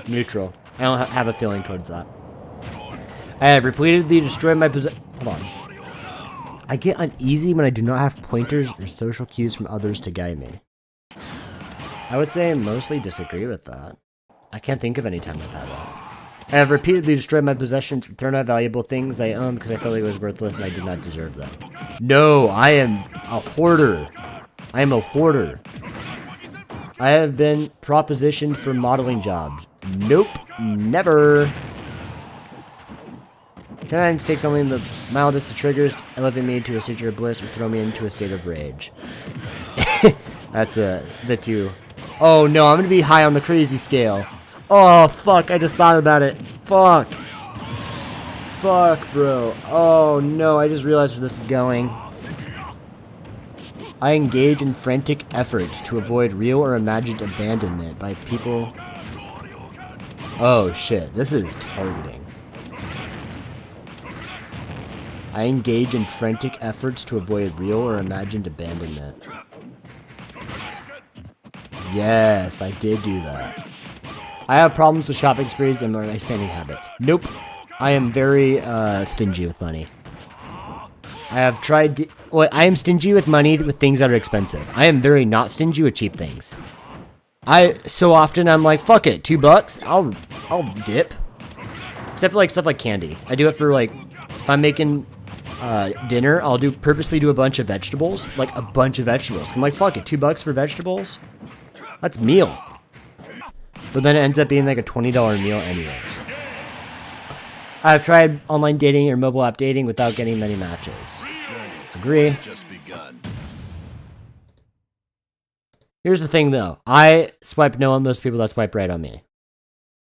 Neutral. I don't have a feeling towards that. I have repeatedly destroyed my possession. Hold on. I get uneasy when I do not have pointers or social cues from others to guide me. I would say I mostly disagree with that. I can't think of any time I've had that. I have repeatedly destroyed my possessions, thrown out valuable things I owned because I felt like it was worthless and I did not deserve them. No, I am a hoarder. I am a hoarder. I have been propositioned for modeling jobs. Nope, never. Sometimes take something the mildest of triggers, elevate me to a state of bliss, or throw me into a state of rage. That's a bit too... Oh no, I'm gonna be high on the crazy scale. Oh fuck, I just thought about it. Fuck. Fuck, bro. Oh no, I just realized where this is going. I engage in frantic efforts to avoid real or imagined abandonment by people... Oh shit, this is targeting. I engage in frantic efforts to avoid real or imagined abandonment. Yes, I did do that. I have problems with shopping sprees and my spending habits. Nope. I am very stingy with money. I have tried to... Well, I am stingy with money with things that are expensive. I am very not stingy with cheap things. So often I'm like, fuck it, $2. I'll dip. Except for like stuff like candy. I do it for like, if I'm making dinner, I'll purposely do a bunch of vegetables, like a bunch of vegetables. I'm like, fuck it, $2 for vegetables? That's meal. But then it ends up being like a $20 meal anyways. I've tried online dating or mobile app dating without getting many matches. Agree. Here's the thing though. I swipe no on most people that swipe right on me.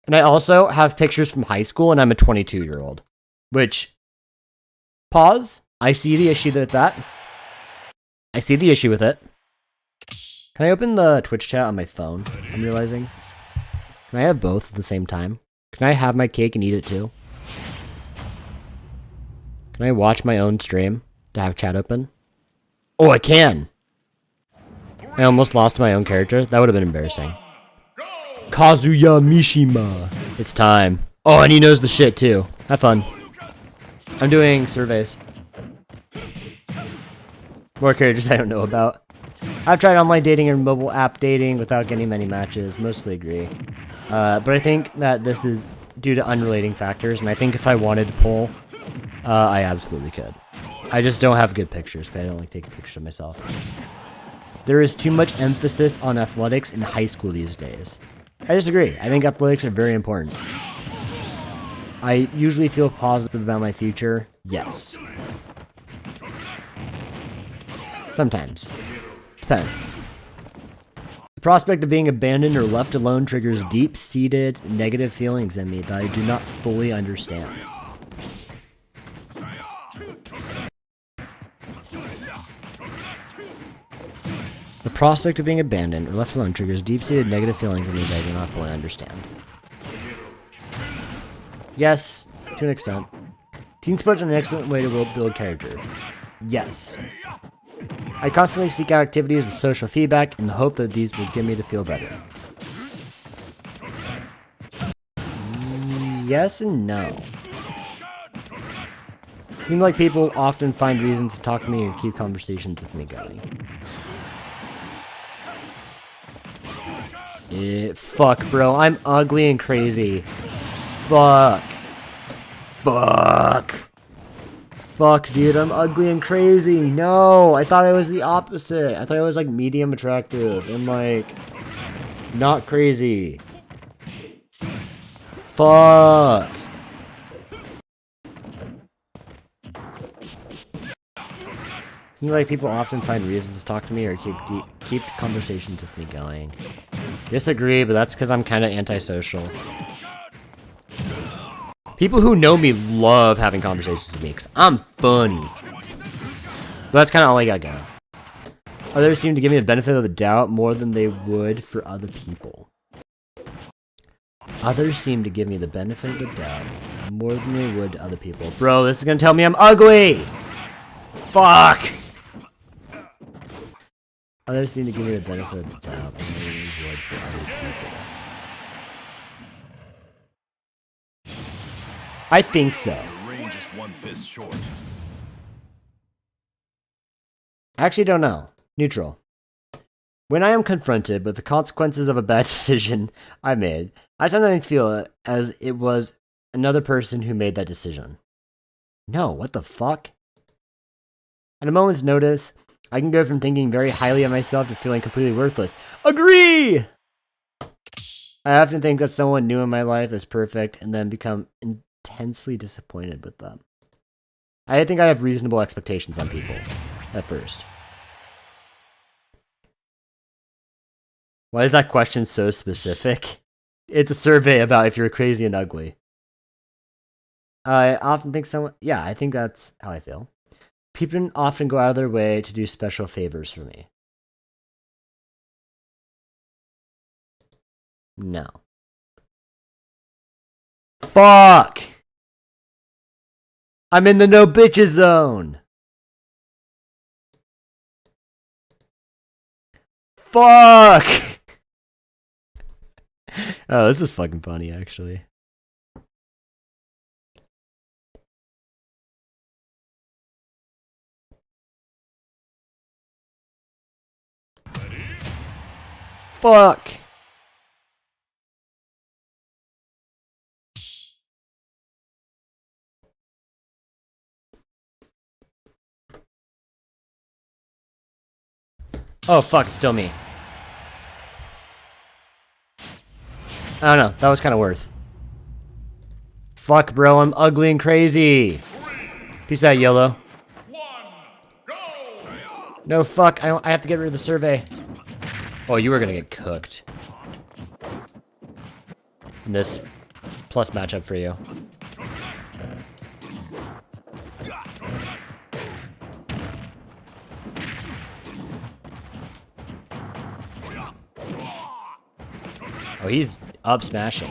And I also have pictures from high school and I'm a 22-year-old. Which, pause. I see the issue with that. I see the issue with it. Can I open the Twitch chat on my phone? I'm realizing. Can I have both at the same time? Can I have my cake and eat it too? Can I watch my own stream to have chat open? Oh, I can! I almost lost my own character. That would have been embarrassing. Kazuya Mishima. It's time. Oh, and he knows the shit too. Have fun. I'm doing surveys. More characters I don't know about. I've tried online dating and mobile app dating without getting many matches. Mostly agree. But I think that this is due to unrelating factors, and I think if I wanted to pull, I absolutely could. I just don't have good pictures, because I don't like taking pictures of myself. There is too much emphasis on athletics in high school these days. I disagree. I think athletics are very important. I usually feel positive about my future. Yes. Sometimes. Depends. The prospect of being abandoned or left alone triggers deep-seated negative feelings in me that I do not fully understand. The prospect of being abandoned or left alone triggers deep-seated negative feelings in me that I do not fully understand. Yes, to an extent. Teen sports are an excellent way to build character. Yes. I constantly seek out activities with social feedback in the hope that these will get me to feel better. Yes and no. Seems like people often find reasons to talk to me and keep conversations with me going. Fuck, bro. I'm ugly and crazy. Fuck. Fuck. Fuck, dude. I'm ugly and crazy. No. I thought I was the opposite. I thought I was, like, medium attractive and, like, not crazy. Fuck. Seems like people often find reasons to talk to me or keep conversations with me going. Disagree, but that's because I'm kind of antisocial. People who know me love having conversations with me because I'm funny. But that's kind of all I got going. Others seem to give me the benefit of the doubt more than they would for other people. Others seem to give me the benefit of the doubt more than they would to other people. Bro, this is gonna tell me I'm ugly! Fuck! Others seem to give me the benefit of the doubt more than they would for other people. I think so. Your range is 1 fist short. I actually don't know. Neutral. When I am confronted with the consequences of a bad decision I made, I sometimes feel as it was another person who made that decision. No, what the fuck? At a moment's notice, I can go from thinking very highly of myself to feeling completely worthless. Agree! I often think that someone new in my life is perfect and then become intensely disappointed with them. I think I have reasonable expectations on people at first. Why is that question so specific? It's a survey about if you're crazy and ugly. I often think someone... Yeah, I think that's how I feel. People often go out of their way to do special favors for me. No. Fuck! I'm in the no bitches zone! Fuck! Oh, this is fucking funny, actually. Fuck! Oh, fuck, it's still me. I don't know. That was kind of worth. Fuck, bro. I'm ugly and crazy. Peace out, YOLO. No, fuck. I have to get rid of the survey. Oh, you were gonna get cooked. This plus matchup for you. Oh, he's up smashing.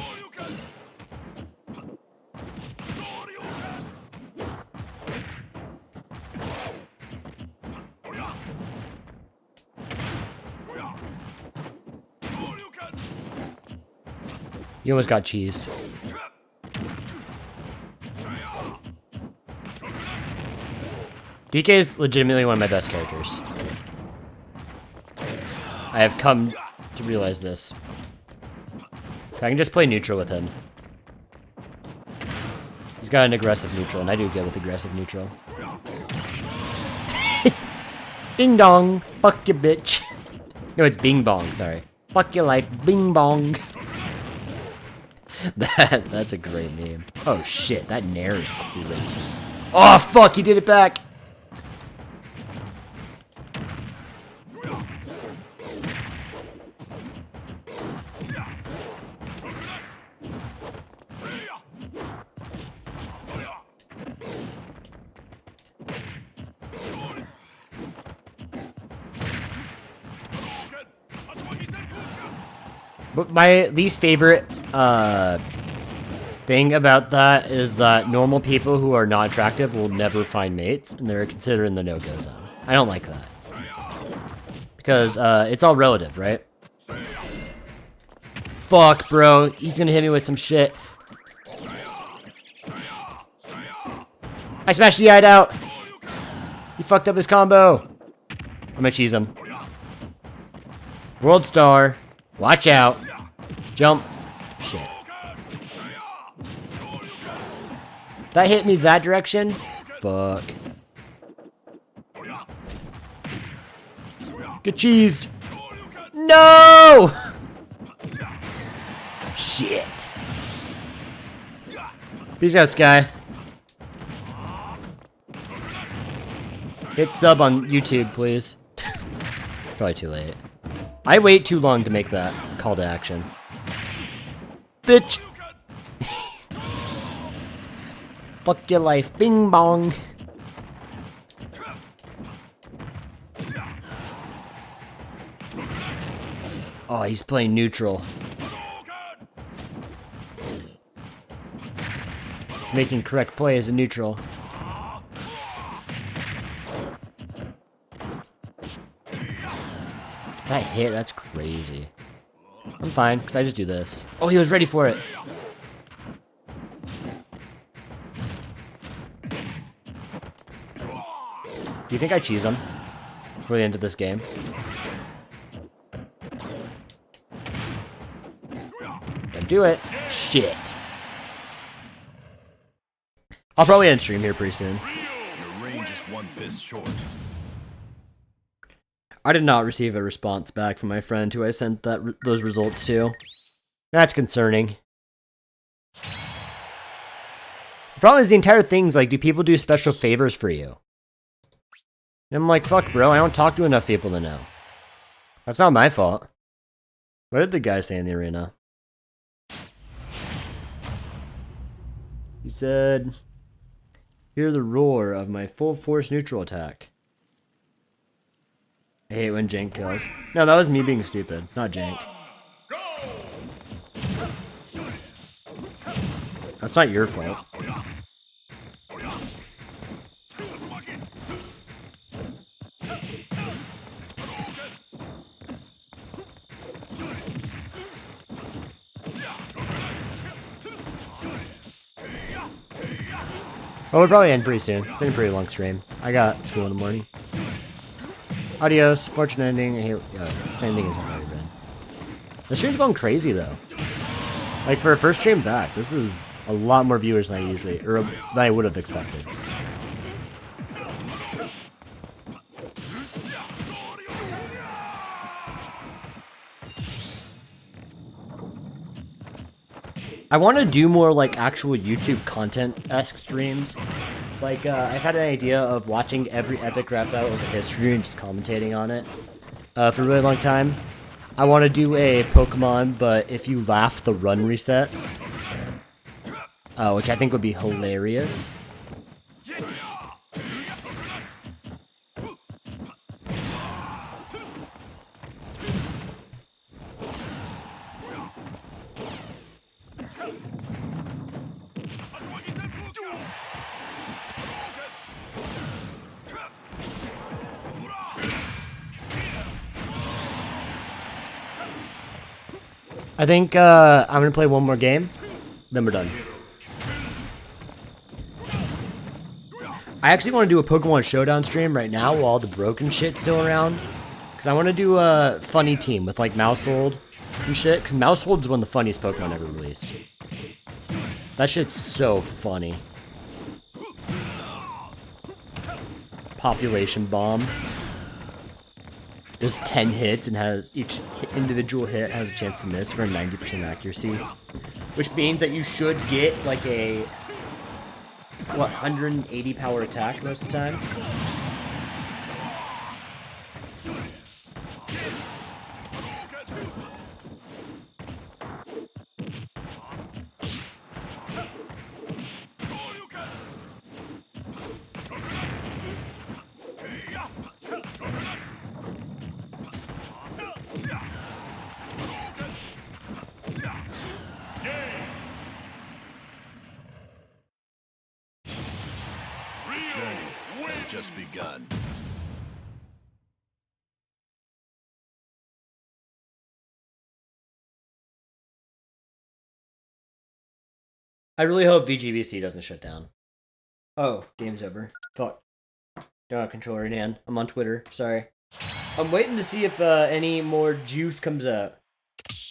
You almost got cheesed. DK is legitimately one of my best characters. I have come to realize this. I can just play neutral with him. He's got an aggressive neutral, and I do good with aggressive neutral. Ding dong, fuck you, bitch. No, it's bing bong, sorry. Fuck your life, bing bong. That's a great name. Oh shit, that nair is crazy. Oh fuck, he did it back. But my least favorite thing about that is that normal people who are not attractive will never find mates, and they're considered in the no-go zone. I don't like that. Because it's all relative, right? Fuck, bro. He's gonna hit me with some shit. I smashed the eye out. He fucked up his combo. I'm gonna cheese him. World Star. Watch out. Jump. Shit. That hit me that direction? Fuck. Get cheesed. No! Shit. Peace out, Sky. Hit sub on YouTube, please. Probably too late. I wait too long to make that call to action. Bitch! Fuck your life. Bing bong. Oh, he's playing neutral. He's making correct play as a neutral. That hit, that's crazy. I'm fine, because I just do this. Oh, he was ready for it. Do you think I cheese him before the end of this game? Don't do it. Shit. I'll probably end stream here pretty soon. Your range is one fist short. I did not receive a response back from my friend who I sent those results to. That's concerning. The problem is the entire thing's like, do people do special favors for you? And I'm like, fuck, bro, I don't talk to enough people to know. That's not my fault. What did the guy say in the arena? He said, hear the roar of my full force neutral attack. I hate when Jank kills. No, that was me being stupid, not Jank. That's not your fault. Well, we'll probably end pretty soon. Been a pretty long stream. I got school in the morning. Adios. Fortune ending. Same thing as I've already been. The stream's going crazy though. Like for a first stream back, this is a lot more viewers than I usually, or than I would have expected. I want to do more like actual YouTube content-esque streams. Like, I've had an idea of watching every epic rap battle as a history and just commentating on it for a really long time. I want to do a Pokemon, but if you laugh, the run resets, which I think would be hilarious. I think I'm gonna play one more game, then we're done. I actually want to do a Pokemon Showdown stream right now while all the broken shit's still around. Because I want to do a funny team with like Mousehold and shit. Because Mousehold is one of the funniest Pokemon ever released. That shit's so funny. Population Bomb. Does 10 hits and has each individual hit has a chance to miss for a 90% accuracy. Which means that you should get like a, what, 180 power attack most of the time? Has just begun. I really hope VGBC doesn't shut down. Oh, game's over. Fuck. Don't have a controller in hand. I'm on Twitter. Sorry. I'm waiting to see if any more juice comes up.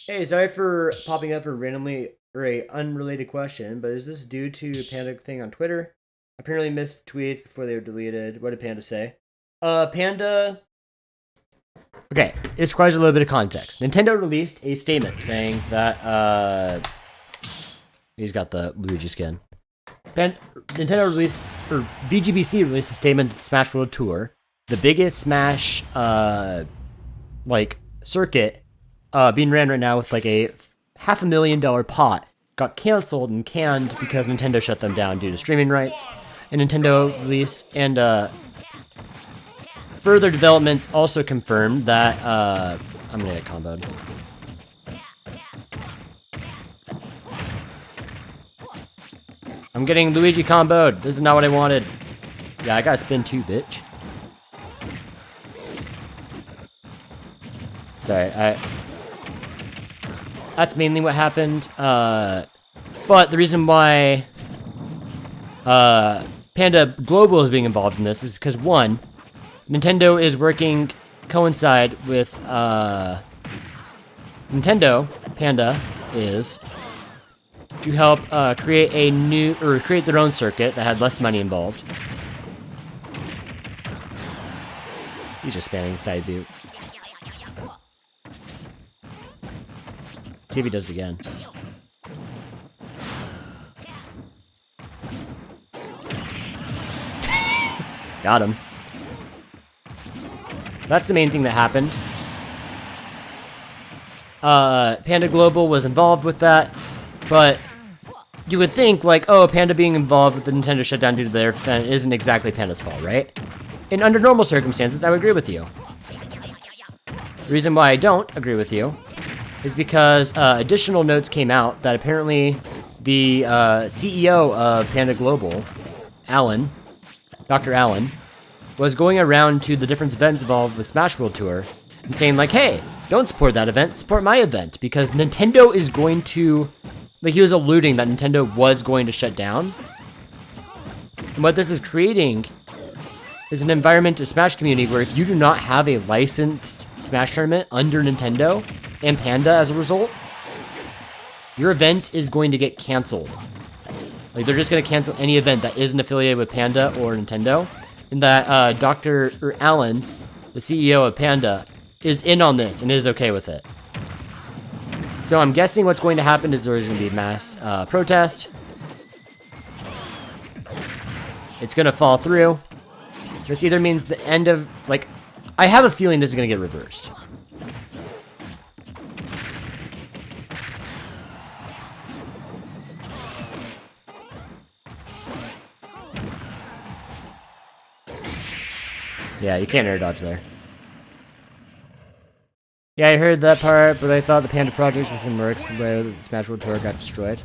Hey, sorry for popping up for randomly or a unrelated question, but is this due to a Panda thing on Twitter? Apparently missed tweets before they were deleted. What did Panda say? Panda... Okay, this requires a little bit of context. Nintendo released a statement saying that, he's got the Luigi skin. Nintendo released, or VGBC released a statement that Smash World Tour, the biggest Smash, like, circuit, being ran right now with, like, a $500,000 pot, got canceled and canned because Nintendo shut them down due to streaming rights. And Nintendo released, and, further developments also confirmed that, I'm gonna get comboed. I'm getting Luigi comboed. This is not what I wanted. Yeah, I gotta spin too, bitch. Sorry, that's mainly what happened. But the reason why, Panda Global is being involved in this is because, one, Nintendo is working coincide with, Nintendo, Panda, is to help, create a new, or create their own circuit that had less money involved. He's just spamming side boot. See if he does it again. Got him. That's the main thing that happened. Panda Global was involved with that, but you would think, like, oh, Panda being involved with the Nintendo shutdown due to their fan isn't exactly Panda's fault, right? And under normal circumstances, I would agree with you. The reason why I don't agree with you is because additional notes came out that apparently the CEO of Panda Global, Alan, Dr. Allen, was going around to the different events involved with Smash World Tour and saying, like, hey, don't support that event, support my event, because Nintendo is going to, like, he was alluding that Nintendo was going to shut down. And what this is creating is an environment to Smash community where if you do not have a licensed Smash tournament under Nintendo and Panda as a result, your event is going to get canceled. Like, they're just going to cancel any event that isn't affiliated with Panda or Nintendo. And that Dr. Allen, the CEO of Panda, is in on this and is okay with it. So I'm guessing what's going to happen is there's going to be mass protest. It's going to fall through. This either means the end of, like, I have a feeling this is going to get reversed. Yeah, you can't air dodge there. Yeah, I heard that part, but I thought the Panda project was in works the way the Smash World Tour got destroyed.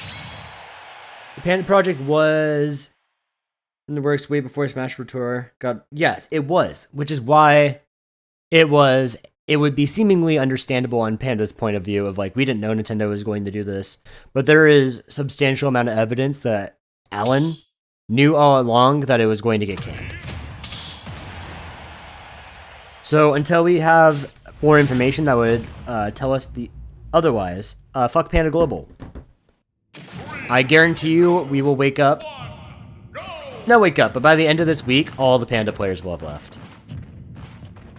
The Panda project was in the works way before Smash World Tour got... Yes, it was, which is why it would be seemingly understandable on Panda's point of view of, like, we didn't know Nintendo was going to do this, but there is substantial amount of evidence that Alan knew all along that it was going to get canned. So until we have more information that would tell us the otherwise, fuck Panda Global. I guarantee you we will wake up. Not wake up, but by the end of this week, all the Panda players will have left.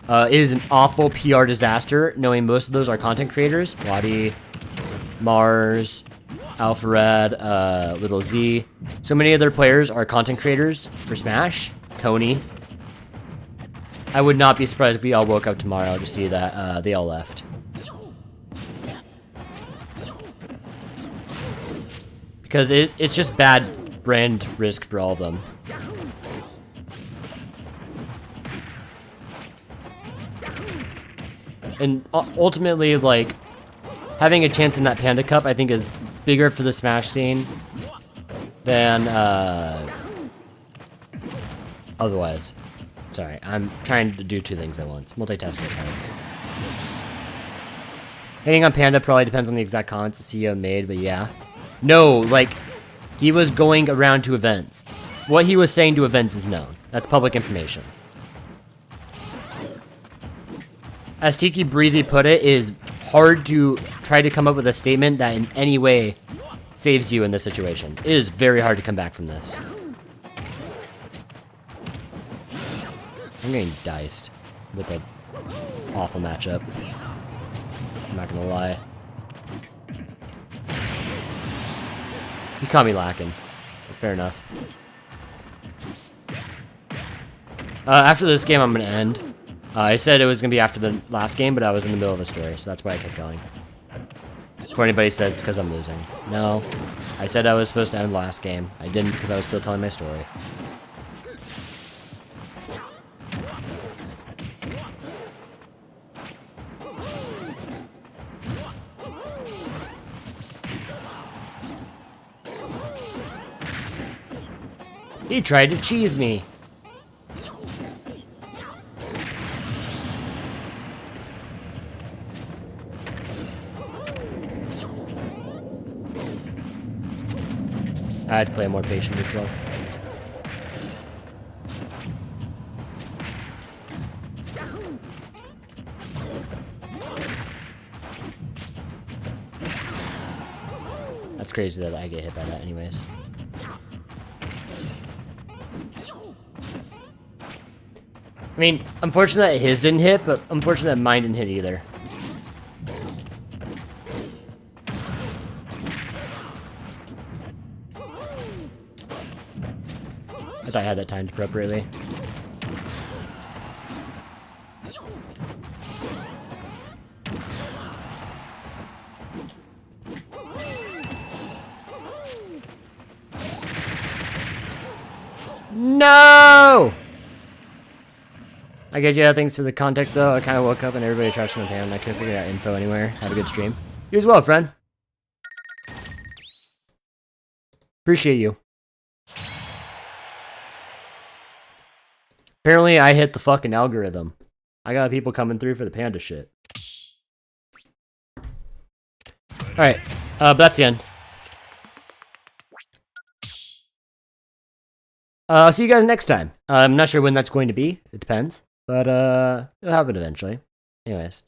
It is an awful PR disaster, knowing most of those are content creators. Waddy, Mars, Alphared, Little Z. So many of their players are content creators for Smash. Coney. I would not be surprised if we all woke up tomorrow to see that they all left. Because it's just bad brand risk for all of them. And ultimately, like, having a chance in that Panda Cup, I think, is bigger for the Smash scene than otherwise. Sorry, I'm trying to do two things at once. Multitasking. Hitting on Panda probably depends on the exact comments the CEO made, but yeah. No, like, he was going around to events. What he was saying to events is known. That's public information. As Tiki Breezy put it, it is hard to try to come up with a statement that in any way saves you in this situation. It is very hard to come back from this. I'm getting diced with an awful matchup. I'm not gonna lie. He caught me lacking. Fair enough. After this game, I'm gonna end. I said it was gonna be after the last game, but I was in the middle of a story, so that's why I kept going. Before anybody said it's because I'm losing. No. I said I was supposed to end last game. I didn't because I was still telling my story. He tried to cheese me. I had to play a more patient neutral. That's crazy that I get hit by that anyways. I mean, unfortunate that his didn't hit, but unfortunate that mine didn't hit either. I thought I had that timed appropriately. No! I get you. Thanks to the context, though. I kind of woke up and everybody trashed my pan. I couldn't figure out info anywhere. Have a good stream. You as well, friend. Appreciate you. Apparently, I hit the fucking algorithm. I got people coming through for the Panda shit. Alright. But that's the end. I'll see you guys next time. I'm not sure when that's going to be. It depends. But, it'll happen eventually. Anyways.